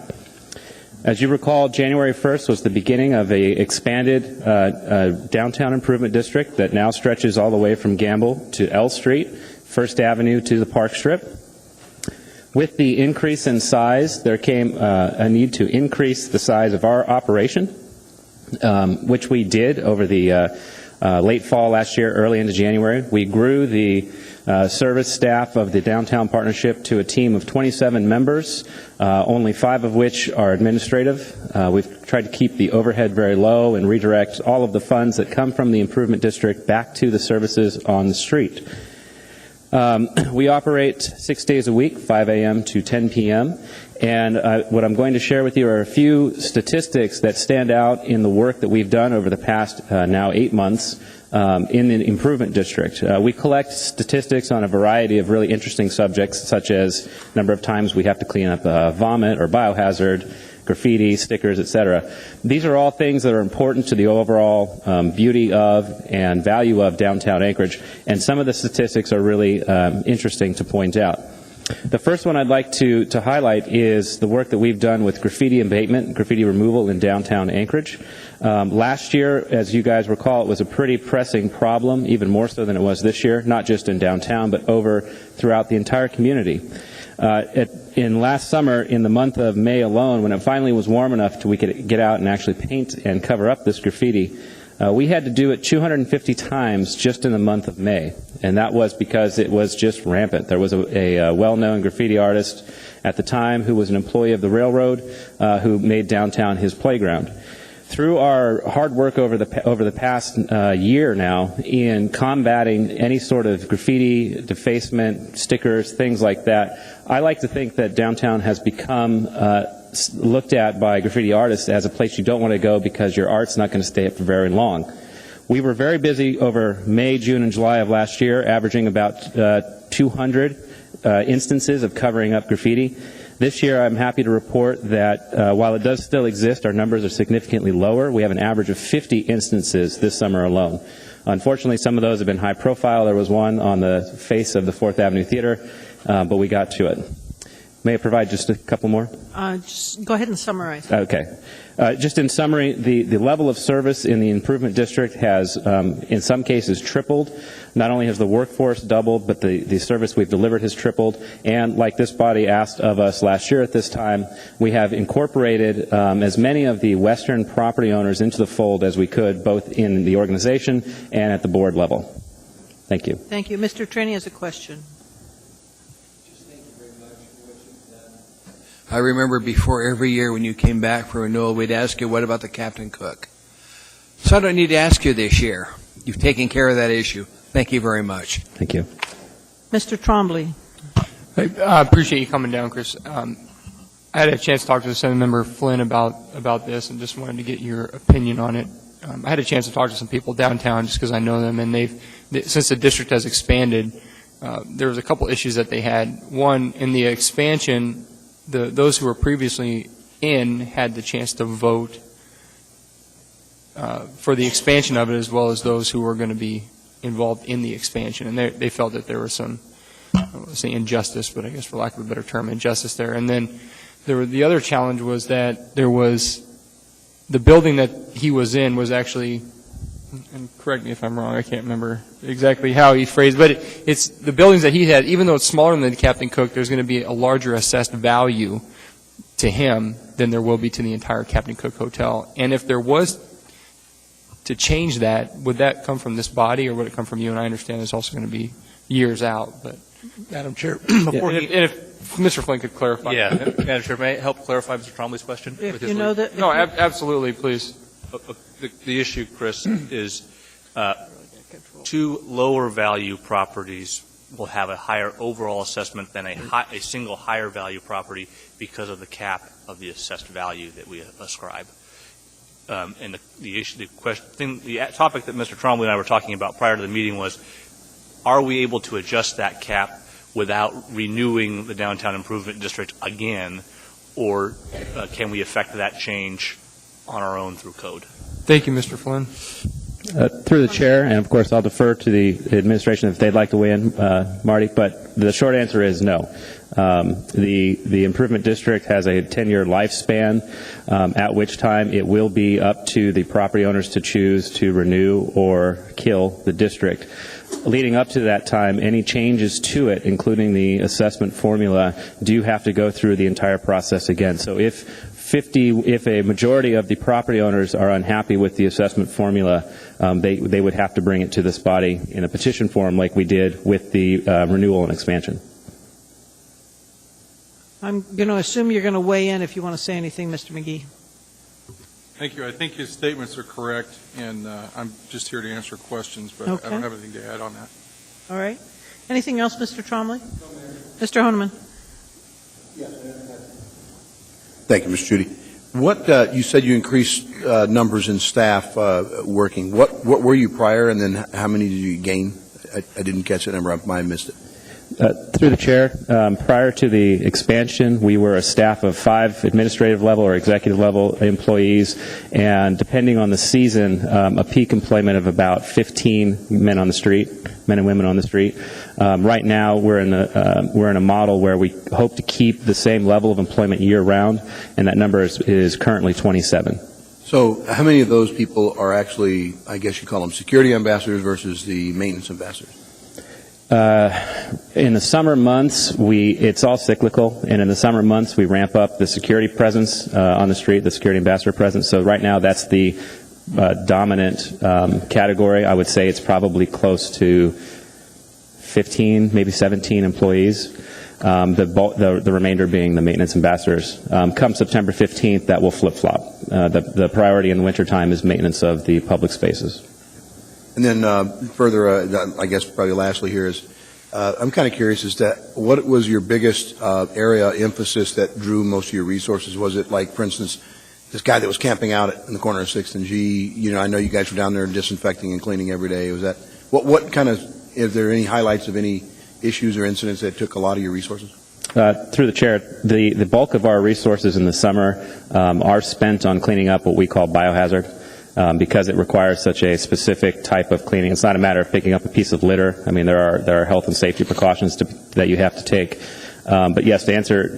As you recall, January 1st was the beginning of an expanded downtown improvement district that now stretches all the way from Gamble to L Street, First Avenue to the Park Strip. With the increase in size, there came a need to increase the size of our operation, which we did over the late fall last year, early into January. We grew the service staff of the Downtown Partnership to a team of 27 members, only 5 of which are administrative. We've tried to keep the overhead very low and redirect all of the funds that come from the improvement district back to the services on the street. We operate 6 days a week, 5 a.m. to 10 p.m., and what I'm going to share with you are a few statistics that stand out in the work that we've done over the past now 8 months in the improvement district. We collect statistics on a variety of really interesting subjects, such as number of times we have to clean up vomit or biohazard, graffiti, stickers, etc. These are all things that are important to the overall beauty of and value of downtown Anchorage, and some of the statistics are really interesting to point out. The first one I'd like to highlight is the work that we've done with graffiti abatement, graffiti removal in downtown Anchorage. Last year, as you guys recall, it was a pretty pressing problem, even more so than it was this year, not just in downtown, but throughout the entire community. In last summer, in the month of May alone, when it finally was warm enough we could get out and actually paint and cover up this graffiti, we had to do it 250 times just in the month of May, and that was because it was just rampant. There was a well-known graffiti artist at the time who was an employee of the railroad who made downtown his playground. Through our hard work over the past year now in combating any sort of graffiti, defacement, stickers, things like that, I like to think that downtown has become looked at by graffiti artists as a place you don't want to go because your art's not going to stay up for very long. We were very busy over May, June, and July of last year, averaging about 200 instances of covering up graffiti. This year, I'm happy to report that while it does still exist, our numbers are significantly lower. We have an average of 50 instances this summer alone. Unfortunately, some of those have been high profile. There was one on the face of the 4th Avenue Theater, but we got to it. May I provide just a couple more? Just go ahead and summarize. Okay. Just in summary, the level of service in the improvement district has, in some cases, tripled. Not only has the workforce doubled, but the service we've delivered has tripled. And like this body asked of us last year at this time, we have incorporated as many of the Western property owners into the fold as we could, both in the organization and at the board level. Thank you. Thank you. Mr. Trenny has a question. I remember before every year when you came back for renewal, we'd ask you, what about the Captain Cook? So I don't need to ask you this year. You've taken care of that issue. Thank you very much. Thank you. Mr. Trombley. I appreciate you coming down, Chris. I had a chance to talk to the Senate member Flynn about this and just wanted to get your opinion on it. I had a chance to talk to some people downtown just because I know them, and since the district has expanded, there was a couple issues that they had. One, in the expansion, those who were previously in had the chance to vote for the expansion of it, as well as those who were going to be involved in the expansion. And they felt that there was some, I don't want to say injustice, but I guess for lack of a better term, injustice there. And then the other challenge was that there was the building that he was in was actually, and correct me if I'm wrong, I can't remember exactly how he phrased, but it's the buildings that he had, even though it's smaller than the Captain Cook, there's going to be a larger assessed value to him than there will be to the entire Captain Cook Hotel. And if there was to change that, would that come from this body or would it come from you? And I understand it's also going to be years out, but Madam Chair, before if Mr. Flynn could clarify. Yeah, Madam Chair, may I help clarify Mr. Trombley's question? If you know that. No, absolutely, please. The issue, Chris, is two lower value properties will have a higher overall assessment than a single higher value property because of the cap of the assessed value that we ascribe. And the topic that Mr. Trombley and I were talking about prior to the meeting was, are we able to adjust that cap without renewing the downtown improvement district again, or can we affect that change on our own through code? Thank you, Mr. Flynn. Through the chair, and of course I'll defer to the administration if they'd like to weigh in, Marty, but the short answer is no. The improvement district has a 10-year lifespan, at which time it will be up to the property owners to choose to renew or kill the district. Leading up to that time, any changes to it, including the assessment formula, do have to go through the entire process again. So if a majority of the property owners are unhappy with the assessment formula, they would have to bring it to this body in a petition form like we did with the renewal and expansion. I'm going to assume you're going to weigh in if you want to say anything, Mr. McGee. Thank you. I think his statements are correct, and I'm just here to answer questions, but Okay. I don't have anything to add on that. All right. Anything else, Mr. Trombley? Mr. Honeman. Thank you, Mr. Judy. What you said you increased numbers in staff working. What were you prior, and then how many did you gain? I didn't catch that number. I might have missed it. Through the chair, prior to the expansion, we were a staff of 5 administrative level or executive level employees, and depending on the season, a peak employment of about 15 men and women on the street. Right now, we're in a model where we hope to keep the same level of employment year round, and that number is currently 27. So how many of those people are actually, I guess you call them security ambassadors versus the maintenance ambassadors? In the summer months, it's all cyclical, and in the summer months, we ramp up the security presence on the street, the security ambassador presence. So right now, that's the dominant category. I would say it's probably close to 15, maybe 17 employees. The remainder being the maintenance ambassadors. Come September 15th, that will flip-flop. The priority in the wintertime is maintenance of the public spaces. And then further, I guess probably lastly here is, I'm kind of curious as to what was your biggest area emphasis that drew most of your resources? Was it like, for instance, this guy that was camping out in the corner of 6th and G? You know, I know you guys were down there disinfecting and cleaning every day. Was that what kind of? Is there any highlights of any issues or incidents that took a lot of your resources? Through the chair, the bulk of our resources in the summer are spent on cleaning up what we call biohazard. Because it requires such a specific type of cleaning. It's not a matter of picking up a piece of litter. I mean, there are health and safety precautions that you have to take. But yes, to answer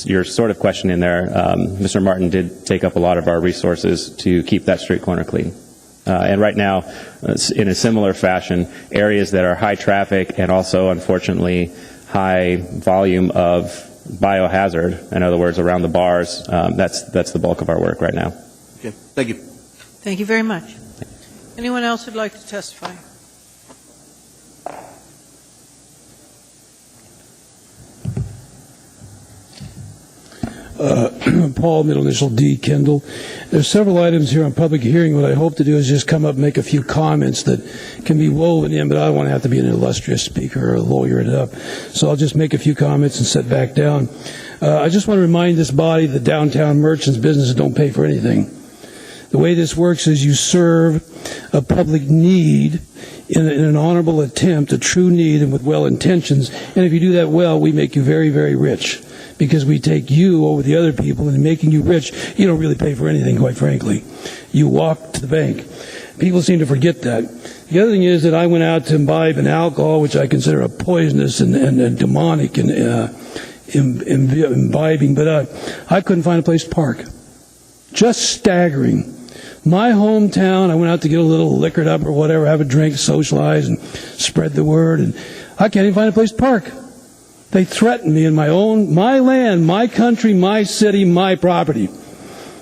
your sort of question in there, Mr. Martin did take up a lot of our resources to keep that street corner clean. And right now, in a similar fashion, areas that are high traffic and also, unfortunately, high volume of biohazard, in other words, around the bars, that's the bulk of our work right now. Okay, thank you. Thank you very much. Anyone else who'd like to testify? Paul, middle initial D, Kendall. There's several items here on public hearing. What I hope to do is just come up and make a few comments that can be woven in, but I don't want to have to be an illustrious speaker or lawyer it up. So I'll just make a few comments and sit back down. I just want to remind this body that downtown merchants' businesses don't pay for anything. The way this works is you serve a public need in an honorable attempt, a true need, and with well intentions. And if you do that well, we make you very, very rich. Because we take you over the other people, and in making you rich, you don't really pay for anything, quite frankly. You walk to the bank. People seem to forget that. The other thing is that I went out to imbibe an alcohol, which I consider a poisonous and demonic and imbibing, but I couldn't find a place to park. Just staggering. My hometown, I went out to get a little liquored up or whatever, have a drink, socialize, and spread the word, and I can't even find a place to park. They threaten me in my land, my country, my city, my property.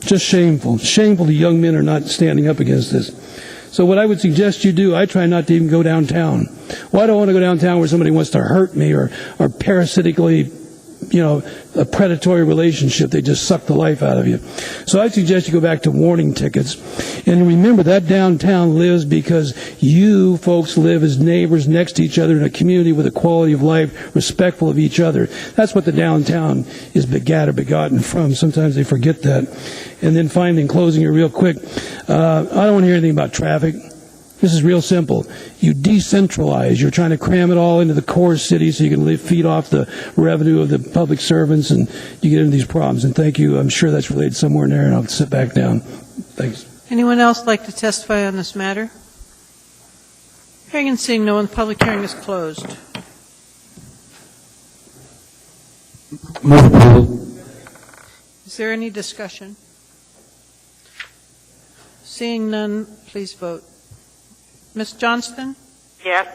Just shameful. Shameful the young men are not standing up against this. So what I would suggest you do, I try not to even go downtown. Well, I don't want to go downtown where somebody wants to hurt me or parasitically, a predatory relationship. They just suck the life out of you. So I suggest you go back to warning tickets. And remember, that downtown lives because you folks live as neighbors next to each other in a community with a quality of life respectful of each other. That's what the downtown is begotten from. Sometimes they forget that. And then finally, in closing it real quick, I don't want to hear anything about traffic. This is real simple. You decentralize. You're trying to cram it all into the core city so you can feed off the revenue of the public servants, and you get into these problems. And thank you. I'm sure that's related somewhere in there, and I'll sit back down. Thanks. Anyone else like to testify on this matter? Hearing and seeing no one, the public hearing is closed. Move approval. Is there any discussion? Seeing none, please vote. Ms. Johnston? Yes.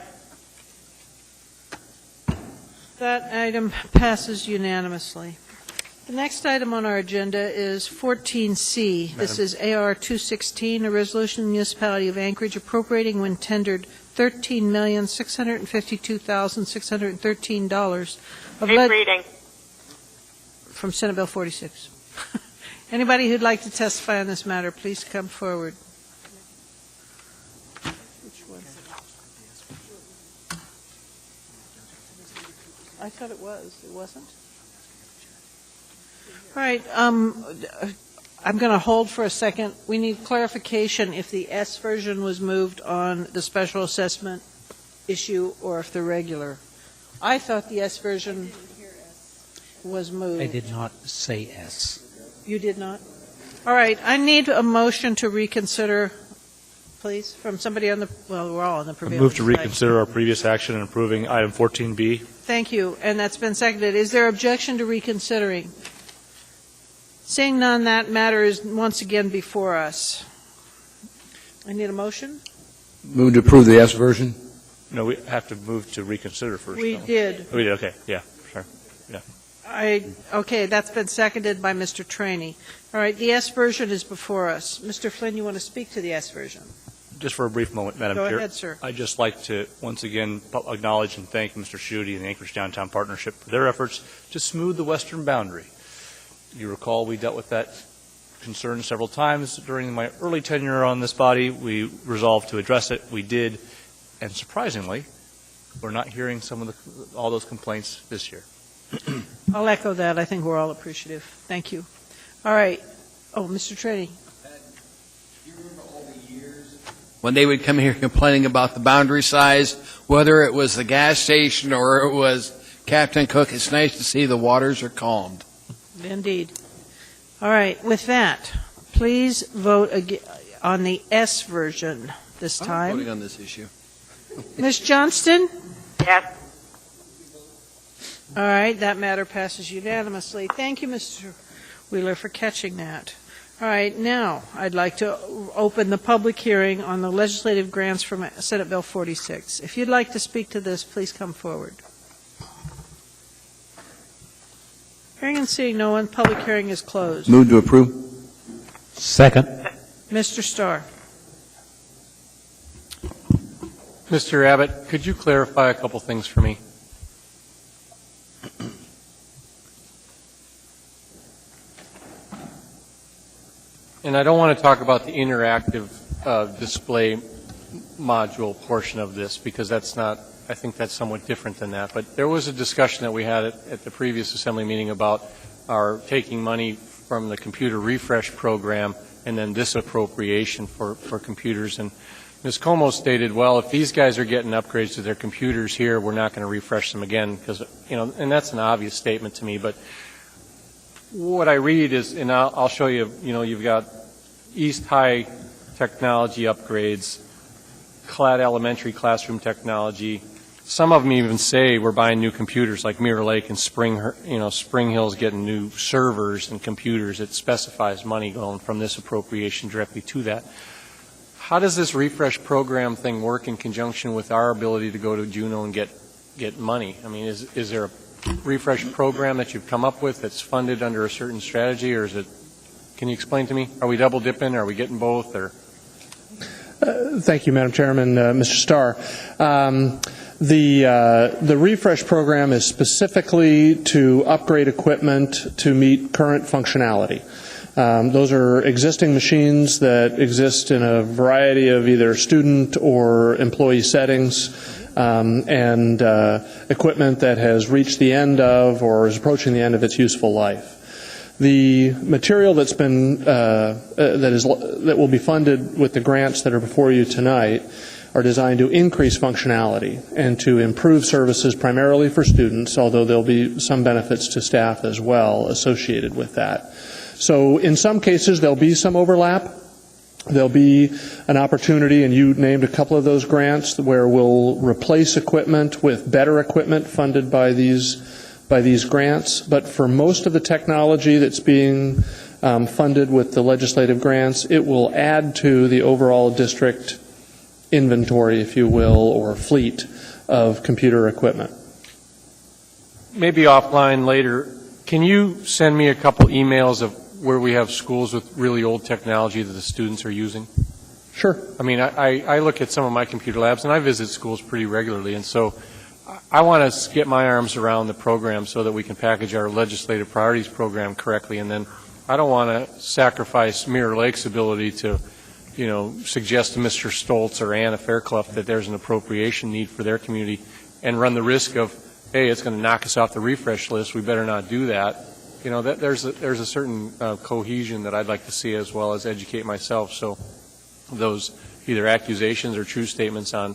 That item passes unanimously. The next item on our agenda is 14C. This is AR 216, a resolution of the municipality of Anchorage appropriating when tendered $13,652,613 of Keep reading. from Senate Bill 46. Anybody who'd like to testify on this matter, please come forward. I thought it was. It wasn't? All right. I'm going to hold for a second. We need clarification if the S version was moved on the special assessment issue or if the regular. I thought the S version was moved. I did not say S. You did not? All right. I need a motion to reconsider, please, from somebody on the, well, we're all on the prevailing Move to side. reconsider our previous action in approving item 14B. Thank you, and that's been seconded. Is there objection to reconsidering? Seeing none, that matter is once again before us. I need a motion? Move to approve the S version. No, we have to move to reconsider first. We though. did. We did, okay, yeah, sure, yeah. Okay, that's been seconded by Mr. Trainee. All right, the S version is before us. Mr. Flynn, you want to speak to the S version? Just for a brief moment, Madam Chair. Go ahead, sir. I'd just like to once again acknowledge and thank Mr. Schuette and the Anchorage Downtown Partnership for their efforts to smooth the western boundary. You recall we dealt with that concern several times during my early tenure on this body. We resolved to address it. We did, and surprisingly, we're not hearing all those complaints this year. I'll echo that. I think we're all appreciative. Thank you. All right. Oh, Mr. Trainee. When they would come here complaining about the boundary size, whether it was the gas station or it was Captain Cook, it's nice to see the waters are calmed. Indeed. All right. With that, please vote on the S version this time. I'm voting on this issue. Ms. Johnston? Yes. All right. That matter passes unanimously. Thank you, Mr. Wheeler, for catching that. All right, now I'd like to open the public hearing on the legislative grants from Senate Bill 46. If you'd like to speak to this, please come forward. Hearing and seeing no one, public hearing is closed. Move to approve. Second. Mr. Starr. Mr. Abbott, could you clarify a couple things for me? And I don't want to talk about the interactive display module portion of this because that's not, I think that's somewhat different than that. But there was a discussion that we had at the previous assembly meeting about our taking money from the computer refresh program and then this appropriation for computers. And Ms. Como stated, well, if these guys are getting upgrades to their computers here, we're not going to refresh them again because, and that's an obvious statement to me. But what I read is, and I'll show you, you've got East High technology upgrades, Clad Elementary classroom technology, some of them even say we're buying new computers, like Mirror Lake and Spring Hill's getting new servers and computers. It specifies money going from this appropriation directly to that. How does this refresh program thing work in conjunction with our ability to go to Juneau and get money? I mean, is there a refresh program that you've come up with that's funded under a certain strategy, or is it? Can you explain to me? Are we double dipping? Are we getting both? Or Thank you, Madam Chairman, Mr. Starr. The refresh program is specifically to upgrade equipment to meet current functionality. Those are existing machines that exist in a variety of either student or employee settings, and equipment that has reached the end of or is approaching the end of its useful life. The material that's been that will be funded with the grants that are before you tonight are designed to increase functionality and to improve services primarily for students, although there'll be some benefits to staff as well associated with that. So in some cases there'll be some overlap. There'll be an opportunity, and you named a couple of those grants, where we'll replace equipment with better equipment funded by these grants. But for most of the technology that's being funded with the legislative grants, it will add to the overall district inventory, if you will, or fleet of computer equipment. maybe offline later, can you send me a couple emails of where we have schools with really old technology that the students are using? Sure. I mean, I look at some of my computer labs, and I visit schools pretty regularly, and so I want to get my arms around the program so that we can package our legislative priorities program correctly, and then I don't want to sacrifice Mirror Lake's ability to, you know, suggest to Mr. Stoltz or Anna Fairclough that there's an appropriation need for their community and run the risk of, hey, it's going to knock us off the refresh list, we better not do that. You know, there's a certain cohesion that I'd like to see, as well as educate myself, so those either accusations or true statements on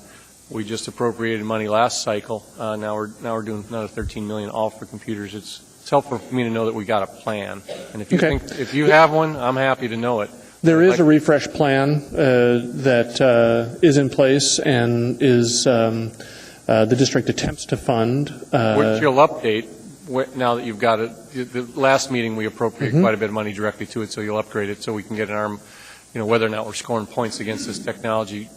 we just appropriated money last cycle, now we're doing another $13 million all for computers. It's helpful for me to know that we got a plan, and if you think, if you have one, I'm happy to know it. There is a refresh plan that is in place and is the district attempts to fund. Which you'll update now that you've got it. The last meeting we appropriated quite a bit of money directly to it, so you'll upgrade it so we can get an arm, you know, whether or not we're scoring points against this technology.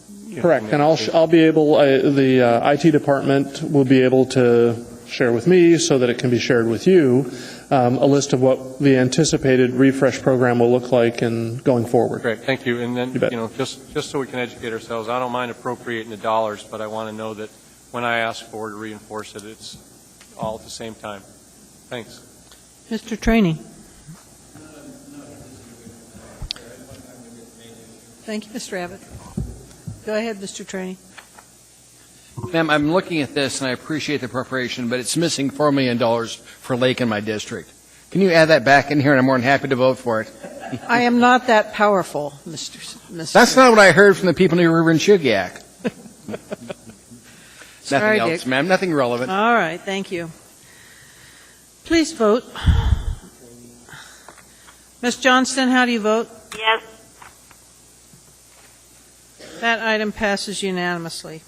Correct, and I'll be able, the IT department will be able to share with me so that it can be shared with you, a list of what the anticipated refresh program will look like and going forward. Great, thank you. And then, you know, just so we can educate ourselves, I don't mind appropriating the dollars, but I want to know that when I ask for it to reinforce it, it's all at the same time. Thanks. Mr. Trainee. Thank you, Mr. Abbott. Go ahead, Mr. Trainee. Ma'am, I'm looking at this, and I appreciate the appropriation, but it's missing $4 million for Lake in my district. Can you add that back in here, and I'm more than happy to vote for it? I am not that powerful, Mr. That's not what I heard from the people near River and Shugiak. Sorry, Nothing else, Dick. ma'am. Nothing relevant. All right, thank you. Please vote. Ms. Johnston, how do you vote? Yes. That item passes unanimously.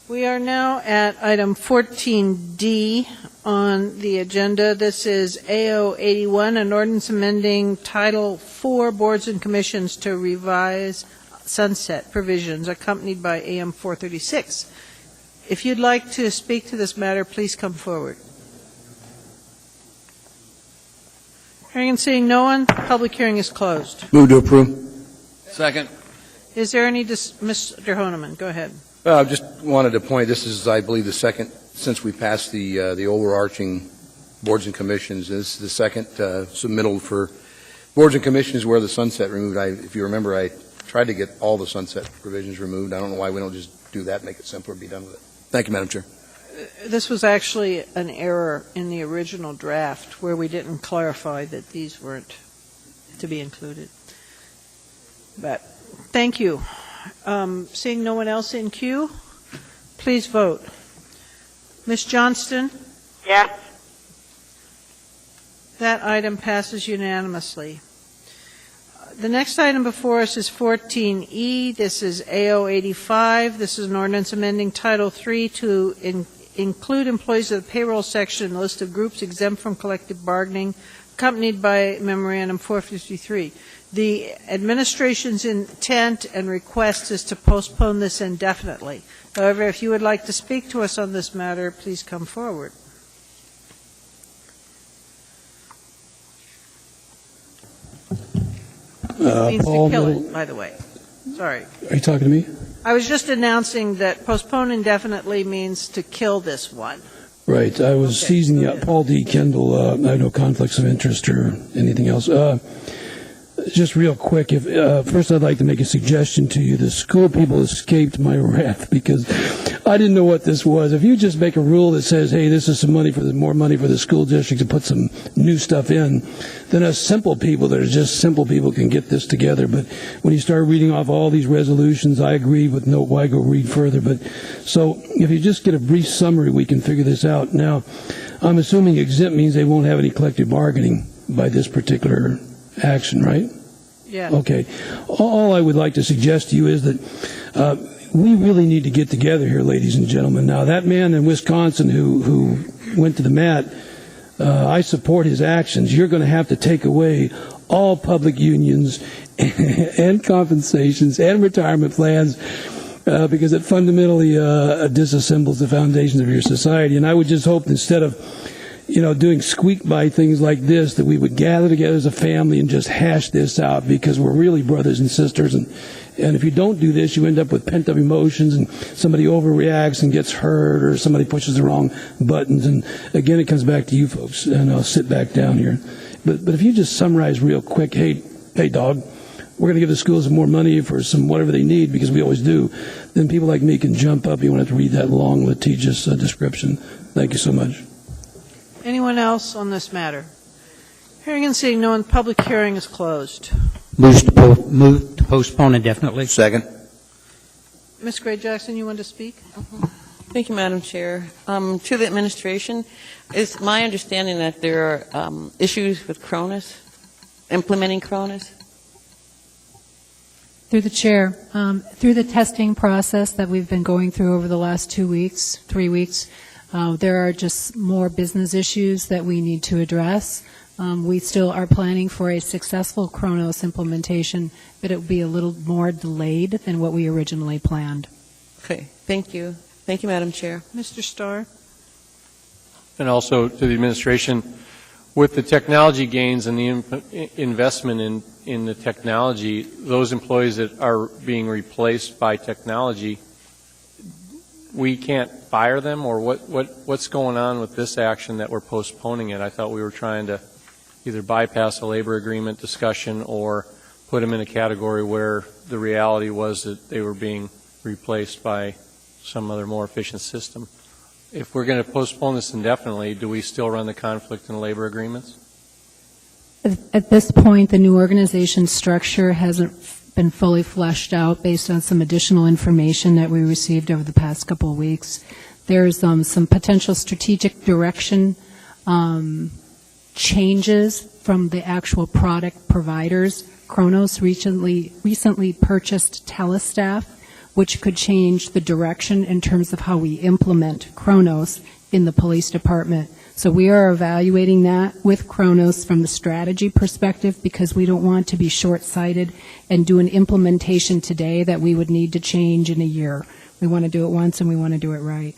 We are now at item 14D on the agenda. This is AO 81, an ordinance amending Title IV Boards and Commissions to revise sunset provisions, accompanied by AM 436. If you'd like to speak to this matter, please come forward. Hearing and seeing no one, public hearing is closed. Move to approve. Second. Is there any Mr. Honeman, go ahead. I just wanted to point, this is, I believe, the second, since we passed the overarching boards and commissions, this is the second submittal for boards and commissions where the sunset removed. If you remember, I tried to get all the sunset provisions removed. I don't know why we don't just do that, make it simpler, and be done with it. Thank you, Madam Chair. This was actually an error in the original draft where we didn't clarify that these weren't to be included. But thank you. Seeing no one else in queue, please vote. Ms. Johnston? Yes. That item passes unanimously. The next item before us is 14E. This is AO 85. This is an ordinance amending Title III to include employees of the payroll section in the list of groups exempt from collective bargaining, accompanied by Memorandum 453. The administration's intent and request is to postpone this indefinitely. However, if you would like to speak to us on this matter, please come forward. Means Paul to kill Middle- it, by the way. Sorry. Are you talking to me? I was just announcing that postpone indefinitely means to kill this one. Right. I was seizing the Paul D. Kendall. I have no conflicts of interest or anything else. Just real quick, first I'd like to make a suggestion to you. The school people escaped my wrath because I didn't know what this was. If you just make a rule that says, hey, this is some money for more money for the school district to put some new stuff in, then us simple people that are just simple people can get this together. But when you start reading off all these resolutions, I agree with no, why go read further. But so if you just get a brief summary, we can figure this out. Now, I'm assuming exempt means they won't have any collective bargaining by this particular action, right? Yeah. Okay. All I would like to suggest to you is that we really need to get together here, ladies and gentlemen. Now, that man in Wisconsin who went to the mat, I support his actions. You're going to have to take away all public unions and compensations and retirement plans because it fundamentally disassembles the foundations of your society. And I would just hope instead of doing squeak by things like this, that we would gather together as a family and just hash this out because we're really brothers and sisters. And if you don't do this, you end up with pent-up emotions and somebody overreacts and gets hurt or somebody pushes the wrong buttons. And again, it comes back to you folks, and I'll sit back down here. But if you just summarize real quick, hey, dog, we're going to give the schools more money for some whatever they need because we always do, then people like me can jump up. You won't have to read that long, litigious description. Thank you so much. Anyone else on this matter? Hearing and seeing no one, public hearing is closed. Move to postpone indefinitely. Second. Ms. Gray Jackson, you want to speak? Thank you, Madam Chair. To the administration, it's my understanding that there are issues with Cronus, implementing Cronus. Through the chair, through the testing process that we've been going through over the last 3 weeks, there are just more business issues that we need to address. We still are planning for a successful Kronos implementation, but it will be a little more delayed than what we originally planned. Okay, thank you. Thank you, Madam Chair. Mr. Starr? And also to the administration, with the technology gains and the investment in the technology, those employees that are being replaced by technology, we can't fire them, or what's going on with this action that we're postponing it? I thought we were trying to either bypass a labor agreement discussion or put them in a category where the reality was that they were being replaced by some other more efficient system. If we're going to postpone this indefinitely, do we still run the conflict in labor agreements? At this point, the new organization structure hasn't been fully fleshed out based on some additional information that we received over the past couple of weeks. There's some potential strategic direction changes from the actual product providers. Kronos recently purchased Telestaff, which could change the direction in terms of how we implement Kronos in the police department. So we are evaluating that with Kronos from the strategy perspective because we don't want to be short-sighted and do an implementation today that we would need to change in a year. We want to do it once and we want to do it right.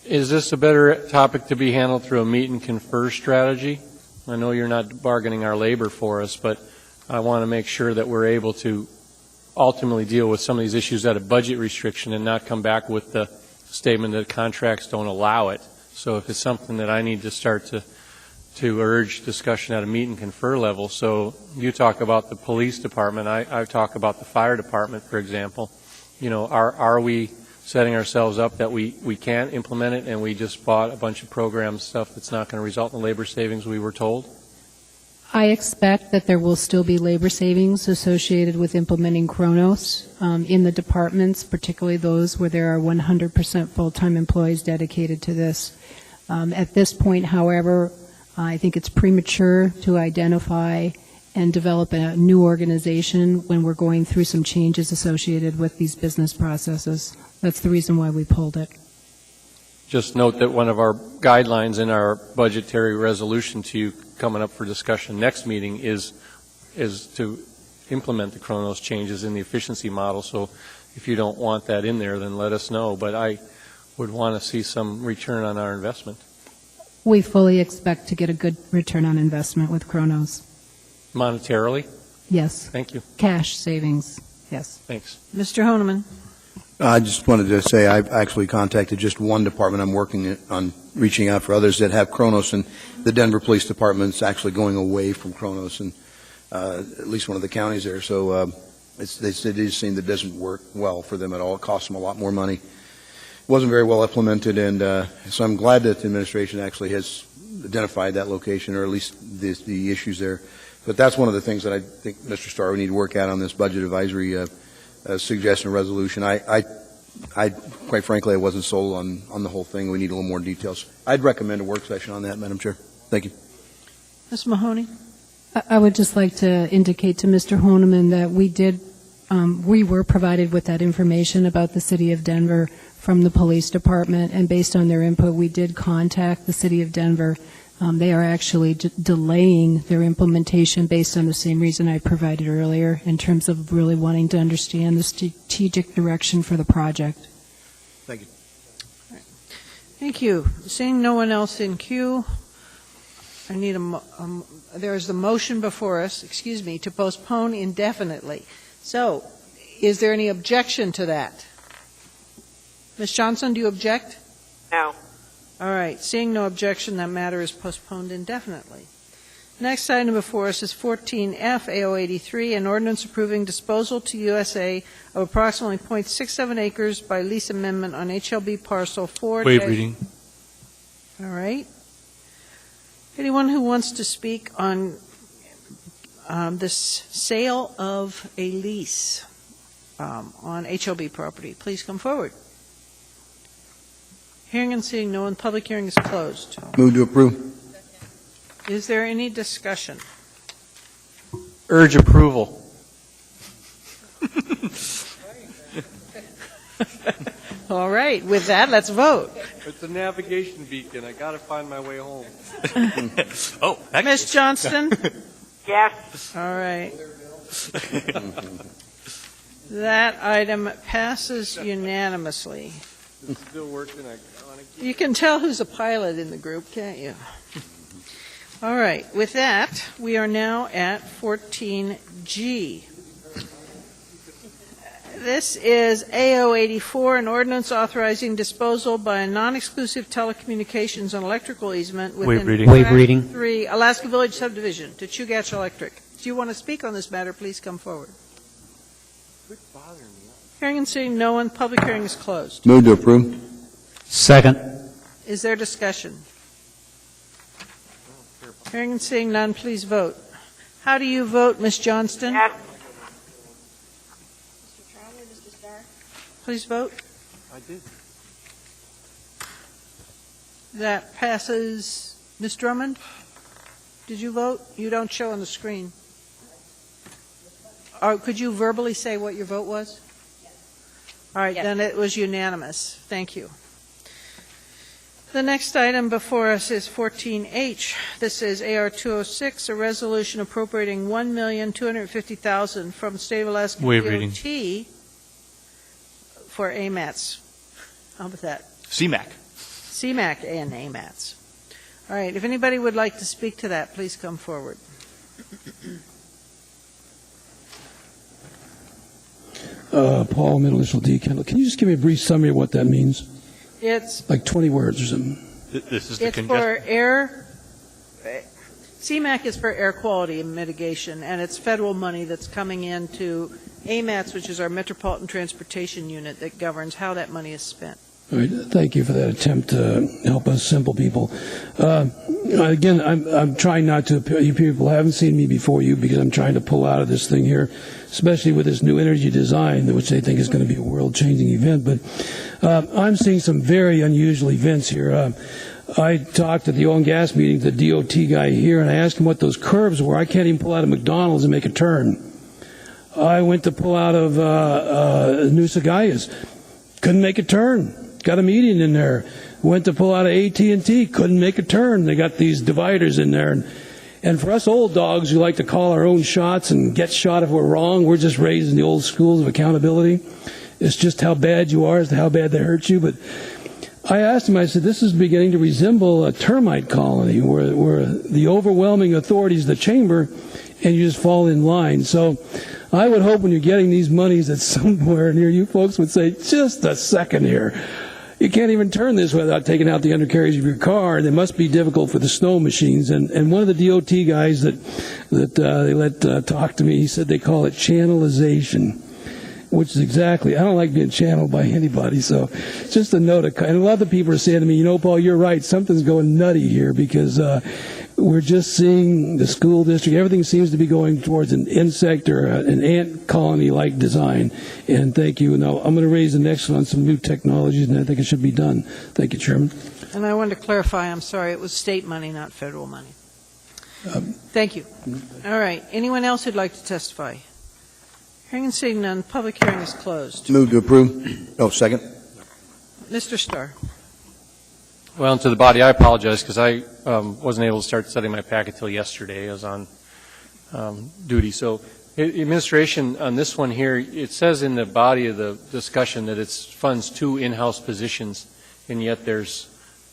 Is this a better topic to be handled through a meet and confer strategy? I know you're not bargaining our labor for us, but I want to make sure that we're able to ultimately deal with some of these issues at a budget restriction and not come back with the statement that contracts don't allow it. So if it's something that I need to start to urge discussion at a meet and confer level, so you talk about the police department, I talk about the fire department, for example. Are we setting ourselves up that we can't implement it and we just bought a bunch of program stuff that's not going to result in labor savings we were told? I expect that there will still be labor savings associated with implementing Kronos in the departments, particularly those where there are 100% full-time employees dedicated to this. At this point, however, I think it's premature to identify and develop a new organization when we're going through some changes associated with these business processes. That's the reason why we pulled it. Just note that one of our guidelines in our budgetary resolution to you coming up for discussion next meeting is to implement the Kronos changes in the efficiency model. So if you don't want that in there, then let us know. But I would want to see some return on our investment. We fully expect to get a good return on investment with Kronos. Monetarily? Yes. Thank you. Cash savings, yes. Thanks. Mr. Honeman. I just wanted to say I've actually contacted just one department. I'm working on reaching out for others that have Kronos, and the Denver Police Department's actually going away from Kronos, and at least one of the counties there. So they just seem that it doesn't work well for them at all. It costs them a lot more money. It wasn't very well implemented, and so I'm glad that the administration actually has identified that location, or at least the issues there. But that's one of the things that I think, Mr. Starr, we need to work out on this budget advisory suggestion or resolution. I quite frankly, I wasn't sold on the whole thing. We need a little more details. I'd recommend a work session on that, Madam Chair. Thank you. Ms. Mahoney. I would just like to indicate to Mr. Honeman that we were provided with that information about the City of Denver from the Police Department, and based on their input, we did contact the City of Denver. They are actually delaying their implementation based on the same reason I provided earlier, in terms of really wanting to understand the strategic direction for the project. Thank you. Thank you. Seeing no one else in queue, I need there is the motion before us, to postpone indefinitely. So, is there any objection to that? Ms. Johnson, do you object? No. All right. Seeing no objection, that matter is postponed indefinitely. Next item before us is 14F, AO83, an ordinance approving disposal to USA of approximately .67 acres by lease amendment on HLB parcel 4. Waive reading. All right. Anyone who wants to speak on this sale of a lease on HLB property, please come forward. Hearing and seeing no one, public hearing is closed. Move to approve. Is there any discussion? Urge approval. All right. With that, let's vote. It's a navigation beacon. I got to find my way home. Ms. Johnston? Yes. All right. That item passes unanimously. It's still working. You can tell who's a pilot in the group, can't you? All right. With that, we are now at 14G. This is AO84, an ordinance authorizing disposal by a non-exclusive telecommunications and electrical easement within Waive reading. 3 Alaska Village subdivision to Chugach Electric. Do you want to speak on this matter? Please come forward. Hearing and seeing no one, public hearing is closed. Move to approve. Second. Is there discussion? Hearing and seeing none, please vote. How do you vote, Ms. Johnston? Yes. Please vote. I did. That passes. Ms. Drummond, did you vote? You don't show on the screen. Or could you verbally say what your vote was? All right, then it was unanimous. Thank you. The next item before us is 14H. This is AR 206, a resolution appropriating $1,250,000 from State of Alaska Waive DOT reading. for AMATs. How about that? CMAQ. CMAQ and AMATs. All right, if anybody would like to speak to that, please come forward. Paul, middle initial D, Kendall. Can you just give me a brief summary of what that means? It's Like 20 words or something. This is the It's for air, CMAQ is for air quality mitigation, and it's federal money that's coming into AMATS, which is our Metropolitan Transportation Unit that governs how that money is spent. All right, thank you for that attempt to help us simple people. Again, I'm trying not to appeal. You people haven't seen me before you because I'm trying to pull out of this thing here, especially with this new energy design, which they think is going to be a world-changing event. But I'm seeing some very unusual events here. I talked at the oil and gas meeting, the DOT guy here, and I asked him what those curves were. I can't even pull out of McDonald's and make a turn. I went to pull out of New Sagayas. Couldn't make a turn. Got a median in there. Went to pull out of AT&T. Couldn't make a turn. They got these dividers in there. And for us old dogs who like to call our own shots and get shot if we're wrong, we're just raised in the old schools of accountability. It's just how bad you are as to how bad they hurt you. But I asked him, I said, this is beginning to resemble a termite colony where the overwhelming authority is the chamber and you just fall in line. So I would hope when you're getting these monies that somewhere near you folks would say, just a second here. You can't even turn this without taking out the undercarriage of your car. And it must be difficult for the snow machines. And one of the DOT guys that they let talk to me, he said they call it channelization, which is exactly, I don't like being channeled by anybody. So just a note. And a lot of people are saying to me, Paul, you're right. Something's going nutty here because we're just seeing the school district, everything seems to be going towards an insect or an ant colony-like design. And thank you. Now, I'm going to raise the next one on some new technologies, and I think it should be done. Thank you, Chairman. And I wanted to clarify, I'm sorry, it was state money, not federal money. Thank you. All right. Anyone else who'd like to testify? Hearing and seeing none, public hearing is closed. Move to approve. Oh, second. Mr. Starr. Well, and to the body, I apologize because I wasn't able to start setting my packet till yesterday. I was on duty. So administration on this one here, it says in the body of the discussion that it funds 2 in-house positions, and yet there's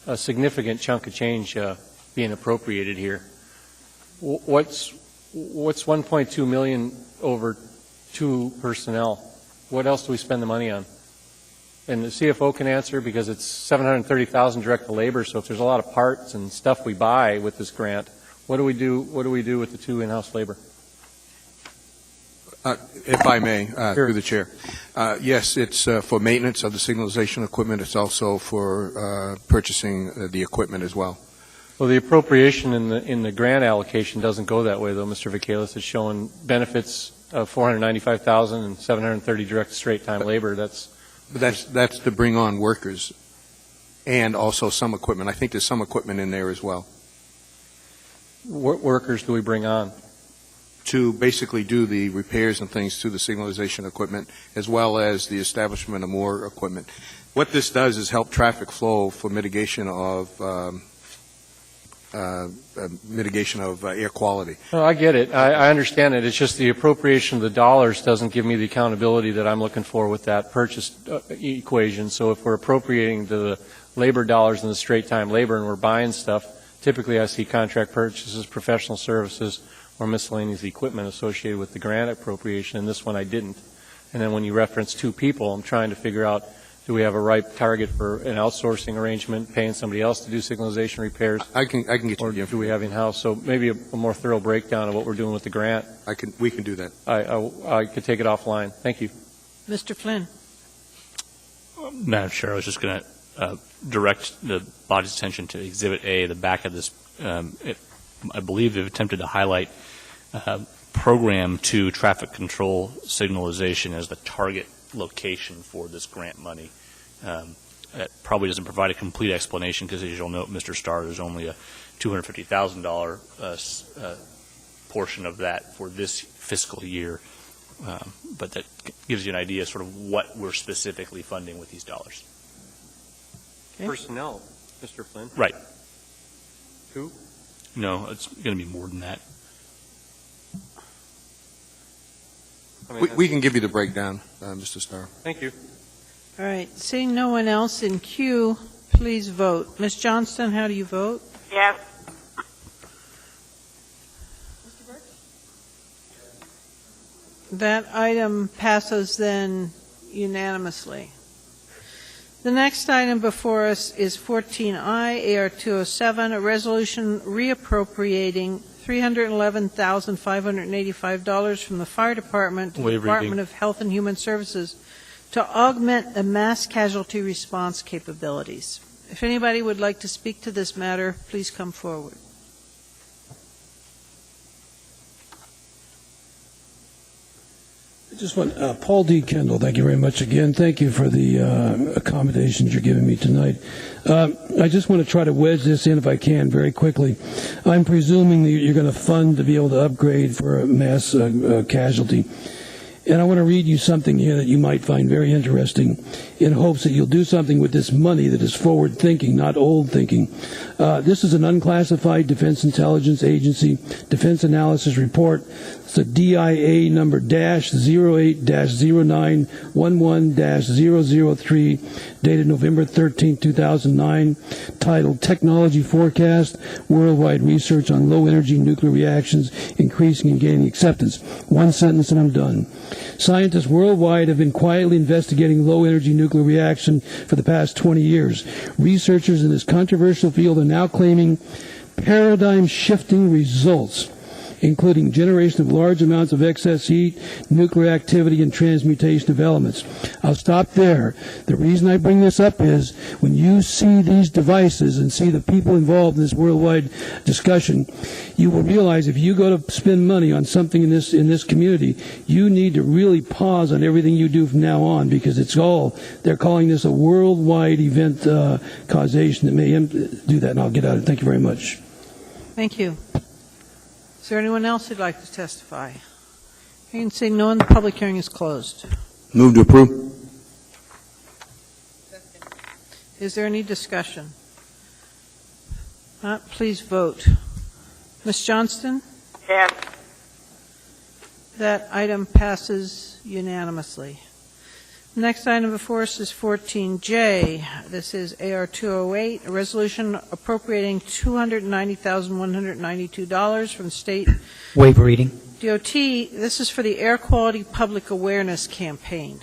a significant chunk of change being appropriated here. What's 1.2 million over 2 personnel? What else do we spend the money on? And the CFO can answer because it's $730,000 direct to labor. So if there's a lot of parts and stuff we buy with this grant, what do we do? What do we do with the 2 in-house labor? If I may, through the chair. Yes, it's for maintenance of the signalization equipment. It's also for purchasing the equipment as well. Well, the appropriation in the grant allocation doesn't go that way, though. Mr. Vakelis is showing benefits of $495,000 and $730 direct straight time labor. That's to bring on workers and also some equipment. I think there's some equipment in there as well. What workers do we bring on? To basically do the repairs and things to the signalization equipment, as well as the establishment of more equipment. What this does is help traffic flow for mitigation of air quality. Oh, I get it. I understand it. It's just the appropriation of the dollars doesn't give me the accountability that I'm looking for with that purchase equation. So if we're appropriating the labor dollars and the straight time labor and we're buying stuff, typically I see contract purchases, professional services, or miscellaneous equipment associated with the grant appropriation, and this one I didn't. And then when you reference 2 people, I'm trying to figure out, do we have a right target for an outsourcing arrangement, paying somebody else to do signalization repairs? I can get you. Or do we have in-house? So maybe a more thorough breakdown of what we're doing with the grant. We can do that. I could take it offline. Thank you. Mr. Flynn. Madam Chair, I was just going to direct the body's attention to Exhibit A, the back of this. I believe they've attempted to highlight Program 2 traffic control signalization as the target location for this grant money. It probably doesn't provide a complete explanation because, as you'll note, Mr. Starr, there's only a $250,000 portion of that for this fiscal year. But that gives you an idea sort of what we're specifically funding with these dollars. Okay. Personnel, Mr. Flynn. Right. 2? No, it's going to be more than that. We can give you the breakdown, Mr. Starr. Thank you. All right. Seeing no one else in queue, please vote. Ms. Johnston, how do you vote? Yes. That item passes then unanimously. The next item before us is 14I, AR 207, a resolution reappropriating $311,585 from the Fire Department to the Department of Health and Human Services to augment the mass casualty response capabilities. If anybody would like to speak to this matter, please come forward. Just one, Paul D. Kendall, thank you very much again. Thank you for the accommodations you're giving me tonight. I just want to try to wedge this in if I can very quickly. I'm presuming that you're going to fund to be able to upgrade for a mass casualty. And I want to read you something here that you might find very interesting in hopes that you'll do something with this money that is forward thinking, not old thinking. This is an unclassified Defense Intelligence Agency Defense Analysis Report. It's a DIA number -08-0911-003 dated November 13, 2009, titled Technology Forecast, Worldwide Research on Low Energy Nuclear Reactions Increasing and Gaining Acceptance. One sentence and I'm done. Scientists worldwide have been quietly investigating low-energy nuclear reaction for the past 20 years. Researchers in this controversial field are now claiming paradigm-shifting results, including generation of large amounts of excess heat, nuclear activity, and transmutation of elements. I'll stop there. The reason I bring this up is when you see these devices and see the people involved in this worldwide discussion, you will realize if you go to spend money on something in this community, you need to really pause on everything you do from now on, because they're calling this a worldwide event causation that may do that, and I'll get out of it. Thank you very much. Thank you. Is there anyone else who'd like to testify? You can say no, and the public hearing is closed. Move to approve. Is there any discussion? Not, please vote. Ms. Johnston? Yes. That item passes unanimously. Next item before us is 14J. This is AR 208, a resolution appropriating $290,192 from state Waive reading. DOT. This is for the Air Quality Public Awareness Campaign.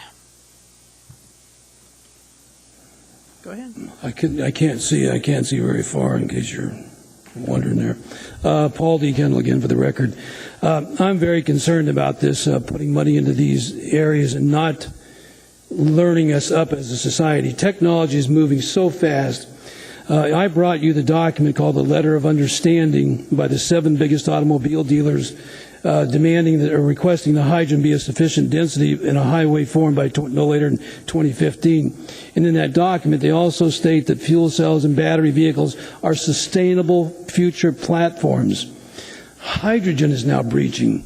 Go ahead. I can't see very far in case you're wondering there. Paul D. Kendall again for the record. I'm very concerned about this, putting money into these areas and not learning us up as a society. Technology is moving so fast. I brought you the document called the Letter of Understanding by the 7 biggest automobile dealers demanding that or requesting the hydrogen be a sufficient density in a highway form by no later than 2015. And in that document, they also state that fuel cells and battery vehicles are sustainable future platforms. Hydrogen is now breaching.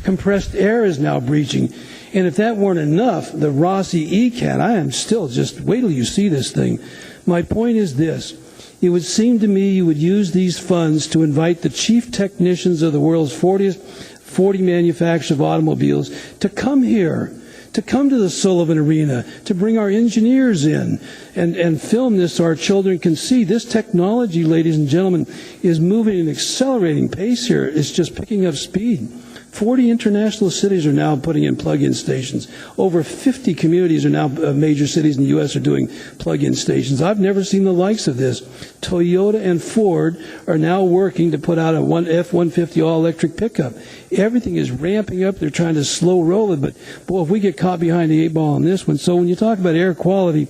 Compressed air is now breaching. And if that weren't enough, the Rossi ECAT, I am still just, wait till you see this thing. My point is this. It would seem to me you would use these funds to invite the chief technicians of the world's 40 manufacturers of automobiles to come here, to come to the Sullivan Arena, to bring our engineers in and film this so our children can see. This technology, ladies and gentlemen, is moving at an accelerating pace here. It's just picking up speed. 40 international cities are now putting in plug-in stations. Over 50 communities are now, major cities in the U.S. are doing plug-in stations. I've never seen the likes of this. Toyota and Ford are now working to put out a F-150 all-electric pickup. Everything is ramping up. They're trying to slow roll it, but boy, if we get caught behind the 8 ball on this one. So when you talk about air quality,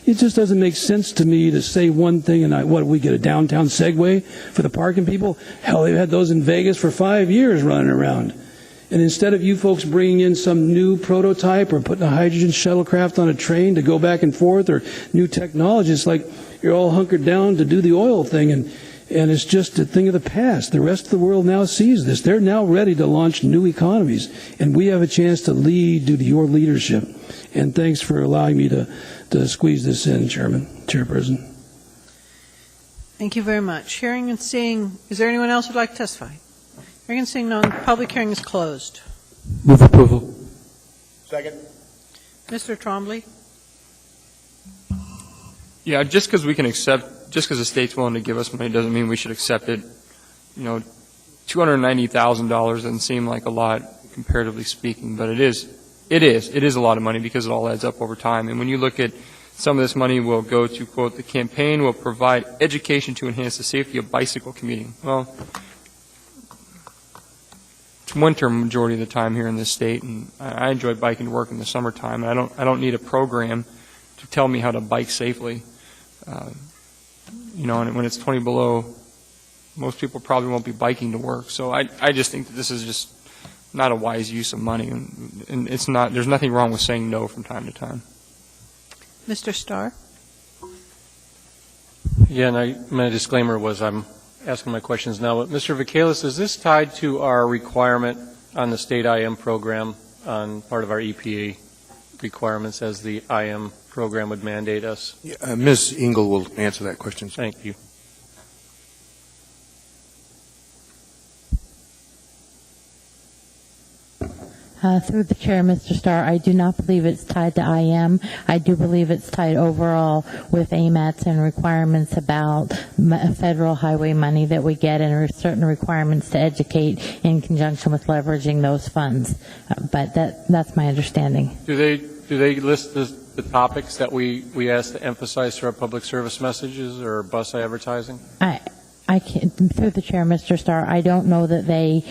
it just doesn't make sense to me to say one thing and we get a downtown Segway for the parking people? Hell, they've had those in Vegas for 5 years running around. And instead of you folks bringing in some new prototype or putting a hydrogen shuttlecraft on a train to go back and forth or new technology, it's like you're all hunkered down to do the oil thing, and it's just a thing of the past. The rest of the world now sees this. They're now ready to launch new economies, and we have a chance to lead due to your leadership. And thanks for allowing me to squeeze this in, Chairperson. Thank you very much. Hearing and seeing, is there anyone else who'd like to testify? Hearing and seeing none, the public hearing is closed. Move approval. Second. Mr. Trombley? Yeah, just because we can accept, just because the state's willing to give us money doesn't mean we should accept it. You know, $290,000 doesn't seem like a lot, comparatively speaking, but it is a lot of money because it all adds up over time. And when you look at some of this money will go to, quote, the campaign will provide education to enhance the safety of bicycle commuting. Well, it's winter majority of the time here in this state, and I enjoy biking to work in the summertime. I don't need a program to tell me how to bike safely. You know, and when it's 20 below, most people probably won't be biking to work. So I just think that this is just not a wise use of money, and there's nothing wrong with saying no from time to time. Mr. Starr? Yeah, and my disclaimer was I'm asking my questions now. But Mr. Vacalis, is this tied to our requirement on the state IM program on part of our EPA requirements as the IM program would mandate us? Ms. Engel will answer that question. Thank you. Through the chair, Mr. Starr, I do not believe it's tied to IM. I do believe it's tied overall with AMATs and requirements about federal highway money that we get and certain requirements to educate in conjunction with leveraging those funds. But that's my understanding. Do they list the topics that we ask to emphasize through our public service messages or bus advertising? I can't, through the chair, Mr. Starr, I don't know that they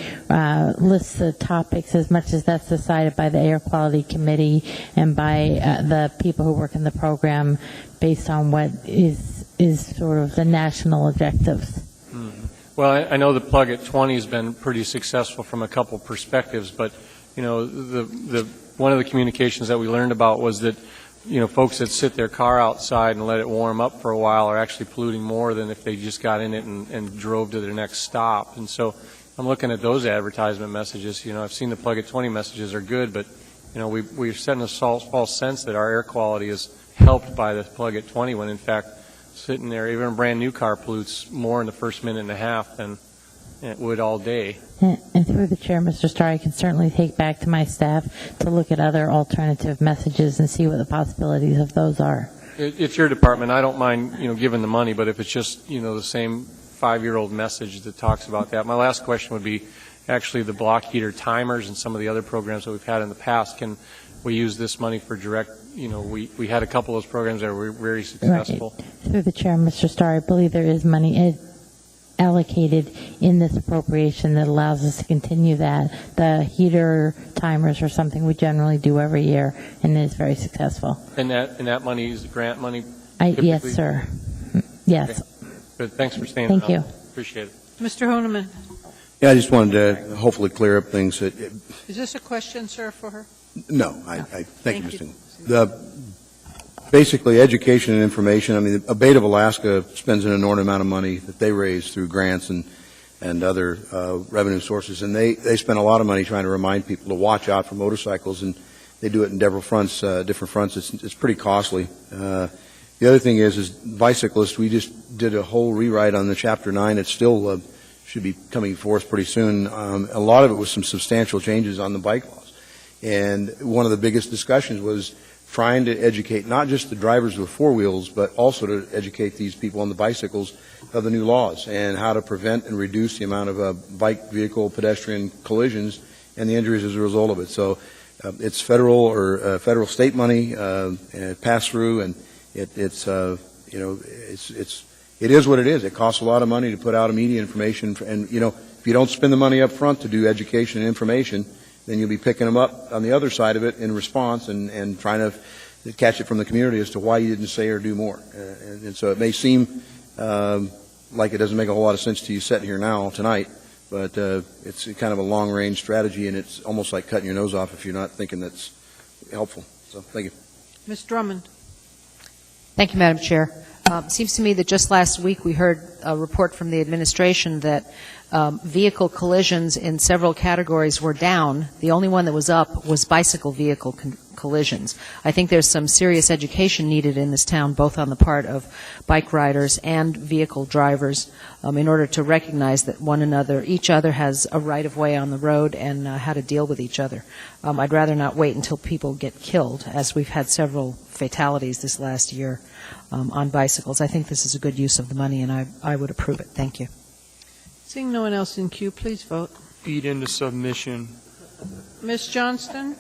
list the topics as much as that's decided by the Air Quality Committee and by the people who work in the program based on what is sort of the national objectives. Well, I know the plug at 20 has been pretty successful from a couple perspectives, but you know, one of the communications that we learned about was that folks that sit their car outside and let it warm up for a while are actually polluting more than if they just got in it and drove to their next stop. And so I'm looking at those advertisement messages. I've seen the plug at 20 messages are good, but we're setting a false sense that our air quality is helped by the plug at 20 when in fact sitting there, even a brand new car pollutes more in the first minute and a half than it would all day. And through the chair, Mr. Starr, I can certainly take back to my staff to look at other alternative messages and see what the possibilities of those are. It's your department. I don't mind, giving the money, but if it's just, the same 5-year-old message that talks about that. My last question would be actually the block heater timers and some of the other programs that we've had in the past. Can we use this money for direct, we had a couple of those programs that were very successful. Right. Through the chair, Mr. Starr, I believe there is money allocated in this appropriation that allows us to continue that. The heater timers are something we generally do every year, and it is very successful. And that money is grant money? Yes, sir. Yes. Okay. Good. Thanks for staying. Thank you. Appreciate it. Mr. Honeman? Yeah, I just wanted to hopefully clear up things. Is this a question, sir, for her? No, I thank you, Mr. Basically, education and information. I mean, Abate of Alaska spends an enormous amount of money that they raise through grants and other revenue sources, and they spend a lot of money trying to remind people to watch out for motorcycles, and they do it in different fronts. It's pretty costly. The other thing is bicyclists. We just did a whole rewrite on the Chapter 9. It still should be coming forth pretty soon. A lot of it was some substantial changes on the bike laws, and one of the biggest discussions was trying to educate not just the drivers with four wheels, but also to educate these people on the bicycles of the new laws and how to prevent and reduce the amount of bike, vehicle, pedestrian collisions and the injuries as a result of it. So it's federal or federal state money passed through, and it is what it is. It costs a lot of money to put out immediate information, and if you don't spend the money up front to do education and information, then you'll be picking them up on the other side of it in response and trying to catch it from the community as to why you didn't say or do more. And so it may seem like it doesn't make a whole lot of sense to you sitting here now tonight, but it's kind of a long-range strategy, and it's almost like cutting your nose off if you're not thinking that's helpful. So thank you. Ms. Drummond. Thank you, Madam Chair. It seems to me that just last week we heard a report from the administration that vehicle collisions in several categories were down. The only one that was up was bicycle vehicle collisions. I think there's some serious education needed in this town, both on the part of bike riders and vehicle drivers, in order to recognize that each other has a right-of-way on the road and how to deal with each other. I'd rather not wait until people get killed, as we've had several fatalities this last year on bicycles. I think this is a good use of the money, and I would approve it. Thank you. Seeing no one else in queue, please vote. Feed into submission. Ms. Johnston?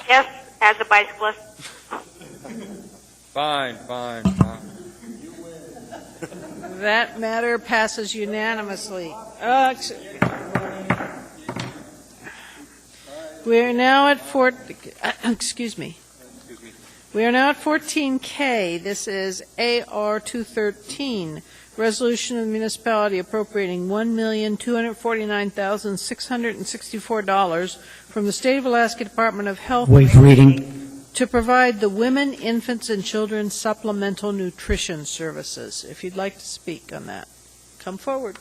Yes, as a bicyclist. Fine. That matter passes unanimously. We are now at We are now at 14K. This is AR 213, resolution of the municipality appropriating $1,249,664 from the State of Alaska Department of Health Waive reading. to provide the Women, Infants, and Children Supplemental Nutrition Services. If you'd like to speak on that, come forward.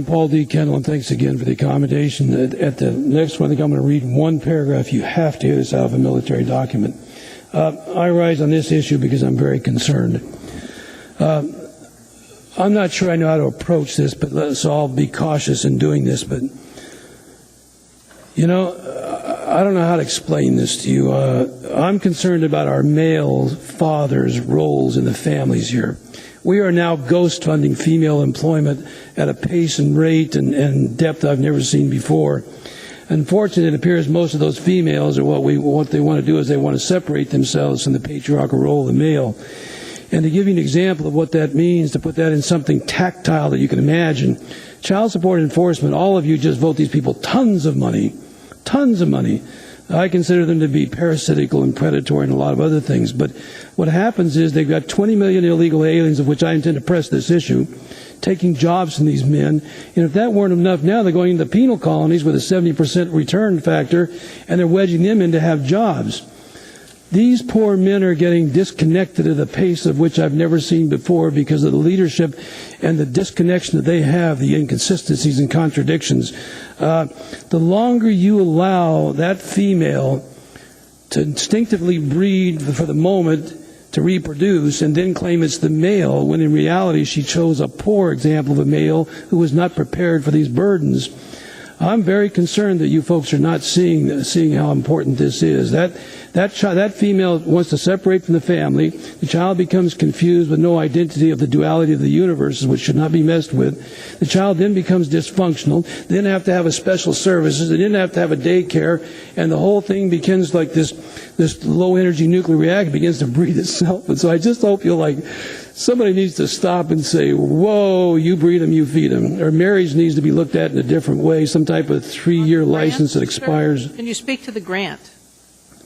Paul D. Kendall, and thanks again for the accommodation. At the next one, I think I'm going to read one paragraph. You have to hear this out of a military document. I rise on this issue because I'm very concerned. I'm not sure I know how to approach this, but let's all be cautious in doing this. But, you know, I don't know how to explain this to you. I'm concerned about our male fathers' roles in the families here. We are now ghost funding female employment at a pace and rate and depth I've never seen before. Unfortunately, it appears most of those females are what they want to do is they want to separate themselves from the patriarchal role of the male. And to give you an example of what that means, to put that in something tactile that you can imagine, child support enforcement, all of you just vote these people tons of money, tons of money. I consider them to be parasitical and predatory and a lot of other things. But what happens is they've got 20 million illegal aliens, of which I intend to press this issue, taking jobs from these men. And if that weren't enough, now they're going into penal colonies with a 70% return factor, and they're wedging them in to have jobs. These poor men are getting disconnected at a pace of which I've never seen before because of the leadership and the disconnection that they have, the inconsistencies and contradictions. The longer you allow that female to instinctively breed for the moment to reproduce and then claim it's the male, when in reality she chose a poor example of a male who was not prepared for these burdens, I'm very concerned that you folks are not seeing how important this is. That female wants to separate from the family. The child becomes confused with no identity of the duality of the universes, which should not be messed with. The child then becomes dysfunctional. Then have to have a special services. They then have to have a daycare, and the whole thing begins like this low energy nuclear reactor begins to breed itself. And so I just hope somebody needs to stop and say, whoa, you breed them, you feed them. Or marriage needs to be looked at in a different way, some type of 3-year license that expires. Can you speak to the grant?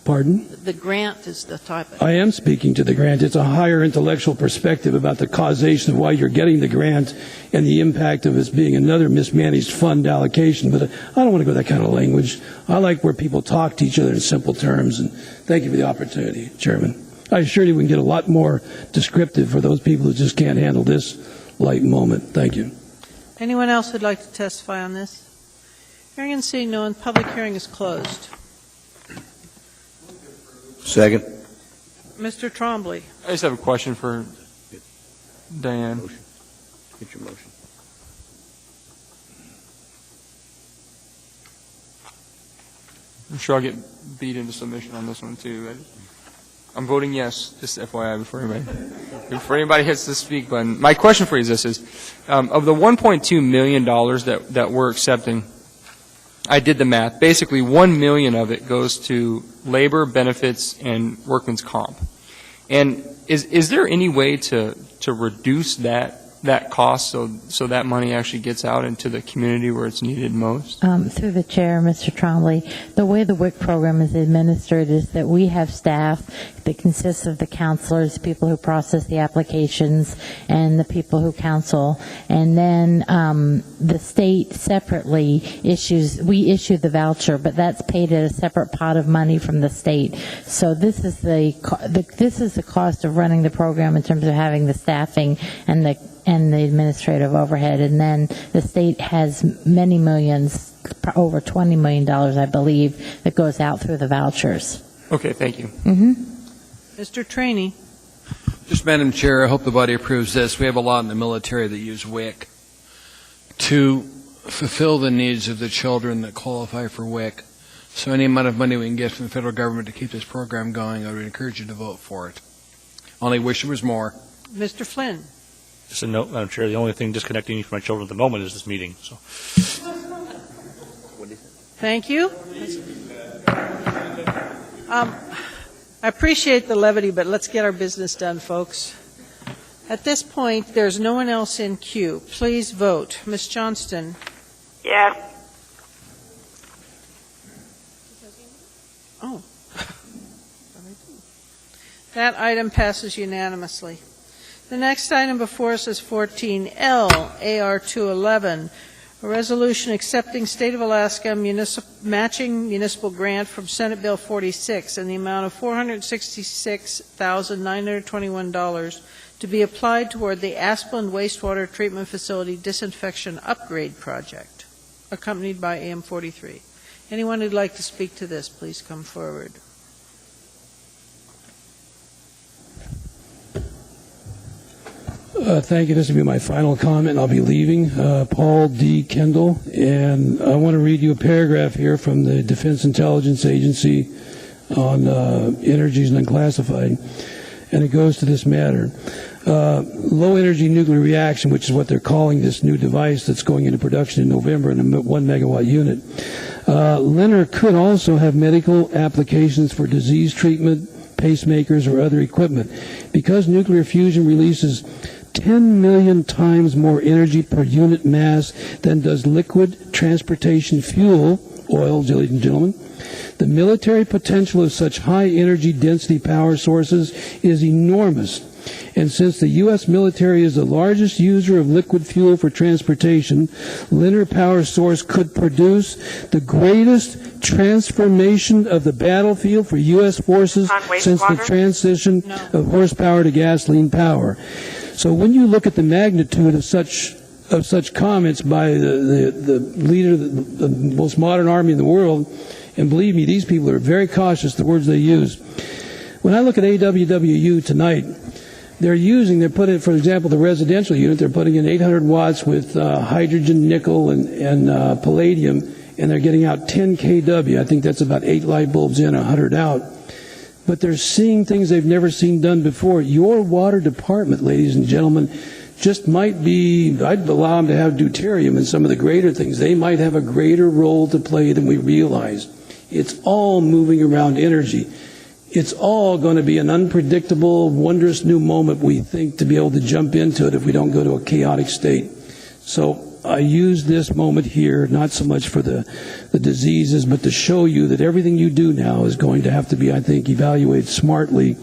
Pardon? The grant is the topic. I am speaking to the grant. It's a higher intellectual perspective about the causation of why you're getting the grant and the impact of it being another mismanaged fund allocation. But I don't want to go that kind of language. I like where people talk to each other in simple terms. And thank you for the opportunity, Chairman. I assure you we can get a lot more descriptive for those people who just can't handle this light moment. Thank you. Anyone else who'd like to testify on this? Hearing and seeing no one, public hearing is closed. Second. Mr. Trombley. I just have a question for Diane. Get your motion. I'm sure I'll get beat into submission on this one too. I'm voting yes, just FYI before anybody hits the speak button. My question for you is this: of the $1.2 million that we're accepting, I did the math. Basically, $1 million of it goes to labor, benefits, and workman's comp. And is there any way to reduce that cost so that money actually gets out into the community where it's needed most? Through the chair, Mr. Trombley, the way the WIC program is administered is that we have staff that consists of the counselors, people who process the applications, and the people who counsel. And then the state separately we issue the voucher, but that's paid at a separate pot of money from the state. So this is the cost of running the program in terms of having the staffing and the administrative overhead. And then the state has many millions, over $20 million, I believe, that goes out through the vouchers. Okay, thank you. Mm-hmm. Mr. Trainee. Just, Madam Chair, I hope the body approves this. We have a lot in the military that use WIC to fulfill the needs of the children that qualify for WIC. So any amount of money we can get from the federal government to keep this program going, I would encourage you to vote for it. Only wish there was more. Mr. Flynn. Just a note, Madam Chair, the only thing disconnecting me from my children at the moment is this meeting. So. Thank you. I appreciate the levity, but let's get our business done, folks. At this point, there's no one else in queue. Please vote. Ms. Johnston. Yes. Oh. That item passes unanimously. The next item before us is 14L, AR 211, a resolution accepting State of Alaska matching municipal grant from Senate Bill 46 in the amount of $466,921 to be applied toward the Asplund Wastewater Treatment Facility Disinfection Upgrade Project, accompanied by AM 43. Anyone who'd like to speak to this, please come forward. Thank you. This will be my final comment. I'll be leaving. Paul D. Kendall, and I want to read you a paragraph here from the Defense Intelligence Agency on energies and unclassified, and it goes to this matter. Low-energy nuclear reaction, which is what they're calling this new device that's going into production in November in a 1-megawatt unit. LENR could also have medical applications for disease treatment, pacemakers, or other equipment. Because nuclear fusion releases 10 million times more energy per unit mass than does liquid transportation fuel, oil, ladies and gentlemen, the military potential of such high energy density power sources is enormous. And since the U.S. military is the largest user of liquid fuel for transportation, LENR Power Source could produce the greatest transformation of the battlefield for U.S. forces since the transition of horsepower to gasoline power. So when you look at the magnitude of such comments by the leader of the most modern army in the world, and believe me, these people are very cautious, the words they use. When I look at AWWU tonight, they're putting, for example, the residential unit, they're putting in 800 watts with hydrogen, nickel, and palladium, and they're getting out 10 kW. I think that's about 8 light bulbs in, 100 out. But they're seeing things they've never seen done before. Your water department, ladies and gentlemen, just might be, I'd allow them to have deuterium and some of the greater things. They might have a greater role to play than we realize. It's all moving around energy. It's all going to be an unpredictable, wondrous new moment, we think, to be able to jump into it if we don't go to a chaotic state. So I use this moment here, not so much for the diseases, but to show you that everything you do now is going to have to be, I think, evaluated smartly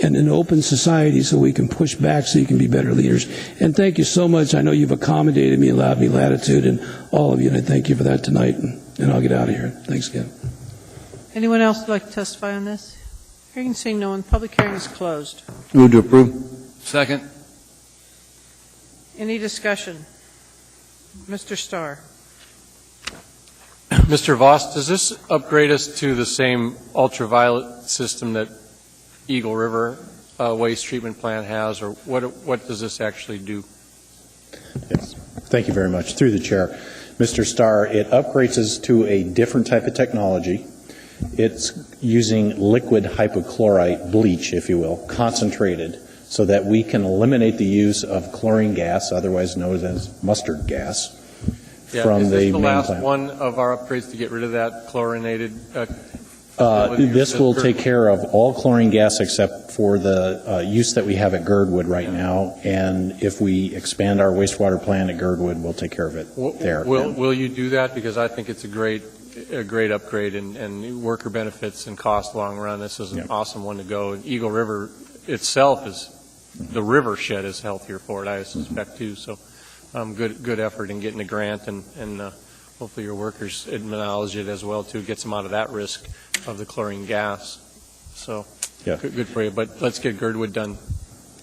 and in an open society so we can push back so you can be better leaders. And thank you so much. I know you've accommodated me, allowed me latitude, and all of you, and I thank you for that tonight. And I'll get out of here. Thanks again. Anyone else would like to testify on this? Hearing and seeing no one, public hearing is closed. Move to approve. Second. Any discussion? Mr. Starr. Mr. Voss, does this upgrade us to the same ultraviolet system that Eagle River Waste Treatment Plant has, or what does this actually do? Yes. Thank you very much. Through the chair. Mr. Starr, it upgrades us to a different type of technology. It's using liquid hypochlorite bleach, if you will, concentrated, so that we can eliminate the use of chlorine gas, otherwise known as mustard gas, from the main plant. Is this the last one of our upgrades to get rid of that chlorinated? This will take care of all chlorine gas except for the use that we have at Girdwood right now, and if we expand our wastewater plant at Girdwood, we'll take care of it there. Will you do that? Because I think it's a great upgrade and worker benefits and cost long run. This is an awesome one to go. And Eagle River itself the river shed is healthier for it, I suspect too. So good effort in getting a grant, and hopefully your workers acknowledge it as well too. Gets them out of that risk of the chlorine gas. So good for you. But let's get Girdwood done.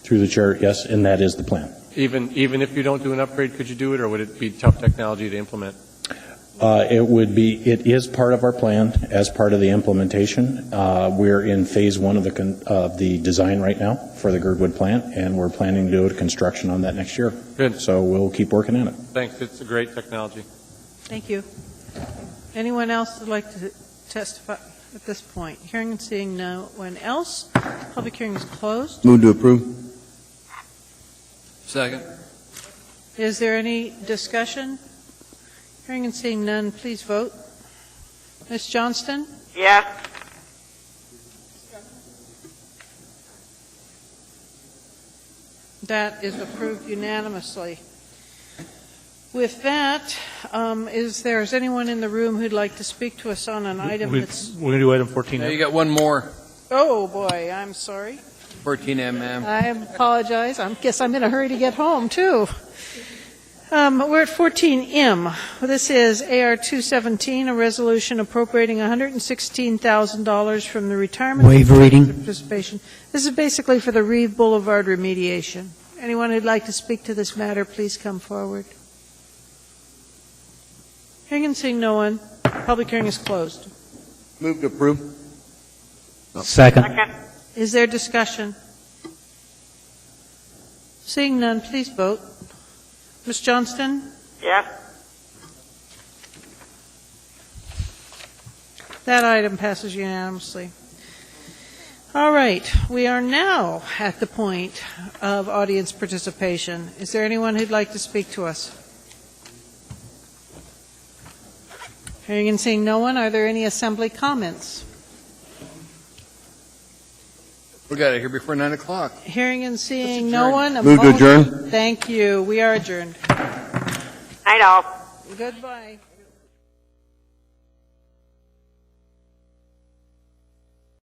Through the chair, yes, and that is the plan. Even if you don't do an upgrade, could you do it, or would it be tough technology to implement? It is part of our plan as part of the implementation. We're in phase one of the design right now for the Girdwood plant, and we're planning to do a construction on that next year. Good. So we'll keep working on it. Thanks. It's a great technology. Thank you. Anyone else would like to testify at this point? Hearing and seeing no one else, public hearing is closed. Move to approve. Second. Is there any discussion? Hearing and seeing none, please vote. Ms. Johnston? Yes. That is approved unanimously. With that, is anyone in the room who'd like to speak to us on an item that's... We're going to do item 14 now. You got one more. Oh, boy, I'm sorry. 14 mm. I apologize. I guess I'm in a hurry to get home, too. We're at 14M. This is AR 217, a resolution appropriating $116,000 from the retirement Waive reading. participation. This is basically for the Reeve Boulevard remediation. Anyone who'd like to speak to this matter, please come forward. Hearing and seeing no one, public hearing is closed. Move to approve. Second. Is there discussion? Seeing none, please vote. Ms. Johnston? Yep. That item passes unanimously. All right, we are now at the point of audience participation. Is there anyone who'd like to speak to us? Hearing and seeing no one, are there any assembly comments? We got it here before 9 o'clock. Hearing and seeing no one. a Move to motion- adjourn. Thank you. We are adjourned. Night all. Goodbye.